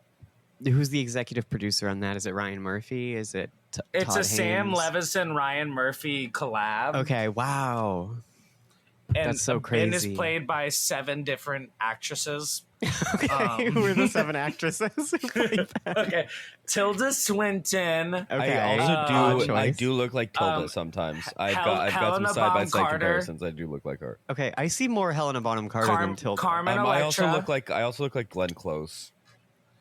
who's the executive producer on that? Is it Ryan Murphy? Is it It's Todd a Sam Haynes? Levinson, Ryan Murphy collab. Okay, wow. And That's so Ben is crazy. played by 7 different actresses. Okay, who are the 7 actresses who played that? Okay, Tilda Swinton. Okay, I do look like Tilda sometimes. I've got some Helena side by Bonham side Carter. comparisons. I do look like her. Okay, I see more Helena Bonham Carter than Tilda. Carmen I also Electra. look like Glenn Close.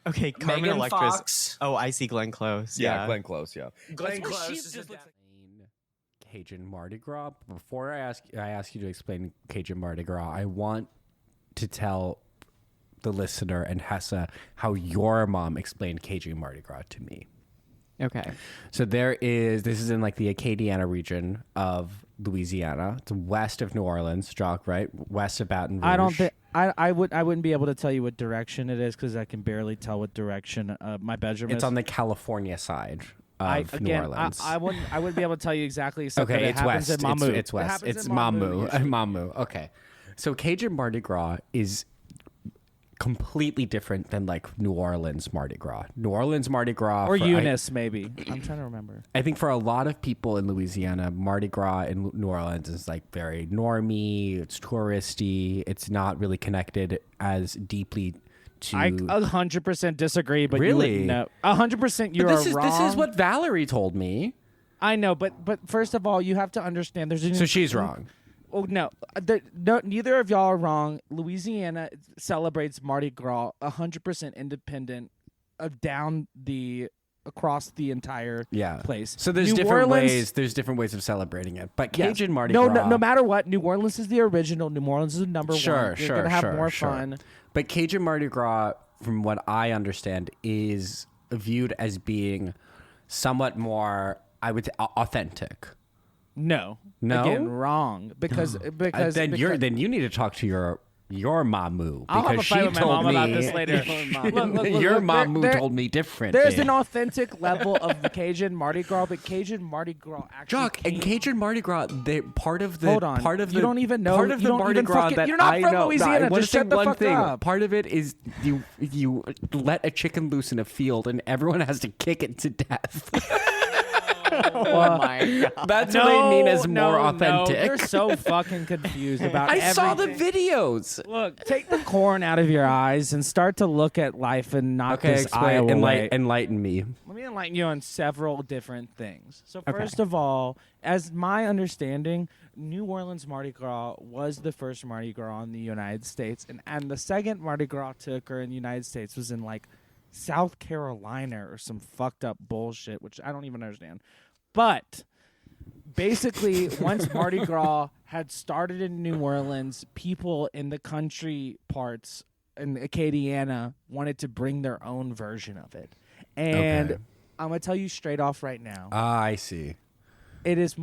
Okay, Carmen Megan Electra's. Fox. Oh, I see Glenn Close. Yeah, Glenn Close. Yeah. Glenn Close is his dad. Cajun Mardi Gras. Before I ask you to explain Cajun Mardi Gras, I want to tell the listener and Hessa how your mom explained Cajun Mardi Gras to me. Okay. So this is in like the Acadiana region of Louisiana. It's west of New Orleans, Jacques, right? West of Baton Rouge. I don't think I wouldn't be able to tell you what direction it is because I can barely tell what direction my bedroom is. It's on the California side of New Orleans. I wouldn't be able to tell you exactly. Except Okay, that it's happens west. In Mamu. It's west. It happens It's in Mamu. Mamu. Mamu. Okay. So Cajun Mardi Gras is completely different than like New Orleans Mardi Gras. New Orleans Mardi Gras Or Eunice, maybe. I'm trying to remember. I think for a lot of people in Louisiana, Mardi Gras in New Orleans is like very normie, it's touristy, it's not really connected as deeply to... I 100% disagree, but Really? you wouldn't know. 100% you are wrong. This is what Valerie told me. I know, but first of all, you have to understand there's... So she's wrong. Oh, no. Neither of y'all are wrong. Louisiana celebrates Mardi Gras 100% independent across the entire place. So there's New different Orleans, ways. There's different ways of celebrating it. But Yes. Cajun Mardi Gras. No matter what, New Orleans is the original. New Orleans is the number one. You're gonna have more fun. But Cajun Mardi Gras, from what I understand, is viewed as being somewhat more, I would say, authentic. No. No? Again, wrong. Because then you need to talk to your mamu, I'll have a because fight she with my told mom me about this later. Look, your mamu told me different. There's man. an authentic level of the Cajun Mardi Gras, but Cajun Mardi Gras actually. Jock, and Cajun Mardi Gras, part of the Hold on. You don't even know. part of You the don't Mardi even Gras fucking- that you're not I from know. Louisiana, I wanna just say shut the one fuck thing. up. Part of it is you let a chicken loose in a field and everyone has to kick it to death. Oh my God. That's what I mean as more No, authentic. you're so fucking confused about I everything. saw the videos. Look, take the corn out of your eyes and start to look at life and not Okay, this explain. Iowa way. Enlighten me. Let me enlighten you on several different things. So first of all, as my understanding, New Orleans Mardi Gras was the first Mardi Gras in the United States, and the second Mardi Gras to occur in the United States was in like South Carolina or some fucked up bullshit, which I don't even understand. But basically, once Mardi Gras had started in New Orleans, people in the country parts in Acadiana wanted to bring their own version of it. And Okay. I'm gonna tell you straight off right now. I see. It is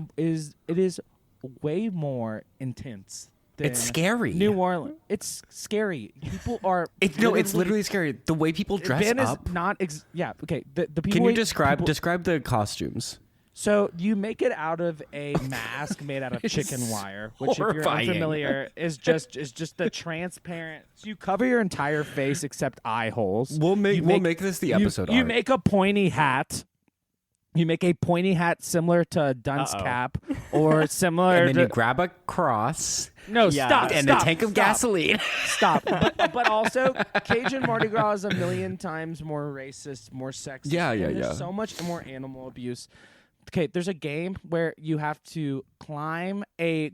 way more intense. It's than scary. New Orleans. It's scary. People are. It's literally scary. The way people dress Ben is up. not. Yeah. Okay. The people. Can you describe the costumes? So you make it out of a mask made out of chicken wire, which if horrifying. you're unfamiliar is just the transparent. So you cover your entire face except eye holes. We'll make this the episode You art. make a pointy hat. You make a pointy hat similar to a dunce cap, or similar. And then to, you grab a cross. No, stop. And stop, a tank of stop. gasoline. Stop. But also, Cajun Mardi Gras is a million times more racist, more sexist. Yeah, and yeah, there's yeah. so much more animal abuse. Okay, there's a game where you have to climb a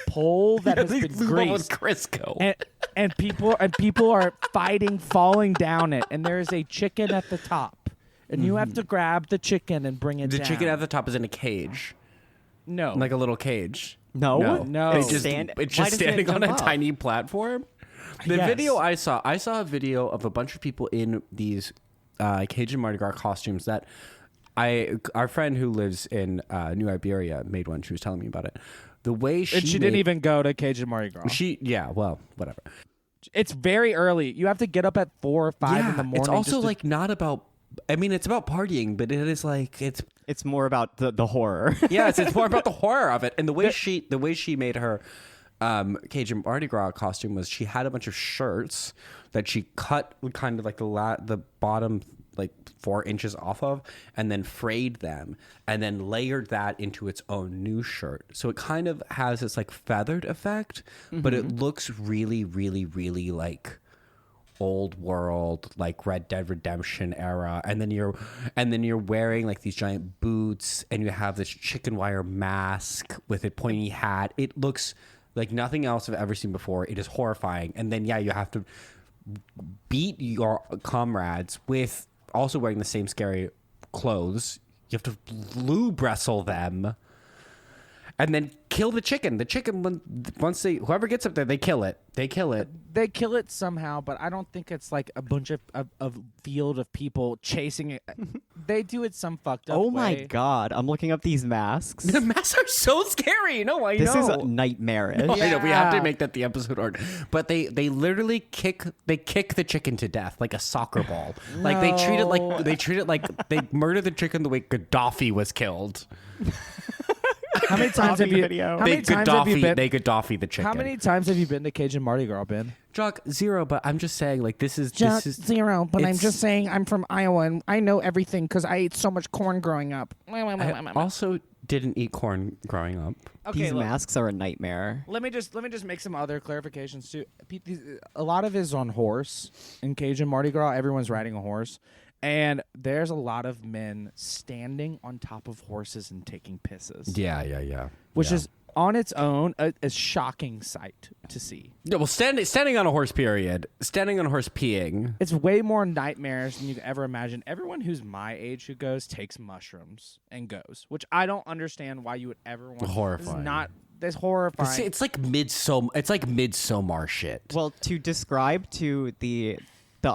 pole that has been greased. Crisco. And people are fighting, falling down it, and there is a chicken at the top. And you have to grab the chicken and bring it The down. chicken at the top is in a cage. No. Like a little cage. No. It's just, Stand- it's why just doesn't it standing on a jump up? tiny platform. The Yes. video I saw a video of a bunch of people in these Cajun Mardi Gras costumes that our friend who lives in New Iberia made one. She was telling me about it. The way she And she didn't even go to Cajun Mardi Gras. Well, whatever. It's very early. You have to get up at 4 or 5 in the morning. It's also just to- like not about. I mean, it's about partying, but it is like It's more about the horror. Yes, it's more about the horror of it. And the way she made her Cajun Mardi Gras costume was she had a bunch of shirts that she cut kind of like the bottom like 4 inches off of, and then frayed them, and then layered that into its own new shirt. So it kind of has this like feathered effect, but it looks really, really, really like old world, like Red Dead Redemption era. And then you're wearing like these giant boots, and you have this chicken wire mask with a pointy hat. It looks like nothing else I've ever seen before. It is horrifying. And then you have to beat your comrades with also wearing the same scary clothes. You have to lube wrestle them, and then kill the chicken. The chicken, once whoever gets up there, they kill it. They kill it somehow, but I don't think it's like a bunch of field of people chasing it. They do it some fucked up Oh my way. god, I'm looking up these masks. The masks are so scary. No, I know. This is nightmarish. No, I know. We have to make that the episode art. But they literally kick the chicken to death like a soccer ball. Like they treat it like they murder the chicken the way Gaddafi was killed. How many times have you? Video. How many times have you been? They Gaddafi the chicken. How many times have you been to Cajun Mardi Gras, Ben? Jacques, 0. But I'm just saying, like this is 0. But I'm just saying, I'm from Iowa and I know everything because I ate so much corn growing up. I also didn't eat corn growing up. Okay, These masks are a nightmare. Let me just make some other clarifications too. A lot of it is on horse in Cajun Mardi Gras. Everyone's riding a horse. And there's a lot of men standing on top of horses and taking pisses. Yeah. Which is on its own a shocking sight to see. No, well, standing on a horse, period. Standing on a horse peeing. It's way more nightmares than you could ever imagine. Everyone who's my age who goes takes mushrooms and goes, which I don't understand why you would ever want. Horrifying. That's horrifying. See, it's like Midsommer shit. Well, to describe to the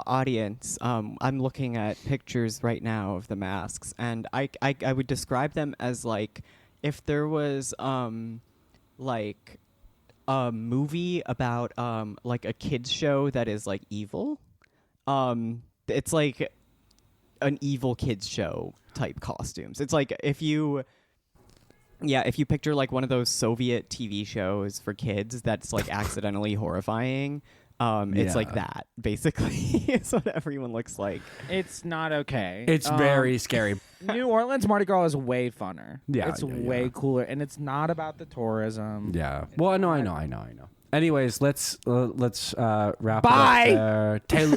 audience, I'm looking at pictures right now of the masks, and I would describe them as like if there was like a movie about like a kids show that is like evil. It's like an evil kids show type costumes. It's like if you picture like one of those Soviet TV shows for kids that's like accidentally horrifying. It's like that, basically. It's what everyone looks like. It's not okay. It's very scary. New Orleans Mardi Gras is way funner. Yeah, it's way cooler, and it's not about the tourism. Yeah. Well, I know. Anyways, let's wrap Bye! it up there.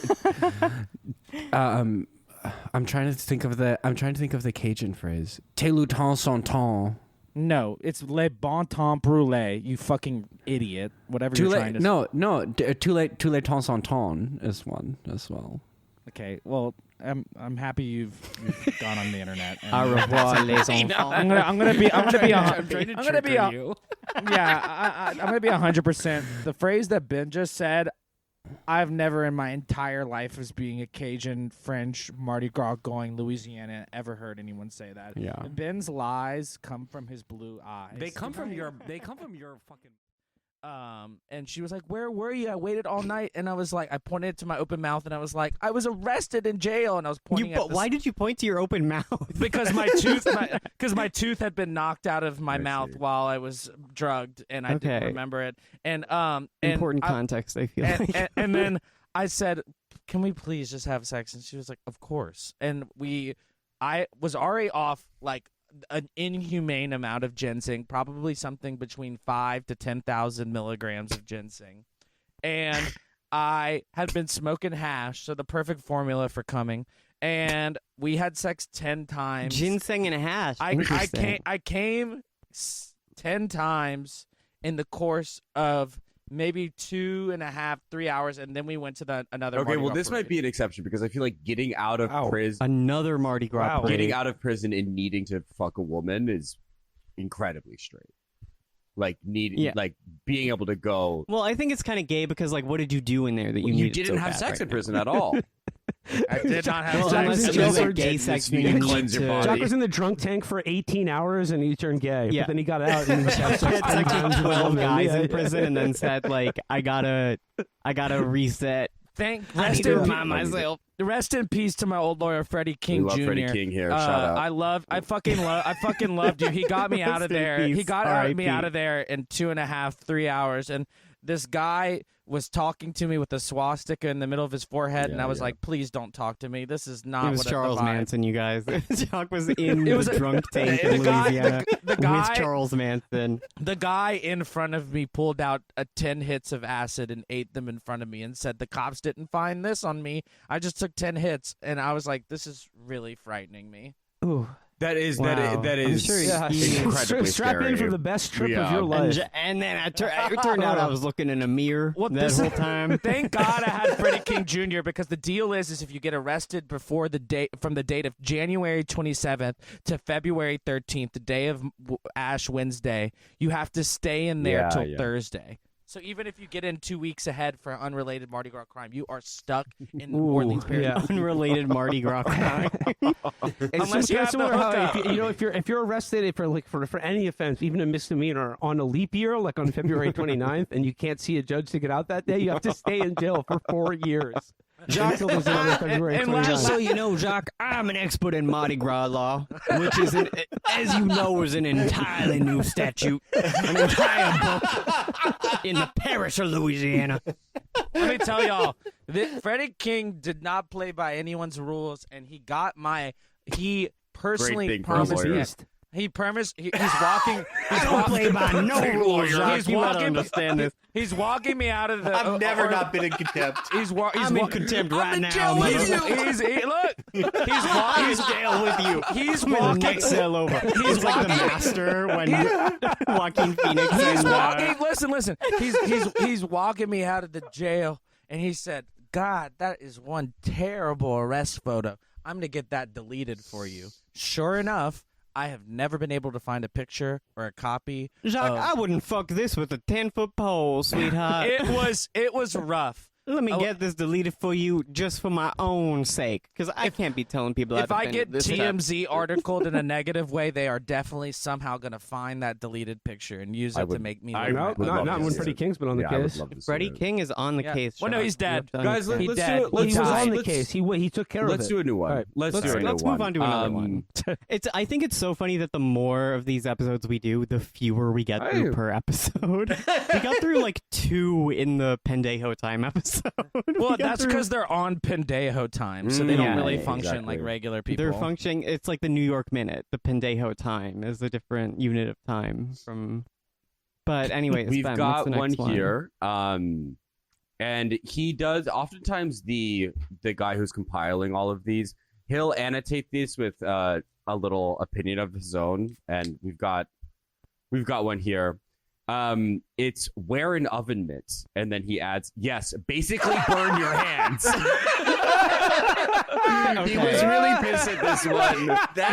I'm trying to think of the Cajun phrase. Te le temps son temps. No, it's le bon temps brûlé. You fucking idiot. Whatever you're trying to say. No. Tous les temps son temps is one as well. Okay, well, I'm happy you've gone on the internet. Au revoir, les enfants. I'm gonna be I'm gonna be you. Yeah, I'm gonna be 100%. The phrase that Ben just said, I've never in my entire life as being a Cajun, French, Mardi Gras going Louisiana ever heard anyone say that. Yeah. Ben's lies come from his blue eyes. They come from your fucking. And she was like, "Where were you? I waited all night." And I was like, I pointed to my open mouth, and I was like, "I was arrested in jail." And I was pointing. But why did you point to your open mouth? Because my tooth had been knocked out of my mouth while I was drugged, and I didn't remember it. And important context, I feel like. And then I said, "Can we please just have sex?" And she was like, "Of course." And I was already off like an inhumane amount of ginseng, probably something between 5,000 to 10,000 milligrams of ginseng, and I had been smoking hash, so the perfect formula for coming. And we had sex 10 times. Ginseng and hash. I came 10 times in the course of maybe 2.5, 3 hours, and then we went to another. Okay, Mardi well, Gras this might be an exception because I feel like getting out of prison, another Mardi Gras parade. Getting out of prison and needing to fuck a woman is incredibly straight. Like like being able to go. Well, I think it's kind of gay because like, what did you do in there that you didn't have sex in prison at all? I did not have sex. Unless it was gay sex, you need cleanse your body. Jock was in the drunk tank for 18 hours and he turned gay. Yeah. But then he got out and he had sex Had 12 guys in Yeah. prison and then said like, I gotta reset. Rest in peace to my old lawyer Freddie King We love Jr. Freddie King here. Shout out. I fucking loved you. He got me out of there. He got me out of there in 2.5, 3 hours. And This guy was talking to me with a swastika in the middle of his forehead, and I was like, "Please don't talk to me. This is not." It was what Charles the vibe. Manson, you guys. Jacques was in It was the a- drunk tank the in guy- Louisiana the guy- with Charles Manson. The guy in front of me pulled out 10 hits of acid and ate them in front of me and said, "The cops didn't find this on me. I just took 10 hits." And I was like, "This is really frightening me." Ooh. That is Wow. that I'm is sure incredibly strap scary. in for the best trip Yeah. of your life. And then it turned out I was looking in a mirror that whole time. Thank God I had Freddie King Jr. because the deal is if you get arrested before the date from the date of January 27th to February 13th, the day of Ash Wednesday, you have to stay in there till Thursday. So even if you get in 2 weeks ahead for unrelated Mardi Gras crime, you are stuck in New Orleans. Unrelated Mardi Gras crime. Unless you have the hookup. If you're arrested for any offense, even a misdemeanor on a leap year, like on February 29th, and you can't see a judge to get out that day, you have to stay in jail for 4 years. Jacques, Until there's another February 29th. just so you know, Jacques, I'm an expert in Mardi Gras law, which is, as you know, is an entirely new statute, an entire book in the parish of Louisiana. Let me tell y'all, Freddie King did not play by anyone's rules, and he personally promised me. He promised. He's walking. I don't play by no rules. He's You gotta walking. understand this. He's walking me out of the. I've never not been in contempt. I'm in contempt right now. Look. He's in jail with you. He's I'm in the walking. next cell over. He's like the master when Joaquin Phoenix. He's and, walking. Listen. He's walking me out of the jail, and he said, "God, that is one terrible arrest photo. I'm gonna get that deleted for you." Sure enough, I have never been able to find a picture or a copy. Jacques, I wouldn't fuck this with a 10-foot pole, sweetheart. It was rough. Let me get this deleted for you just for my own sake, because I can't be telling people If I get this TMZ articled in a negative way, they are definitely somehow going to find that deleted picture and use it to make me look bad. Not when Freddie King's been on the case. Freddie King is on the case. Well, no, he's dead. Guys, He let's dead. do it. He was died. on the case. He took care of it. Let's do a new one. All right. Let's move on to another one. I think it's so funny that the more of these episodes we do, the fewer we get through per episode. We got through like 2 in the Pendejo time episode. Well, that's because they're on Pendejo time, so they don't really function like regular people. They're functioning. It's like the New York minute. The Pendejo time is a different unit of time from. But anyways, we've Ben, got what's the next one here. And he does oftentimes the guy who's compiling all of these. He'll annotate these with a little opinion of his own, and we've got one here. It's wear an oven mitt, and then he adds, "Yes, basically burn your hands." He was really pissed at this one.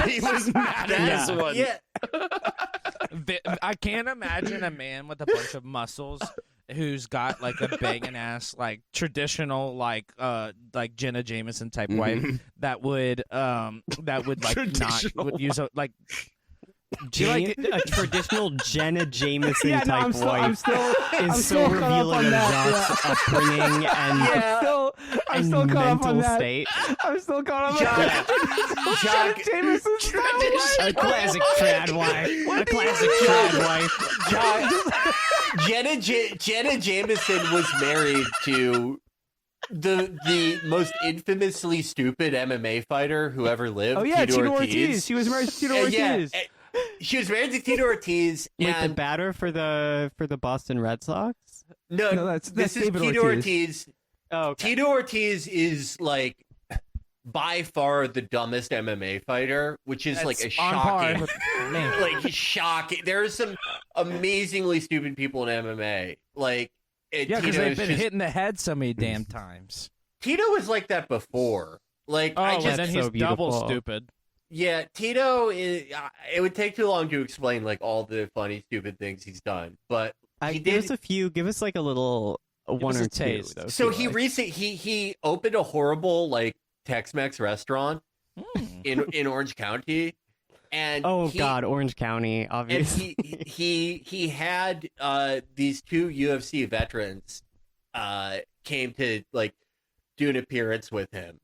He was mad at this one. Yeah. I can't imagine a man with a bunch of muscles who's got like a banging ass, like traditional, like Jenna Jameson type wife that would like not would use a, like. Do you like a traditional Jenna Jameson Yeah, no, type I'm still- wife I'm still- I'm is still so caught up revealing on of that, Jacques' upbringing and, I'm still caught up on mental that. state. I'm still caught up on Jacques- that. Jacques- Jameson A classic trad wife. A classic trad wife. Jenna Jameson was married to the most infamously stupid MMA fighter who ever lived. Oh yeah, Tito Ortiz. Ortiz. She was married to Tito Ortiz. She was married to Tito Ortiz. Wait, the and batter for the Boston Red Sox? no, that's this is David Tito Ortiz. Ortiz. Oh, okay. Tito Ortiz is like by far the dumbest MMA fighter, which is like a That's on par shocking, with- like shocking. There are some amazingly stupid people in MMA. Like Yeah, because Tito they've is been just- hit in the head so many damn times. Tito was like that before. Like Oh, I well, just then he's so double beautiful. stupid. yeah, Tito is. It would take too long to explain like all the funny, stupid things he's done. But he Give did. us a few. Give us like a little one us or a two. taste. Though, So if you like. he opened a horrible like Tex-Mex restaurant in Orange County, and Oh God, Orange County, and obviously. he had these 2 UFC veterans came to like do an appearance with him,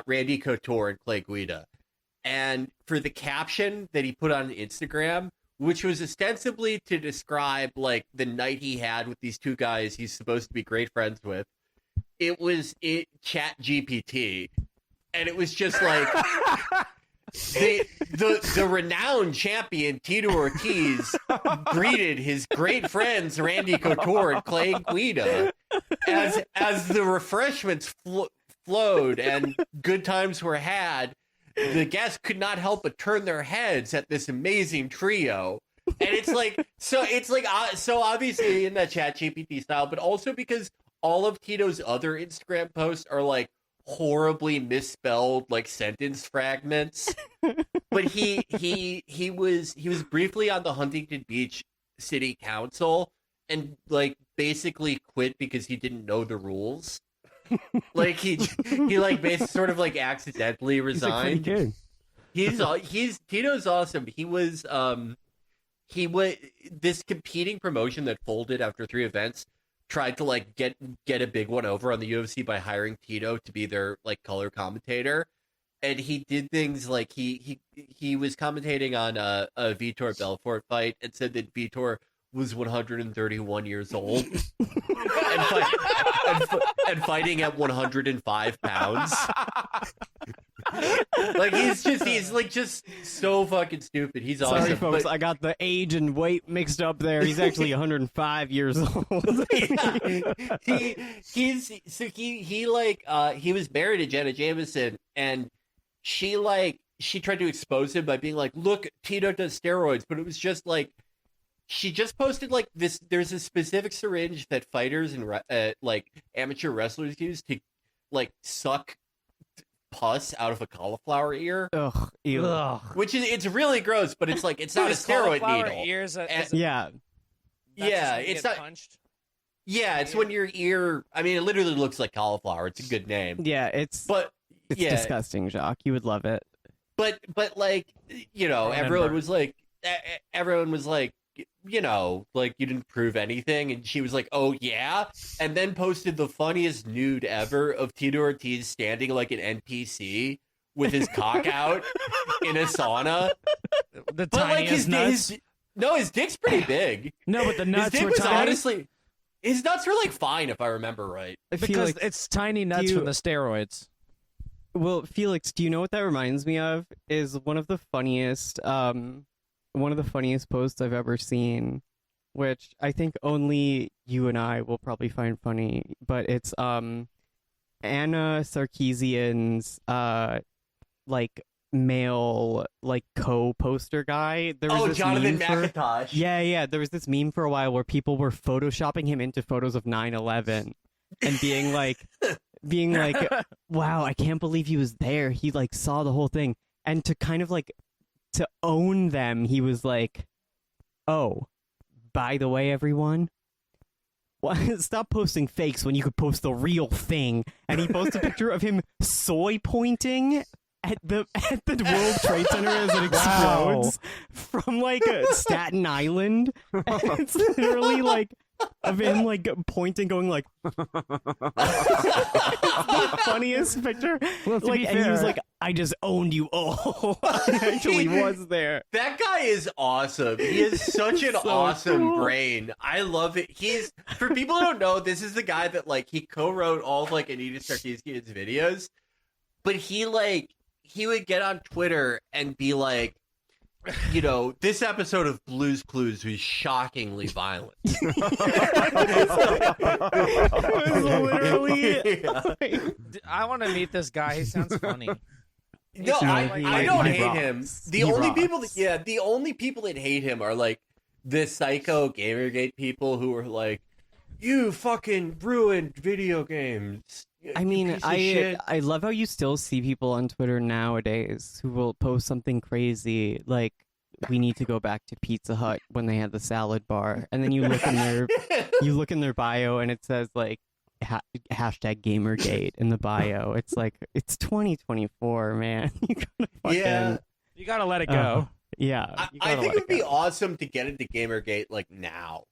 Randy Couture and Clay Guida, and for the caption that he put on Instagram which was ostensibly to describe like the night he had with these two guys he's supposed to be great friends with. It was Chat GPT, and it was just like the renowned champion Tito Ortiz greeted his great friends Randy Couture and Clay Guida as the refreshments flowed and good times were had. The guests could not help but turn their heads at this amazing trio. And it's like so obviously in that Chat GPT style, but also because all of Tito's other Instagram posts are like horribly misspelled like sentence fragments. But he was briefly on the Huntington Beach City Council and like basically quit because he didn't know the rules. Like he like basically sort of like accidentally resigned. He's Tito's awesome. He was this competing promotion that folded after 3 events tried to like get a big one over on the UFC by hiring Tito to be their like color commentator, and he did things like he was commentating on a Vitor Belfort fight and said that Vitor was 131 years old and fighting at 105 pounds. Like he's just so fucking stupid. He's awesome. Sorry, folks, I got the age and weight mixed up there. He's actually 105 years old. He was married to Jenna Jameson, and she tried to expose him by being like, "Look, Tito does steroids," but it was just like she just posted like this. There's a specific syringe that fighters and like amateur wrestlers use to like suck pus out of a cauliflower ear. Ugh, ew. Which is it's really gross, but it's like it's not a steroid needle. Yeah, it's not punched. Yeah, it's when your ear. I mean, it literally looks like cauliflower. It's a good name. Yeah, it's disgusting, Jacques. You would love it. But like everyone was like, like you didn't prove anything, and she was like, "Oh yeah," and then posted the funniest nude ever of Tito Ortiz standing like an NPC with his cock out in a sauna. The tiniest nuts. His dick's pretty big. No, but the nuts his dick were was tiny. honestly, his nuts were like fine if I remember right. Because it's tiny nuts from the steroids. Well, Felix, do you know what that reminds me of? Is one of the funniest posts I've ever seen, which I think only you and I will probably find funny, but it's Anna Sarkeesian's like male like co-poster guy. There was this Jonathan meme McIntosh. Yeah, there was this meme for a while where people were photoshopping him into photos of 9/11 and being like wow, I can't believe he was there. He like saw the whole thing. And to kind of like to own them, he was like, "Oh, by the way, everyone, stop posting fakes when you could post the real thing." And he posted a picture of him soy pointing at the World Trade Center as it explodes from like Staten Island. And it's literally like of him like pointing, going like the funniest picture. Well, like, and he was like, "I just owned you all." He actually was there. That guy is awesome. He is such an awesome brain. I love it. He's for people who don't know, this is the guy that like he co-wrote all of like Anita Sarkeesian's videos, but he would get on Twitter and be like, this episode of Blue's Clues was shockingly violent. It was literally. I want to meet this guy. He sounds funny. No, I don't hate him. The only people that hate him are like the psycho Gamergate people who are like, "You fucking ruined video games." I mean, I love how you still see people on Twitter nowadays who will post something crazy like, "We need to go back to Pizza Hut" when they had the salad bar, and then you look in their bio and it says like hashtag Gamergate in the bio. It's like it's 2024, man. You gotta let it go. I think it would be awesome to get into Gamergate like now.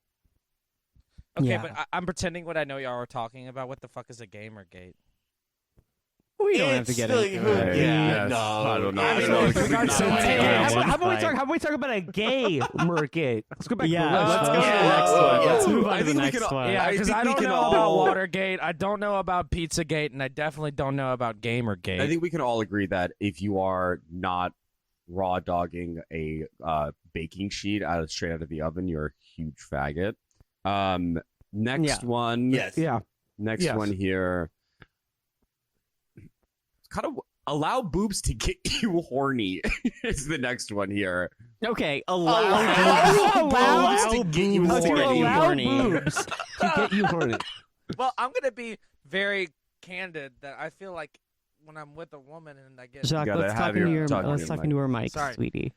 Okay, but I'm pretending what I know y'all are talking about. What the fuck is a Gamergate? We don't have to get into it. Yeah, Yes. no. I don't know. I mean, I don't know. we got No. so many- How about we talk about a gay mermaid? Let's go back. Yeah, to let's go to the next one. Let's move on to the next one. Yeah, because I don't can know all- about Watergate, I don't know about Pizzagate, and I definitely don't know about Gamergate. I think we can all agree that if you are not raw dogging a baking sheet straight out of the oven, you're a huge faggot. Next one. Yes. Yeah. Next Yes. one here. Kind of allow boobs to get you horny is the next one here. Okay, Allow allow boobs boobs to get you horny. boobs to get you horny. Well, I'm gonna be very candid that I feel like when I'm with a woman and I get Jacques, gotta let's have talk your- into your talk into let's your talk mic. into her mic, Sorry. sweetie.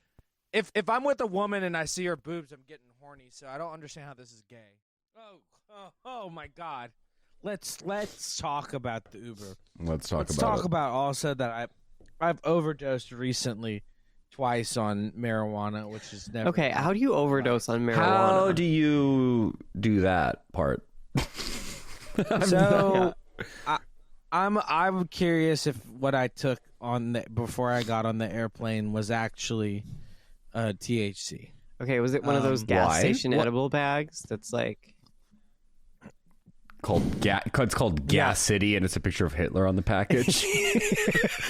if I'm with a woman and I see her boobs, I'm getting horny. So I don't understand how this is gay. Oh my God. Let's talk about the Uber. Let's talk Let's about talk it. about also that I've overdosed recently twice on marijuana, which is never Okay, how do you overdose on marijuana? How do you do that part? So I'm curious if what I took before I got on the airplane was actually THC. Okay, was it one of those gas why? station What- edible bags that's like It's called Gas City, and it's a picture of Hitler on the package.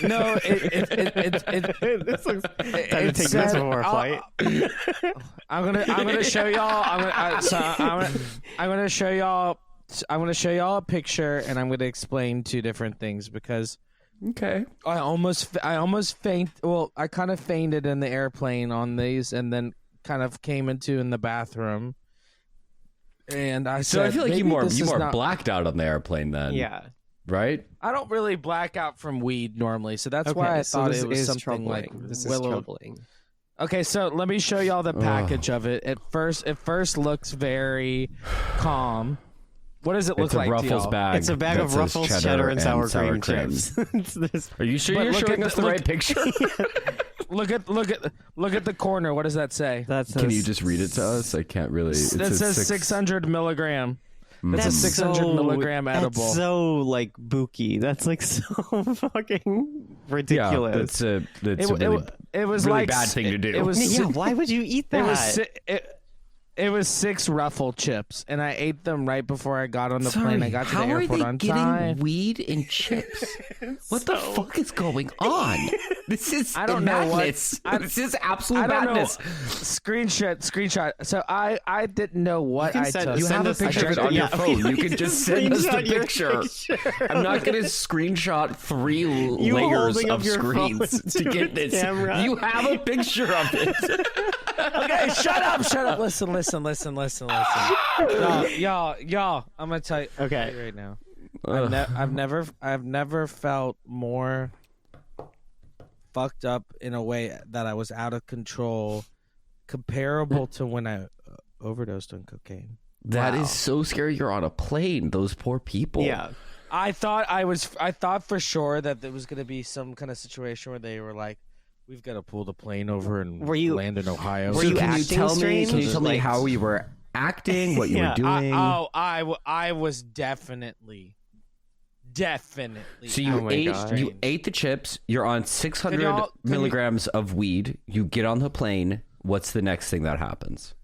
No, This looks time to it take said- this before a flight. I'm gonna show y'all. I'm gonna show y'all a picture, and I'm gonna explain two different things because Okay. I almost faint. Well, I kind of fainted in the airplane on these, and then kind of came into in the bathroom. And I So I said, feel like you maybe more this is not- blacked out on the airplane then. yeah. Right? I don't really black out from weed normally, so that's Okay, why I so thought this it was is something troubling. like This is Willow. troubling. Okay, so let me show y'all the package of it. It first looks very calm. What does it look It's a like to Ruffles y'all? bag. It's a bag that of says Ruffles, cheddar, and sour cream chips. It's this- Are you sure But you're look showing at us the- the look- right picture? Look at the corner. What does that say? Can you just read it to us? I can't really. That says 600 milligram. That's a 600 milligram edible. That's so like booky. That's like so fucking ridiculous. Yeah, that's a really, it was really like bad thing to do. It was yeah, why would you eat that? It was 6 Ruffle chips, and I ate them right before I got on the plane. I got to the airport on time. weed and chips? What the fuck is going on? This is I don't know what. This is absolute I don't madness. know. Screenshot. So I didn't know what You can I send- took. You have a picture of it on your phone. You can just send us the Screenshot your picture. I'm not going to screenshot 3 You layers holding of up your phone screens to to get the this. camera. You have a picture of it. Okay, shut up. Listen. Y'all. I'm gonna tell you. Okay. Right now. I've never felt more fucked up in a way that I was out of control, comparable to when I overdosed on cocaine. That is so scary. You're on a plane. Those poor people. Yeah. I thought for sure that there was gonna be some kind of situation where they were like, "We've got to pull the plane over and land in Ohio." Were you acting strange? Can you tell me Like- how you were acting? What you were doing? I was definitely. So you ate the chips. You're on 600 milligrams of weed. You get on the plane. What's the next thing that happens?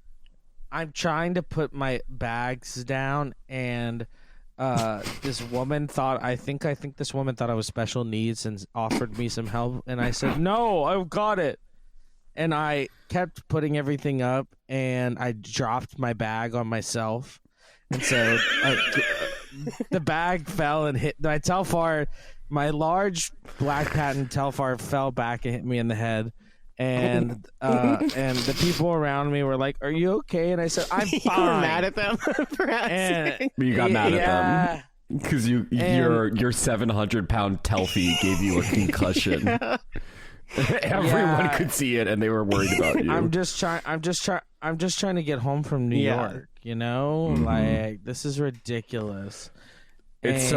I'm trying to put my bags down, and this woman thought I think this woman thought I was special needs and offered me some help, and I said no, I've got it. And I kept putting everything up, and I dropped my bag on myself, and so the bag fell and hit my Telfar. My large black patent Telfar fell back and hit me in the head. And the people around me were like, "Are you okay?" And I said, "I'm fine." You were mad at them for asking. You got mad at them because your 700-pound Telfie gave you a concussion. Everyone could see it, and they were worried about you. I'm just trying to get home from New York. You know, like this is ridiculous. It's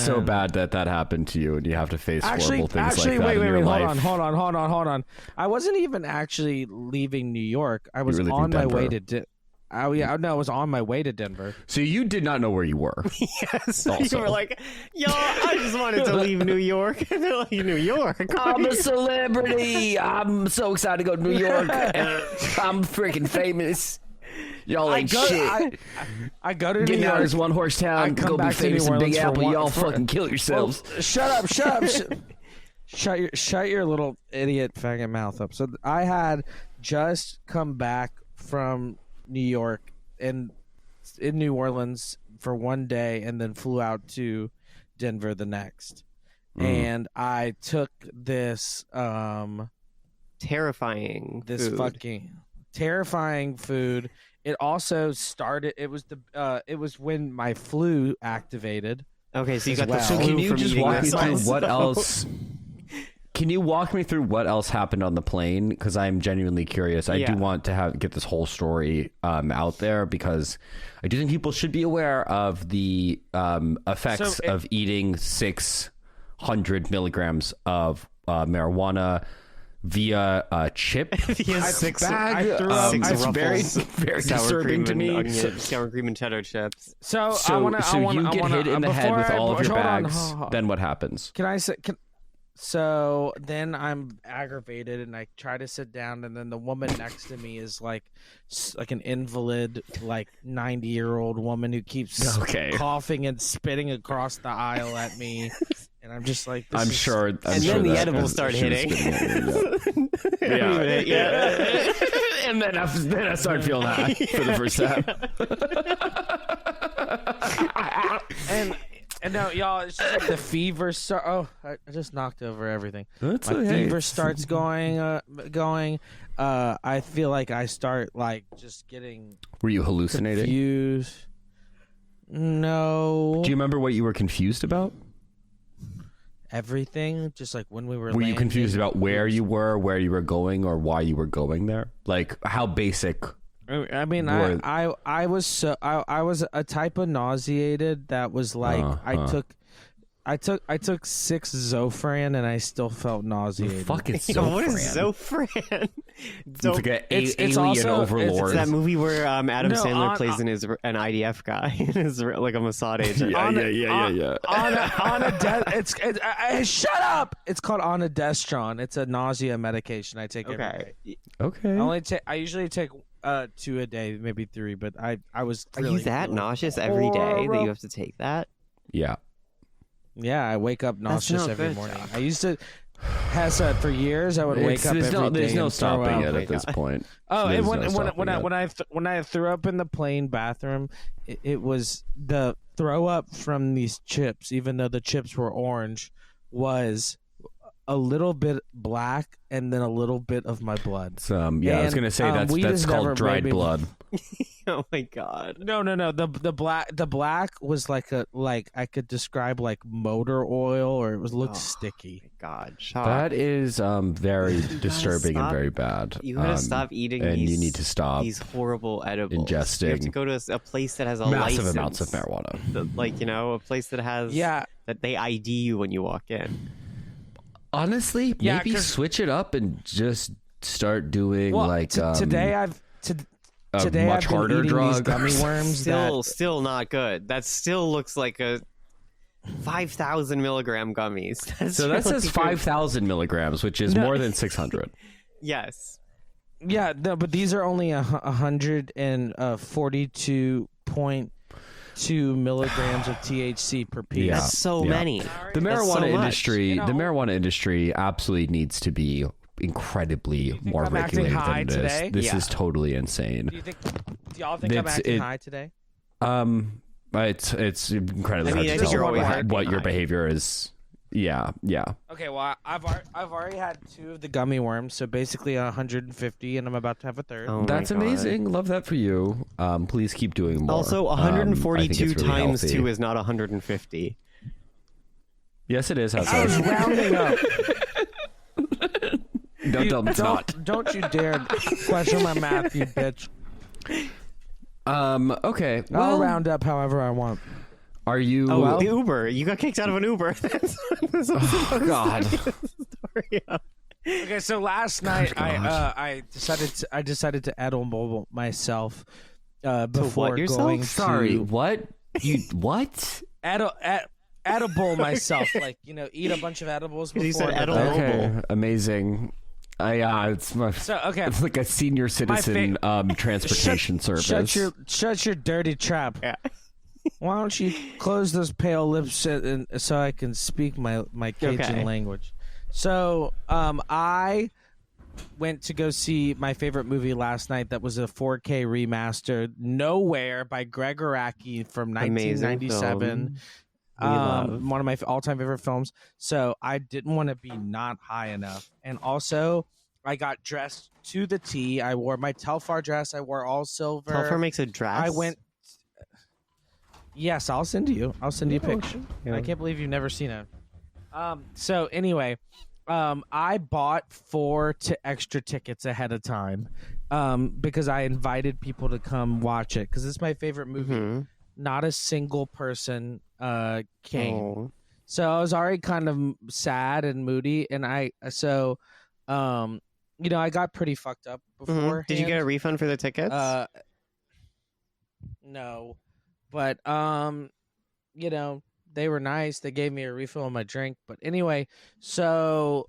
so bad that happened to you, and you have to face horrible things like that wait, in your life. hold on. I wasn't even actually leaving New York. I was were leaving on my way Denver. to Oh yeah, no, I was on my way to Denver. So you did not know where you were. Yes, Also. you were like, yo, I just wanted to leave New York. They're like, New York? I'm a celebrity. I'm so excited to go to New York. I'm freaking famous. Y'all ain't shit. I go to New Get me out York. of this one horse town. Go be famous in Big Apple. Y'all fucking kill yourselves. Well, shut up. Shut your little idiot faggot mouth up. So I had just come back from New York and in New Orleans for one day, and then flew out to Denver the next. And I took this terrifying food. It also started. It was when my flu activated. Okay, so you got the So flu can you from just eating walk me that through sauce? what else? Can you walk me through what else happened on the plane? Because I'm genuinely curious. I do want to get this whole story out there, because I do think people should be aware of the effects of eating 600 milligrams of marijuana via a chip. Via six bag. it's very, very disturbing to me. Sour cream and cheddar chips. So you get hit in the head with all of your bags. Then what happens? Can I say? So then I'm aggravated and I try to sit down, and then the woman next to me is like an invalid, like 90-year-old woman who keeps coughing and spitting across the aisle at me, and I'm just like, I'm sure then the edibles start hitting. Yeah. And then I started feeling high for the first time. And no, y'all, it's just like the fever I just knocked over everything. That's My okay. fever starts going. I feel like I start like just getting. Were you hallucinating? Confused. No. Do you remember what you were confused about? Everything, just like when we were. Were you confused about where you were going, or why you were going there? Like how basic. I mean, I was a type of nauseated that was like I took 6 Zofran and I still felt nauseated. Fucking Zofran. What is Zofran? It's like an alien overlord. It's that movie where Adam Sandler plays an IDF guy. Is like a Mossad agent. Shut up! It's called Onidestron. It's a nausea medication I take every day. Okay. I usually take 2 a day, maybe 3, but I was. Are you that nauseous every day that you have to take that? Yeah. Yeah, I wake up nauseous every good, morning. Chuck. I used to for years. I would wake up every day. There's no and throw stopping up. it at this point. Oh, There's and no stopping it. when I threw up in the plane bathroom, it was the throw up from these chips. Even though the chips were orange, was a little bit black and then a little bit of my blood. I was gonna say that's called dried blood. Oh my god. No. The black was like I could describe like motor oil, or it looked sticky. My god. That is very disturbing and very bad. You gotta stop eating and these, you need to stop these horrible edibles. ingesting. You have to go to a place that has a massive license. amounts of marijuana. Like, a place that has that they ID you when you walk in. Honestly, maybe switch it up and just start doing today I've today much I've been harder eating drug. these gummy worms. Still not good. That still looks like a 5,000 milligram gummies. So that says 5,000 milligrams, which is more than 600. Yes. Yeah, no, but these are only 142.2 milligrams of THC per piece. Yeah, That's so many. The marijuana industry, much. the marijuana industry, absolutely needs to be incredibly more I'm acting regulated high than it is. today? This is totally insane. Do y'all think I'm acting high today? It's incredibly hard to tell what your behavior is. Yeah. Okay, well, I've already had 2 of the gummy worms, so basically 150, and I'm about to have a 3rd. Oh That's amazing. Love that for you. Please keep doing more. Also, I 142 think it's really times healthy. 2 is not 150. Yes, it is. I was rounding up. Don't tell me it's not. Don't you dare question my math, you bitch. Okay. I'll round up however I want. Are you? Oh, well, the Uber. You got kicked out of an Uber. Oh, God. Okay, so last night I decided to edible myself before going to Sorry, what? You what? Edible myself, like eat a bunch of edibles before. You said edible. Okay, amazing. It's my. So okay, it's like a senior citizen transportation service. Shut your dirty trap. Yeah. Why don't you close those pale lips so I can speak my Cajun language? So I went to go see my favorite movie last night. That was a 4K remastered, Nowhere by Greg Araki from 1997. One of my all-time favorite films. So I didn't want to be not high enough, and also I got dressed to the T. I wore my Telfar dress. I wore all silver. Telfar makes a dress. I went. Yes, I'll send you a picture. I can't believe you've never seen it. So anyway, I bought 4 extra tickets ahead of time because I invited people to come watch it because it's my favorite movie. Mm-hmm. Not a single person came. Oh. So I was already kind of sad and moody, and I got pretty fucked up before. Mm-hmm. Did you get a refund for the tickets? No. But they were nice. They gave me a refill on my drink. But anyway, so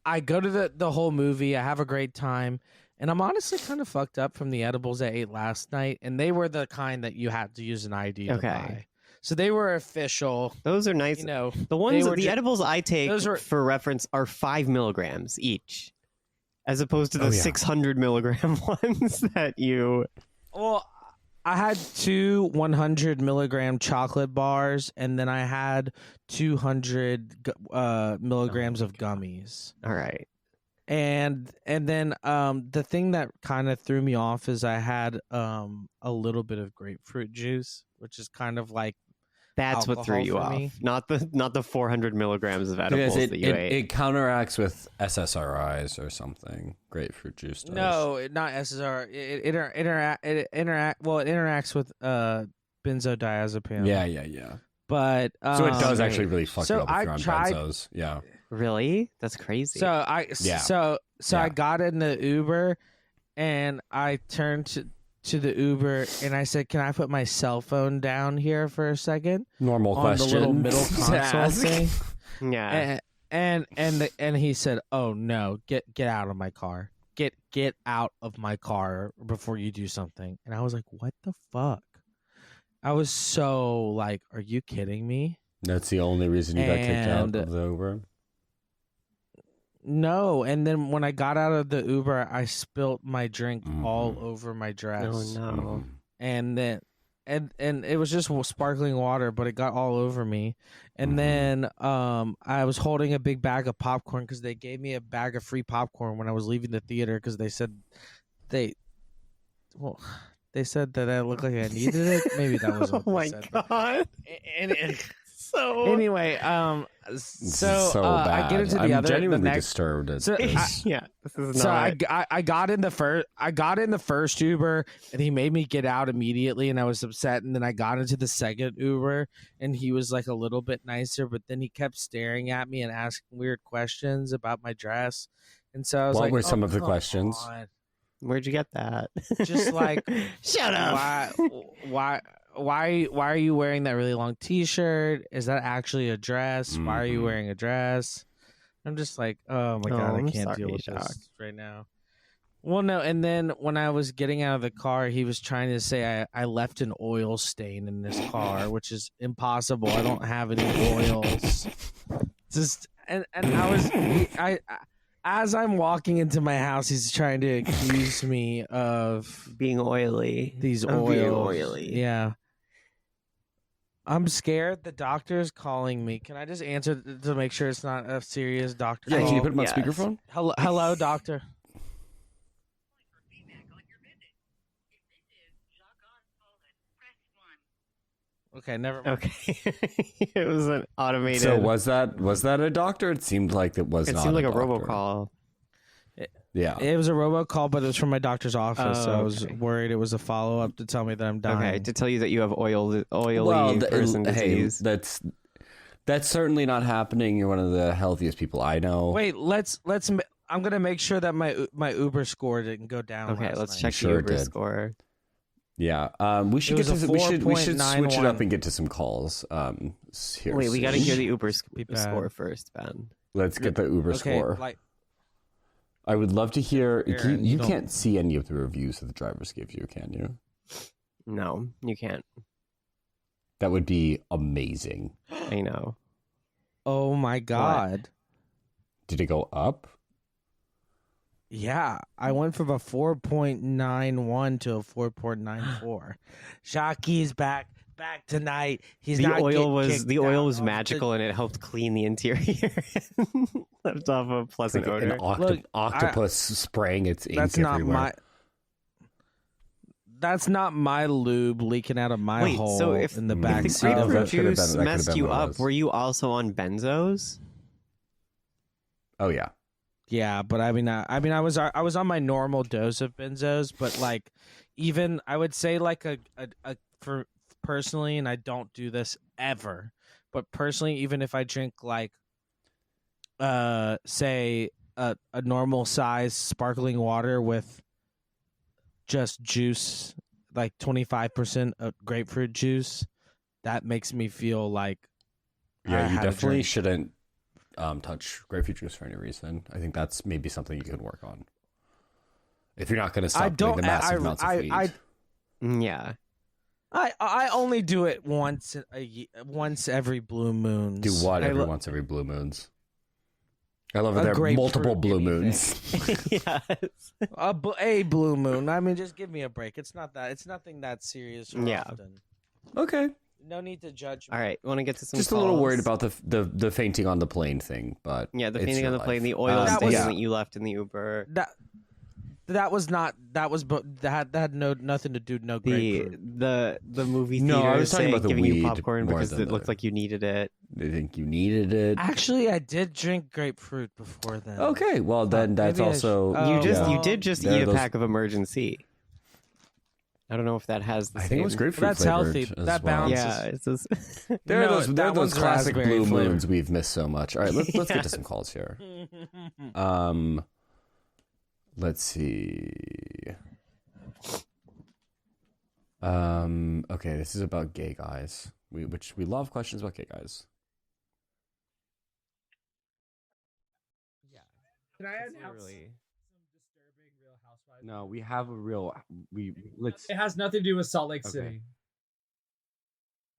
I go to the whole movie. I have a great time. And I'm honestly kind of fucked up from the edibles I ate last night. And they were the kind that you had to use an ID to buy. So they were official. Those are nice. The ones, the edibles I take for reference are 5 milligrams each, as opposed to the 600 milligram ones that you. Well, I had 2 100 milligram chocolate bars, and then I had 200 milligrams of gummies. All right. And then the thing that kind of threw me off is I had a little bit of grapefruit juice, which is kind of like that's what threw you off, not the 400 milligrams of edibles that you ate. It counteracts with SSRIs or something. Grapefruit juice does. No, not SSRI. It interacts with benzodiazepine. Yeah. But so it does actually really fuck you up if you're on benzos. Yeah. Really? That's crazy. So I got in the Uber, and I turned to the Uber, and I said, "Can I put my cell phone down here for a second?" Normal on question. The little middle console thing. Yeah. And he said, "Oh no, get out of my car. Get out of my car before you do something." And I was like, "What the fuck?" I was so like, "Are you kidding me?" That's the only reason you got kicked out of the Uber? No, and then when I got out of the Uber, I spilt my drink all over my dress. Oh no! And then, and it was just sparkling water, but it got all over me. And then, I was holding a big bag of popcorn because they gave me a bag of free popcorn when I was leaving the theater because they said they said that I looked like I needed it. Maybe that was what they said. Oh my god! So anyway, so I get into I'm genuinely disturbed. So this is not. I got in the first Uber, and he made me get out immediately, and I was upset. And then I got into the second Uber, and he was like a little bit nicer, but then he kept staring at me and asking weird questions about my dress. And so I was what like, were some of the questions? Where'd you get that? Just like, shut up. Why are you wearing that really long T-shirt? Is that actually a dress? Why are you wearing a dress? I'm just like, oh my god, I can't deal with this right now. Well, no, and then when I was getting out of the car, he was trying to say I left an oil stain in this car, which is impossible. I don't have any oils. Just and I as I'm walking into my house, he's trying to accuse me of being oily. These oils. Yeah. I'm scared. The doctor's calling me. Can I just answer to make sure it's not a serious doctor call? Can you put him on speakerphone? Hello, doctor. Okay, never mind. Okay. It was an automated. So was that a doctor? It seemed like it was. It seemed like a robocall. Yeah, it was a robocall, but it was from my doctor's office. So I was worried it was a follow up to tell me that I'm dying. Okay, to tell you that you have oily person disease. That's certainly not happening. You're one of the healthiest people I know. Wait, let's I'm gonna make sure that my Uber score didn't go down. Okay, last let's night. check Sure the Uber did. score. Yeah, we should It get was to a we should switch it 4.91. up and get to some calls. Here Wait, we got to hear soon. the Uber bad. score first, Ben. Let's get the Uber Okay, score. like I would love to hear. Aaron, you you don't- can't see any of the reviews that the drivers give you, can you? No, you can't. That would be amazing. I know. oh my god. Did it go up? Yeah, I went from a 4.91 to a 4.94. Shocky's back tonight. He's The not oil getting was kicked the oil out was of the- magical and it helped clean the interior. Left off a pleasant Like an odor. Look, octopus spraying its ink That's not everywhere. my. That's not my lube leaking out of my Wait, hole so if, in the if back the seat of grapefruit a. juice that could've messed been you what it up, was. were you also on benzos? Oh yeah. Yeah, but I was on my normal dose of benzos, but like, even I would say like a for personally, and I don't do this ever, but personally, even if I drink like, say a normal size sparkling water with just juice, like 25% of grapefruit juice, that makes me feel like I Yeah, you had a definitely drink. shouldn't touch grapefruit juice for any reason. I think that's maybe something you could work on. If you're not going to stop doing the massive amounts of weed. Yeah. I only do it once once every blue moon. Do what once every blue moons? I love that there are grapefruit multiple blue anything. moons. Yes. A blue moon. I mean, just give me a break. It's not that. It's nothing that serious. Or Yeah. Often. Okay. No need to judge me. All right, want to get to some Just a little worried calls? about the fainting on the plane thing, but Yeah, the it's fainting your on the plane, life. the oil That stain was- that you left in the Uber. That was not. That was. That had nothing to do. No The grapefruit. the movie No, theater I was talking about the giving weed you popcorn more because than it looked the- like you needed it. They think you needed it. Actually, I did drink grapefruit before then. Okay, well then that's maybe I also You did just There are eat a those- pack of Emergency. I don't know if that has the I same. think it was grapefruit That's flavored healthy. as That well. balances. Yeah, it's just There are No, those, there that are those one's classic raspberry blue flavor. moons we've missed so much. All right, let's get to some calls here. Let's see. Okay, this is about gay guys. Which we love questions about gay guys. Can I announce? No, we have a real. Let's. It has nothing to do with Salt Lake Okay. City.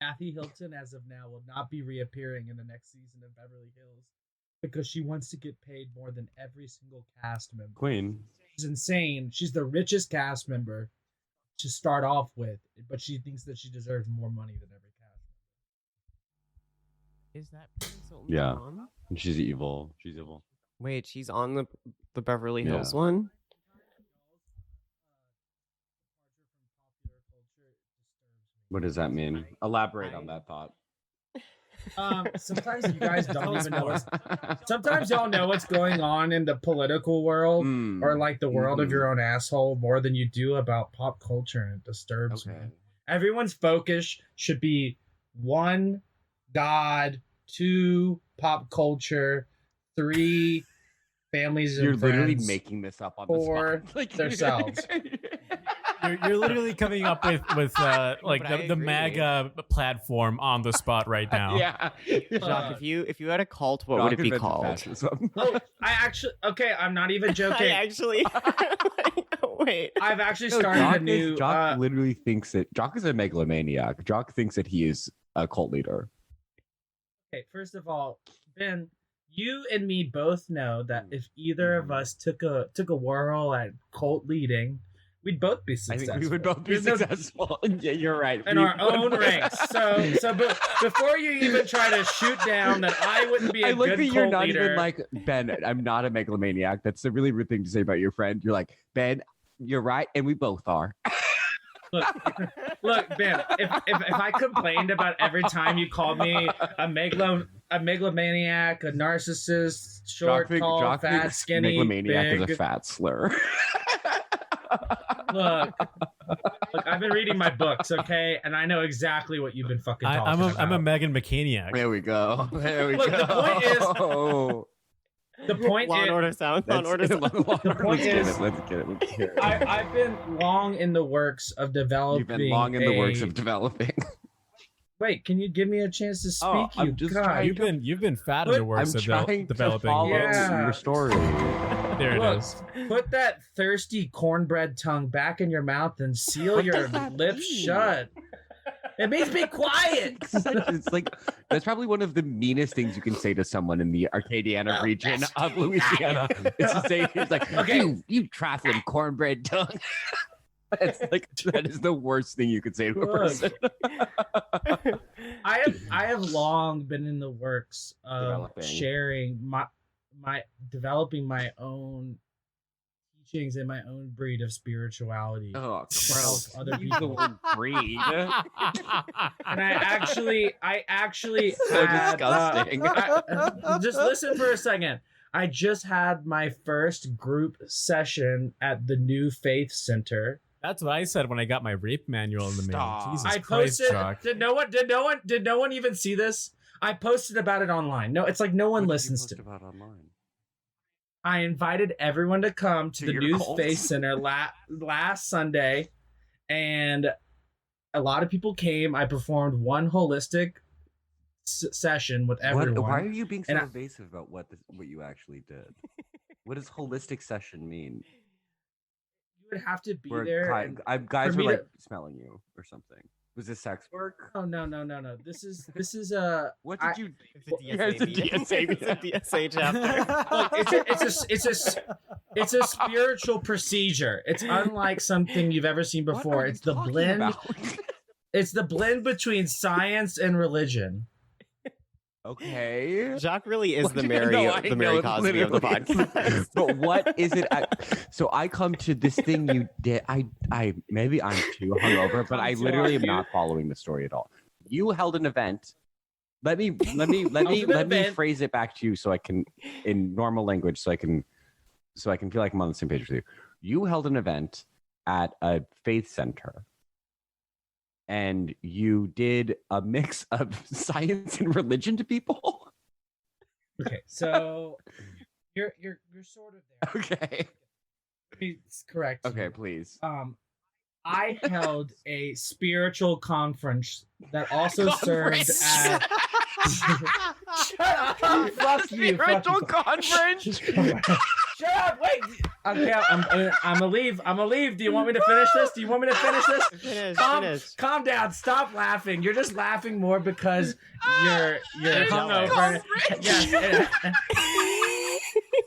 Kathy Hilton, as of now, will not be reappearing in the next season of Beverly Hills because she wants to get paid more than every single cast member. Queen. She's insane. She's the richest cast member to start off with, but she thinks that she deserves more money than every cast. Is that Paris Hilton's Yeah, mom? she's evil. She's evil. Wait, she's on the Beverly Yeah. Hills one. What does that mean? Elaborate on that thought. Sometimes you guys Tell don't us even know. more. Sometimes y'all know what's going on in the political world or like the world of your own asshole more than you do about pop culture, and it disturbs me. Everyone's focus should be one, God, two, pop culture, three, families and You're literally friends, making this up on four, the spot. Like, themselves. You're literally coming up with like but I the agree. MAGA platform on the spot right now. Yeah. Jacques, if you had a cult, what Jacques would it be invented called? fascism. Oh, I actually I'm not even joking. I actually wait. I've actually No, started Jock a new. Jock literally thinks that Jock is a megalomaniac. Jock thinks that he is a cult leader. Okay, first of all, Ben, you and me both know that if either of us took a whirl at cult leading, we'd both be I successful. think we would both be There's no- successful. Yeah, you're right. in We our own would. ranks. So before you even try to shoot down that I wouldn't be a I like good that you're cult not leader. even like, Ben, I'm not a megalomaniac. That's a really rude thing to say about your friend. You're like, Ben, you're right, and we both are. Look, Ben, if I complained about every time you called me a megalomaniac, a narcissist, short, tall, fat, thinks skinny, megalomaniac big. is a fat slur. Look, I've been reading my books, okay, and I know exactly what you've been fucking talking I'm about. a Megan McCaniac. There we go. There we Look, go. the point is, The point Law is, and Order sound. Law and Order sound. the point is, Let's get it. Let's hear it. I've been long in the works of developing. You've been long in the works of developing. Wait, can you give me a chance to speak? Oh, I'm you just God. trying You've been fat in the works I'm of trying developing. to follow Yeah. your story. There it Look, is. put that thirsty cornbread tongue back in your mouth and seal your lips shut. It makes me quiet. It's like that's probably one of the meanest things you can say to someone in the Arcadiana region of Louisiana. Is to say, it's like, Okay. you trifling cornbread tongue. It's like that is the worst thing you could say to a person. I have long been in the works of Developing. sharing my developing my own teachings and my own breed of spirituality. Oh, to gross. help other Use the people. word breed. And I actually So had, disgusting. just listen for a second. I just had my first group session at the New Faith Center. That's what I said when I got my rape manual in the mail. Jesus I Christ, posted. Jacques. Did no one even see this? I posted about it online. No, it's like no one listens to. About online. I invited everyone to come to the your New cult? Faith Center last Sunday, and a lot of people came. I performed one holistic session with everyone. Why are you being so And evasive about what you actually did? What does holistic session mean? you would have to be Where there. guys for were me like to- smelling you or something. Was this sex work? Oh no. This is What did you? It's a DSA. It's a DSA chapter. Look, it's a spiritual procedure. It's unlike something you've ever seen before. It's the blend. It's the blend between science and religion. Okay. Jacques really is What the do you- Mary, no, I the know, Mary it Cosby of the literally is. podcast. But what is it? So I come to this thing you did. I maybe I'm too hungover, but I too literally am not following the story at all. You held an event. Let me phrase it back to you so I can in normal language so I can feel like I'm on the same page with you. You held an event at a faith center. And you did a mix of science and religion to people. Okay, so you're sort of there. Okay. It's correct. Okay, please. I held a spiritual conference that also served as. Shut up! Fuck you! Spiritual conference. Shut up! Wait. Okay, I'm gonna leave. I'm gonna leave. Do you want me to finish this? Finish. Calm down. Stop laughing. You're just laughing more because you're hungover. Yes.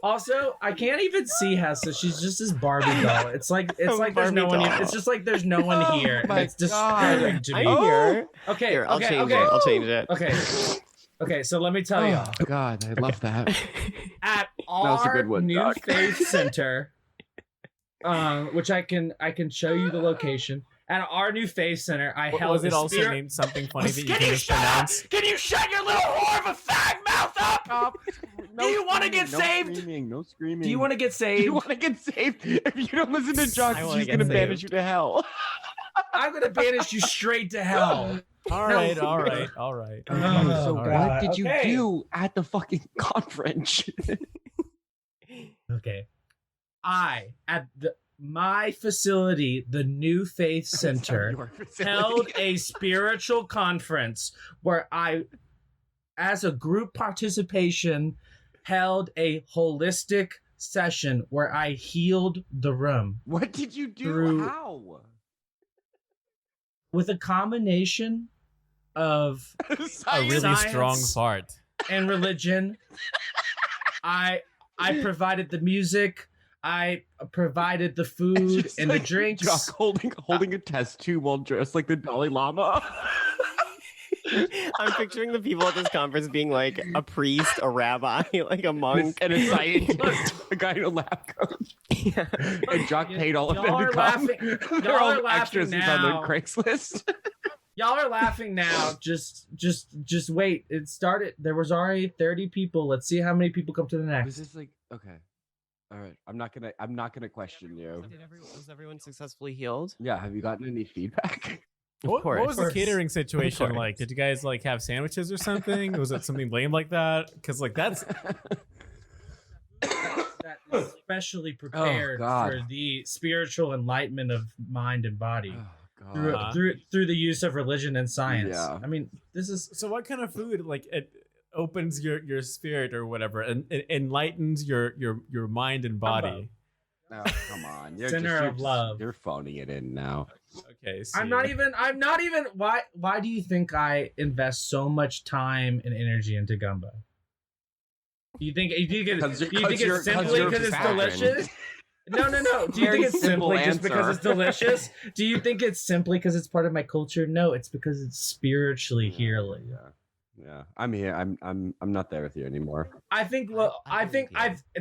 Also, I can't even see Hessa. She's just this Barbie doll. It's like there's no one here. It's just like there's no one here. my It's disturbing to me. I'm here. Okay. Here, I'll okay. change okay. it. I'll change it. Okay. So let me tell you. Oh God, I love that. At was a our good one, New Doc. Faith Center, which I can show you the location. At our New Faith Center, I held Was it a also spirit- named something funny that you Can can you just shut up? pronounce? Can you shut your little whore of a fag mouth up? Do you want to get saved? No screaming. Do you want to get saved? You want to get saved? If you don't listen to Jacques, I wanna she's get gonna banish saved. you to hell. I'm gonna banish you straight to hell. All right. So So God. what did you Okay. do at the fucking conference? Okay. At my facility, the New Faith Center, held a spiritual conference where I, as a group participation, held a holistic session where I healed the room. What did you do? Through- How? With a combination of A really science strong fart. and religion. I provided the music. I provided the food Just and the like drinks. Jacques holding a test tube while dressed like the Dalai Lama. I'm picturing the people at this conference being like a priest, a rabbi, like a monk, and a scientist, a guy in a lab coat. Yeah. And Jacques paid all of them Y'all to are come. laughing- They're y'all all are laughing extras on their now. Craigslist. Y'all are laughing now. Just wait. It started. There was already 30 people. Let's see how many people come to the Was next. this like okay? All right, I'm not gonna question you. Was everyone successfully healed? Yeah, have you gotten any feedback? Of course. What was the course. catering situation course. like? Did you guys like have sandwiches or something? Was it something lame like that? Because like that's specially prepared for the spiritual enlightenment of mind and body through the use of religion and science. Yeah. I mean, this is so. What kind of food like it opens your spirit or whatever, and it enlightens your mind and body? Oh, come on. Center of love. You're phoning it in now. Okay. I'm not even. Why do you think I invest so much time and energy into gumbo? Do you think it's simply because it's delicious? No. Do you think it's simply just because it's delicious? Do you think it's simply because it's part of my culture? No, it's because it's spiritually healing. Yeah. I'm here. I'm not there with you anymore. I think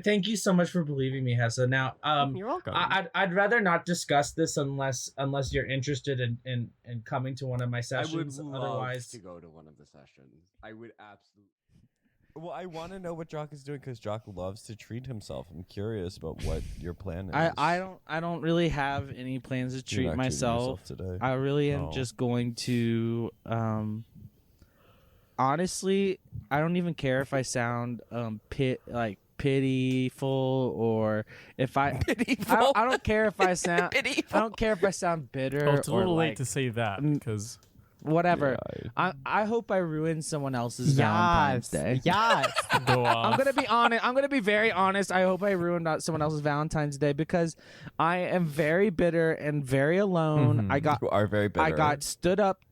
thank you so much for believing me, Hessa. Now, you're welcome. I'd rather not discuss this unless you're interested in coming to one of my sessions. I would love Otherwise, to go to one of the sessions. I would absolutely. Well, I want to know what Jacques is doing because Jacques loves to treat himself. I'm curious about what your plan is. I don't really have any plans to treat myself today. I really am just going to honestly, I don't even care if I sound pitiful or if I I don't care if I sound I don't care if I sound bitter. Oh, it's a little or late to say that because whatever. I hope I ruin someone else's Valentine's Day. Yes. Go off. I'm gonna be honest. I'm gonna be very honest. I hope I ruined someone else's Valentine's Day because I am very bitter and very alone. You are very bitter. I got stood up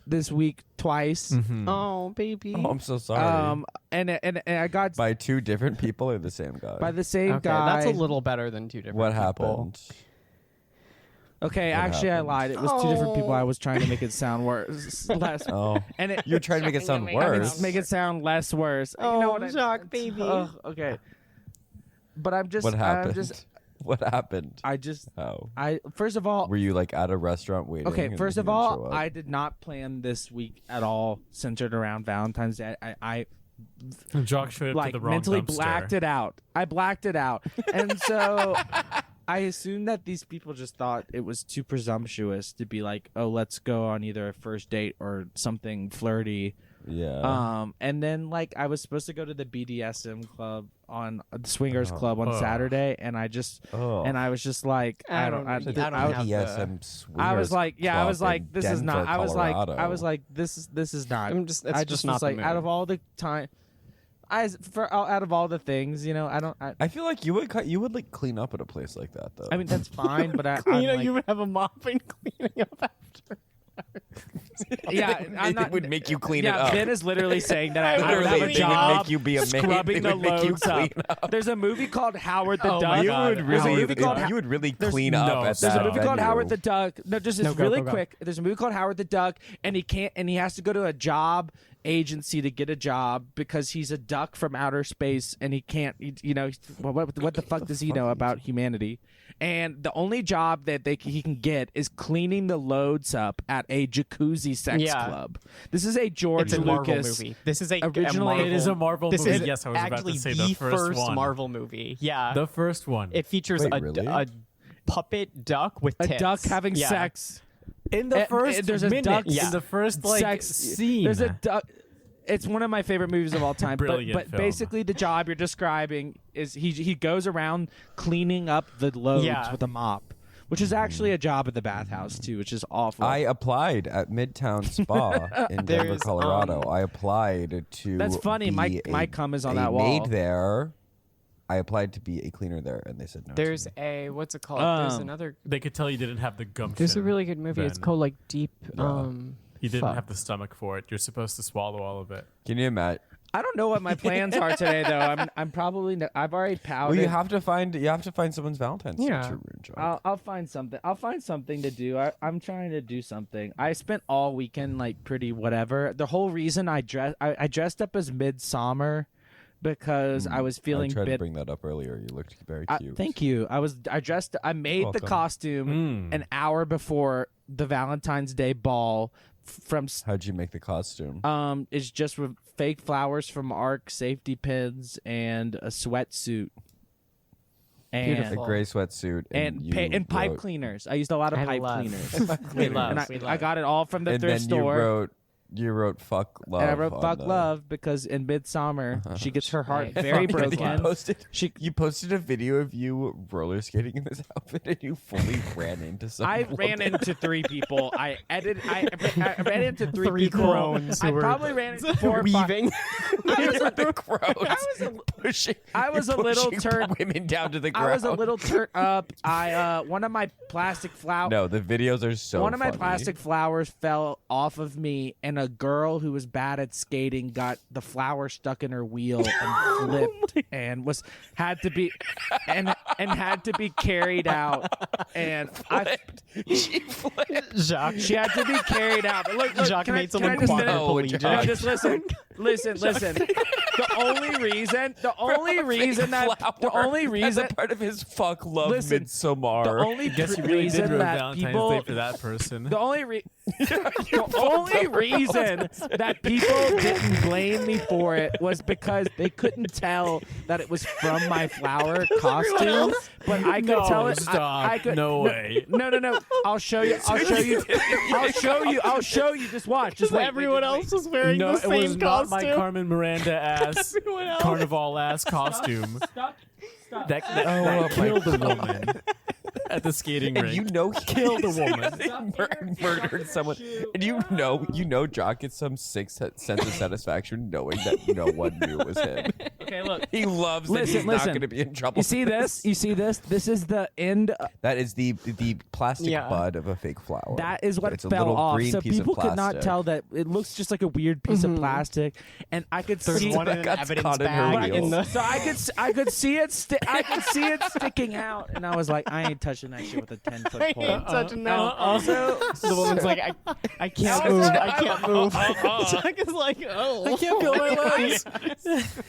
this week twice. Oh, baby. Oh, I'm so sorry. And I got by two different people or the same guy? by the same Okay, guy. that's a little better than two different What people. happened? Okay, What actually, happened? I lied. It was two different people. I was trying to make it sound worse. And You're trying to make it sound I worse. mean, make it sound less worse. Oh, you know what Jacques, baby. Okay. But I'm just. What happened? I'm just. What happened? I just. How? First of all. Were you like at a restaurant waiting? Okay, and first he of didn't show all, up? I did not plan this week at all centered around Valentine's Day. I Jacques showed up like to the wrong mentally dumpster. blacked it out. I blacked it out, and so I assumed that these people just thought it was too presumptuous to be like, "Oh, let's go on either a first date or something flirty." Yeah. And then like I was supposed to go to the BDSM club on the swingers club on Saturday, and I just and I was just like, I don't have BDSM I was like, yeah, I was club like, in this is not. Denver, I was like, Colorado. this is not. It's I just just not was the like, out mood. of all the time, out of all the things, you know, I feel like you would like clean up at a place like that though. I mean, that's fine, but I'm like, you would have a mop and cleaning up after. yeah, I'm not, would make you clean it up. Ben is literally saying that I would Literally, have a they would job make you be a maid. scrubbing They the would make you loads clean up. There's a movie called Howard the Duck. You would really, you would really clean up at that. There's a movie called venue. Howard the Duck. No, just really quick. There's a movie called Howard the Duck, and he has to go to a job agency to get a job because he's a duck from outer space, and he can't. What the fuck does he know about humanity? And the only job that he can get is cleaning the loads up at a jacuzzi sex club. This is a George It's a Marvel Lucas movie. This is a originally. Marvel. It is a Marvel This movie. is Yes, I was about actually to say the the first one. Marvel movie. Yeah, The first one. it features Wait, a really? a puppet duck with A tits. duck having Yeah. sex. In the first there's a minute, duck in the first like sex scene. There's a duck. It's one of my favorite movies of all time. Brilliant but film. basically, the job you're describing is he goes around cleaning up the loads with a mop, which is actually a job at the bathhouse too, which is awful. I applied at Midtown Spa in Denver, There's, Colorado. I applied to. That's funny. Be My cum is on a that wall. maid there. I applied to be a cleaner there, and they said no. There's to me. a what's it called? There's another. They could tell you didn't have the gumption. There's a really good movie. It's Ben. called like Deep. You didn't fuck. have the stomach for it. You're supposed to swallow all of it. Can you imagine? I don't know what my plans are today, though. I'm probably I've already powdered. Well, you have to find someone's Valentine's Yeah. to ruin job. I'll find something. I'll find something to do. I'm trying to do something. I spent all weekend like pretty whatever. The whole reason I dressed up as Midsommer because I was feeling I tried to bring that up earlier. You looked very cute. Thank you. I made the welcome. costume an hour before the Valentine's Day ball. How'd you make the costume? It's just with fake flowers from Arc, safety pins, and a sweatsuit. And a gray sweatsuit and pipe wrote- cleaners. I used a lot of pipe cleaners. We love. I got it all from the and thrift then store. you wrote You wrote "fuck love," and I wrote on "fuck the- love" because in Midsommer she gets her heart Right. very Fuck, broken. You posted a video of you roller skating in this outfit, and you fully ran into some. I ran into 3 people. I ran into 3 people. crones I who were probably ran into 4 or 5. weaving. I was a little turned women down to the ground. I was a little turned up. One of my plastic flowers. No, the videos are so. One of my funny. plastic flowers fell off of me, and a girl who was bad at skating got the flower stuck in her wheel and flipped, and had to be carried out. And she flipped. Jacques. She had to be carried out. But look, Jacques can I- made can I someone just finish? quadriplegic. No, just listen. The only reason As a part of his fuck love Listen, Midsommer. the only I guess you really reason did ruin that Valentine's people Day for that person. The only reason that people didn't blame me for it was because they couldn't tell that it was from my flower costume. But I could tell it. Stop. I could. No way. No. I'll show you. Just watch. Just wait. Everyone else was wearing No, the it same was not costume. my Carmen Miranda ass Everyone else. carnival ass costume. Stop. That Oh, killed my a woman at the skating And rink. you know he killed a woman. murdered someone, and you know, Jock gets some sick sense of satisfaction knowing that no one knew it was him. Okay, look. He loves that he's not going to be in trouble. You see this? This is the end. That is the plastic Yeah. bud of a fake flower. That is what It's a fell little off. green So piece of people could not plastic. tell that it looks just like a weird piece of plastic, and I could There's see one in an got evidence caught in her bag. wheels. So I could see it. I could see it sticking out, and I was like, I ain't touching that shit with a 10-foot I pole. ain't touching that. Also, The woman's like, I can't move. I can't move. Jacques is like, oh. I can't feel my legs.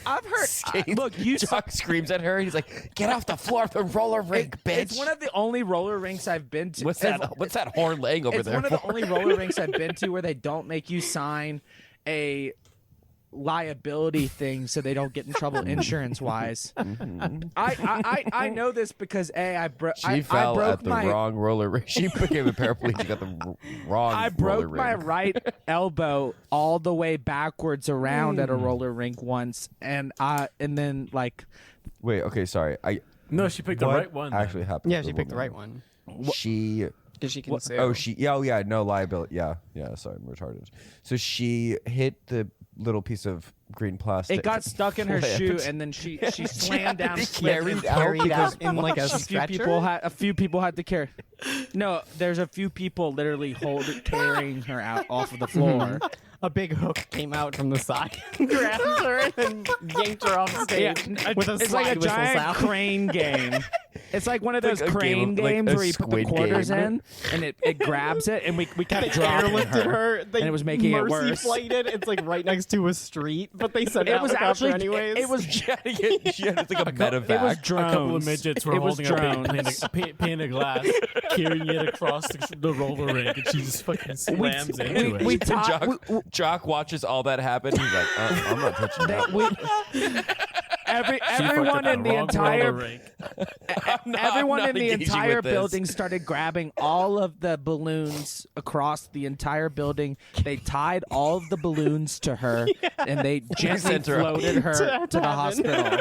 I've heard. Look, Jock screams at her. And he's like, "Get off the floor of the roller rink, bitch!" It's one of the only roller rinks I've been to. What's that? What's that horn laying over It's there? one of the for? only roller rinks I've been to where they don't make you sign a liability thing so they don't get in trouble insurance wise. I know this because I broke She fell at the my wrong roller rink. She became a paraplegic at the wrong. I roller broke my rink. right elbow all the way backwards around at a roller rink once, and then like Wait. Okay. Sorry. No, she picked the what right one. Actually happened. Yeah, to she the picked the woman? right one. She. Because she can sue. Oh, she. Yeah. Oh, yeah. No liability. Yeah. Yeah. Sorry, I'm retarded. So she hit the little piece of green plastic. it got stuck in her flipped. shoe, and then she slammed down, be slipped, carried and out Carried because- out in like a stretcher. a few people had to carry. No, there's a few people literally carrying her out off of the floor. A big hook came out from the side, grabbed her, and yanked her off stage with a It's slide like a whistle giant sound. crane game. It's like one of Like those a crane game of- like games a where you put the squid quarters game. in and it grabs it, and we kept They dropping airlifted her, her. They and it was making it mercy worse. flighted. It's like right next to a street, but they sent It was actually anyways. it was She had it's like a medevac. it was A couple of drones. midgets were It was holding a big drones. pane of glass, carrying it across the roller rink, and she just fucking slams into it. we And Jock watches all that happen. He's like, I'm not touching that. Everyone in the entire everyone in the engaging entire with this. building started grabbing all of the balloons across the entire building. They tied all of the balloons to her, and they gently sent her floated her to to the heaven. hospital.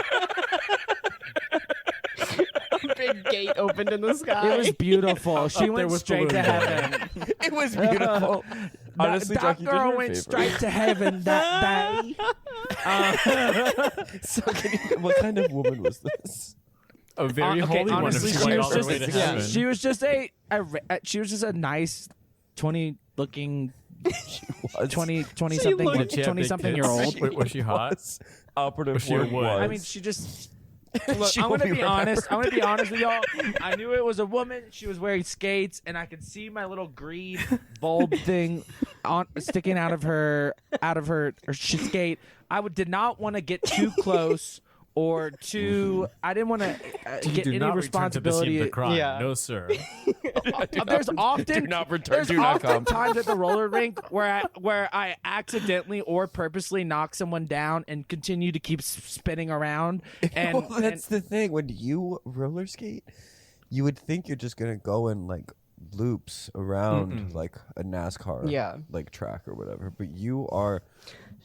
a big gate opened in the sky. It was beautiful. She there went with straight to balloons on heaven. It was beautiful. Honestly, that Jock, you did her girl a went favor. straight to heaven that day. So, what kind of woman was this? A very Okay, holy one. honestly, If she she was went all the way to just heaven. she was just a nice 20-looking 20 Did she have 20 big something tits? year old. Was she hot? Operative Was she a word wood? was. I mean, she just. Look, She I'm will gonna be be honest. I'm remembered. gonna be honest with y'all. I knew it was a woman. She was wearing skates, and I could see my little green bulb thing sticking out of her skate. I did not want to get too close or too. I didn't want to You get do any not return to the scene responsibility. of the crime. Yeah. No, sir. There's often do not return. There's Do not often come. times at the roller rink where I accidentally or purposely knock someone down and continue to keep spinning around. And Well, that's the thing. When you roller skate, you would think you're just gonna go and like loops around like a NASCAR like track or whatever, but you are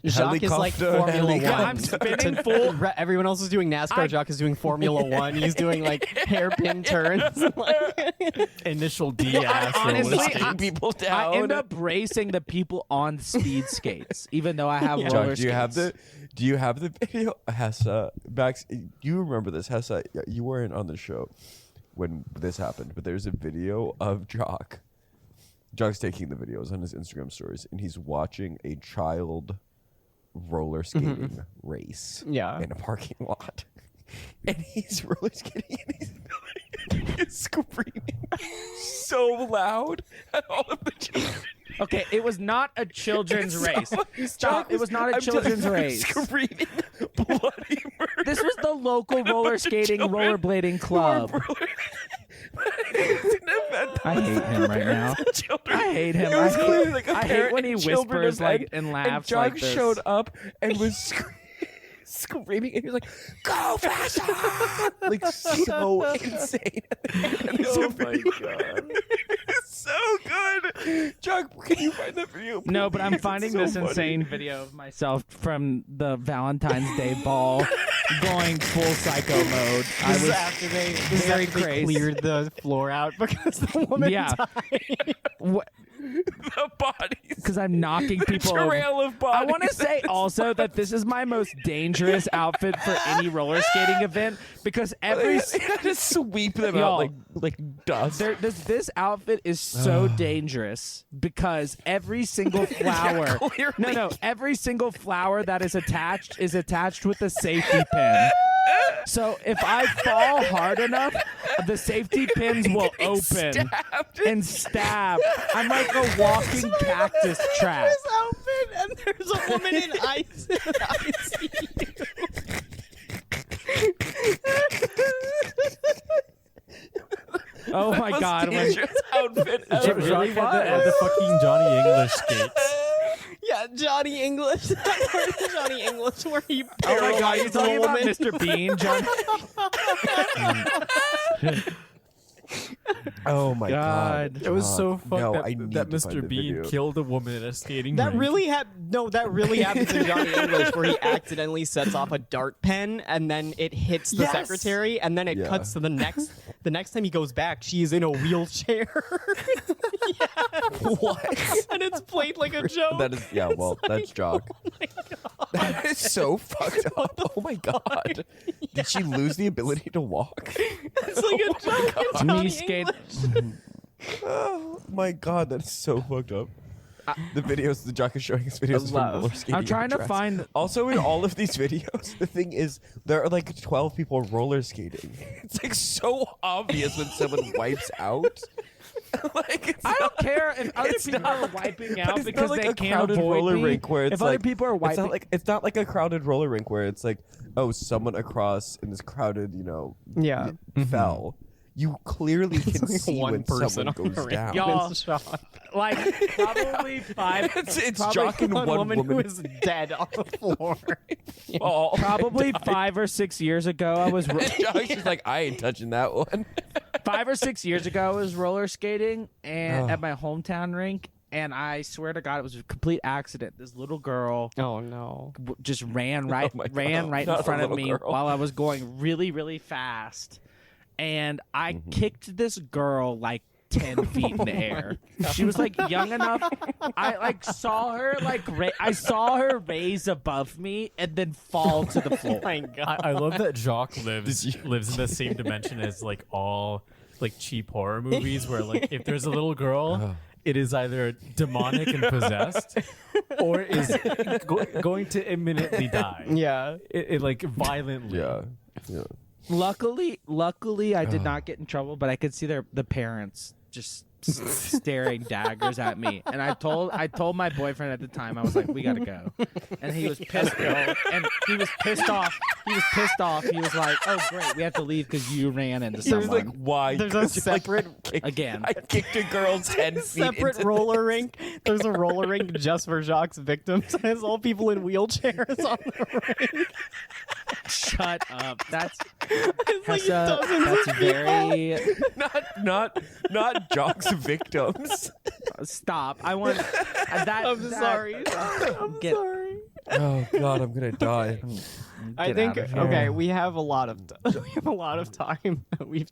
Jacques is like Formula One. Yeah, I'm spinning full. Everyone else is doing NASCAR. Jacques is doing Formula One. He's doing like hairpin turns. Initial D ass. Honestly, people down. I end up racing the people on speed skates, even though I have roller Jacques, skates. do you have the video? Hessa, Max, you remember this? Hessa, you weren't on the show when this happened, but there's a video of Jacques. Jacques taking the videos on his Instagram stories, and he's watching a child roller skating race in a parking lot. And he's roller skating and he's screaming so loud at all of the children. Okay, it was not a children's race. Stop. It was not a children's race. Screaming bloody murder. This was the local roller skating, rollerblading club. I hate him right now. I hate him. I hate when he whispers like and laughs and like Jacques this. showed up and was screaming, and he was like, "Go faster!" Like so insane. Oh my god, it's so good. Jacques, can you find that video? Please? No, but I'm finding so this funny. insane video of myself from the Valentine's Day ball going full psycho mode. I was after they very crazy. cleared the floor out because the woman died. The bodies. Because I'm knocking people trail over. of bodies. I want to say also that this is my most dangerous outfit for any roller skating event because every just sweep them out like dust. This outfit is so dangerous because every single flower, every single flower that is attached with a safety pin. So if I fall hard enough, the safety pins will open and stab. I'm like a walking cactus trap. This outfit, and there's a woman in ICU. Oh my god! Outfit Jacques really had the fucking Johnny English skates. Yeah, Johnny English. Johnny English, where he Oh my god! You're paralyzed talking a about woman. Mr. Bean, John. Oh my god! It was so fucked no, that Mr. Bean killed a woman at a skating That rink. really that really happens in Johnny English, where he accidentally sets off a dart pen and then it hits the secretary, and then it cuts to the next time he goes back, she is in a wheelchair. What? And it's played like a joke. That is that's Jacques. That is so fucked up. Oh my god! Did she lose the ability to walk? It's like a joke. In Johnny English. Oh my god, that's so fucked up. The videos, the Jacques is showing us videos from roller skating. I'm trying to tracks. find. Also, in all of these videos, the thing is, there are like 12 people roller skating. It's like so obvious when someone wipes out. I don't care if other people are wiping out because like they a can't crowded avoid roller me. rink where it's if like, other people are wiping, it's not like a crowded roller rink where it's like, oh, someone across in this crowded, fell. You clearly can see one when person someone on the goes rink. down. y'all, like probably five. It's probably Jacques and one woman who woman. is dead on the floor. Probably 5 or 6 years ago, I was. Jacques is like, I ain't touching that one. 5 or 6 years ago, I was roller skating and at my hometown rink, and I swear to God, it was a complete accident. This little girl, Oh no! just ran right my in God, front not a of me little girl. while I was going really, really fast, and I kicked this girl like 10 feet in the air. She was like young enough. I like saw her I saw her raise above me and then fall to the floor. Oh my God! I love that Jacques lives in the same dimension as like all like cheap horror movies where like if there's a little girl, it is either demonic and possessed or is going to imminently die. Yeah. It like violently. Yeah. Luckily, I did not get in trouble, but I could see the parents just staring daggers at me. And I told my boyfriend at the time, I was like, we gotta go. And he was pissed and he was pissed off. He was like, oh great, we have to leave because you ran into He was someone. like, why? There's a separate Again. I kicked a girl 10 feet separate into roller rink. There's a roller rink just for Jacques' victims. There's all people in wheelchairs on the rink. Shut up. That's that's very not Jock's victims. Stop. I want that. I'm sorry. I'm sorry. Oh God, I'm gonna die. I think okay. We have a lot of time that we've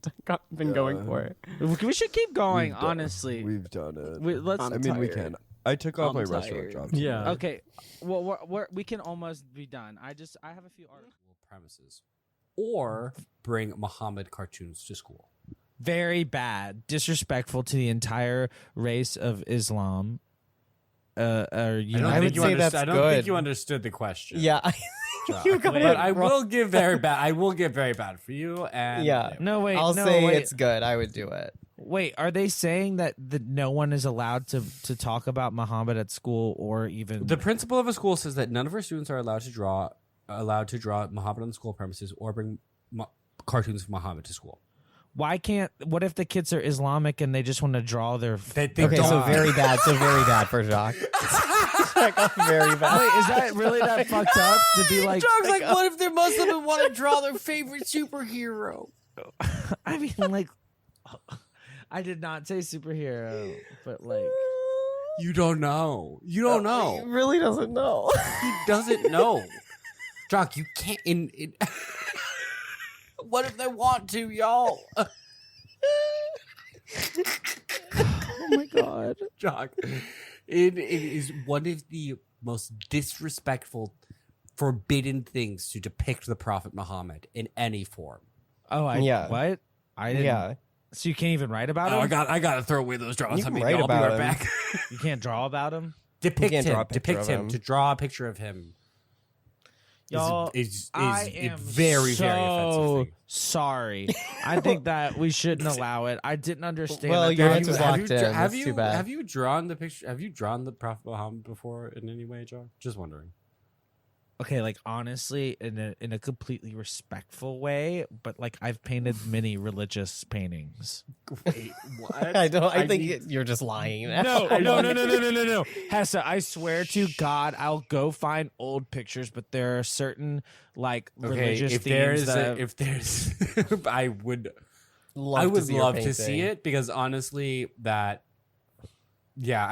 been going for. We should keep going. We've done- honestly, We've done it. let's. I mean, we can. I took off my restaurant job. Yeah. Okay. Well, we can almost be done. I have a few articles. Premises, or bring Muhammad cartoons to school. Very bad, disrespectful to the entire race of Islam. I don't think you understood the question. Yeah. You got but I will give very bad. I will give very bad for you. And Yeah. No, wait. I'll no, say wait. it's good. I would do it. Wait, are they saying that no one is allowed to talk about Muhammad at school or even the principal of a school says that none of our students are allowed to draw Muhammad on the school premises or bring cartoons of Muhammad to school. Why can't? What if the kids are Islamic and they just want to draw their? Okay, so very bad. So very bad for Jacques. Very bad. Wait, is that really that fucked up to be like? Jacques like, what if they're Muslim and want to draw their favorite superhero? I mean, like, I did not say superhero, but like, you don't know. You don't know. He really doesn't know. He doesn't know. Jacques, you can't. What if they want to, y'all? oh my God, Jacques, it is one of the most disrespectful, forbidden things to depict the Prophet Muhammad in any form. Oh, Yeah. What? I didn't. Yeah. So you can't even write about Oh, him. I gotta throw away those drawings. You I can mean, write I'll be about right him. back. You can't draw about him. Depict can't draw him. a picture Depict of him. him. To draw a picture of him. Y'all, is I am very, so very offensive thing. sorry. I think that we shouldn't allow it. I didn't understand. Well, that your there- answer's locked in. That's too bad. Have you drawn the picture? Have you drawn the Prophet Muhammad before in any way, John? Just wondering. Okay, like honestly, in a completely respectful way, but like I've painted many religious paintings. Wait, what? I think you're just lying. No. Hessa, I swear to God, I'll go find old pictures, but there are certain like religious themes I would Love to see your love to see painting. it because honestly, I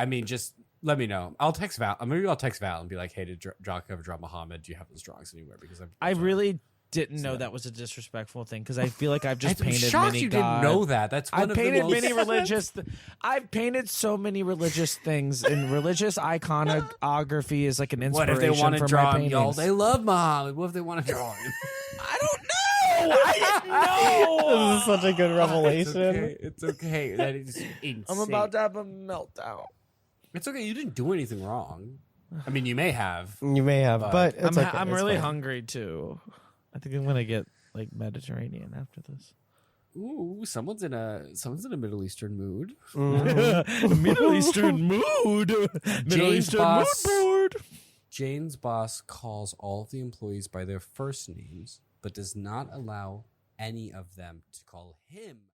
mean, just let me know. I'll text Val. Maybe I'll text Val and be like, "Hey, did Jacques ever draw Muhammad? Do you have those drawings anywhere?" Because I really didn't know that was a disrespectful thing because I feel like I've just painted shocked many you didn't know that. That's one I've of the painted most- many religious. I've painted so many religious things, and religious iconography is like an What inspiration if they want to for draw my him, y'all? paintings. They love Muhammad. What if they want to draw him? I didn't know. This is such a good revelation. It's okay. That is insane. I'm about to have a meltdown. It's okay. You didn't do anything wrong. I mean, you may have. You may have, but it's okay. I'm It's really fine. hungry too. I think I'm gonna get like Mediterranean after this. Ooh, someone's in a Middle Eastern mood. Middle Eastern mood. Middle Jane's Eastern boss. mood board. Jane's boss calls all of the employees by their first names, but does not allow any of them to call him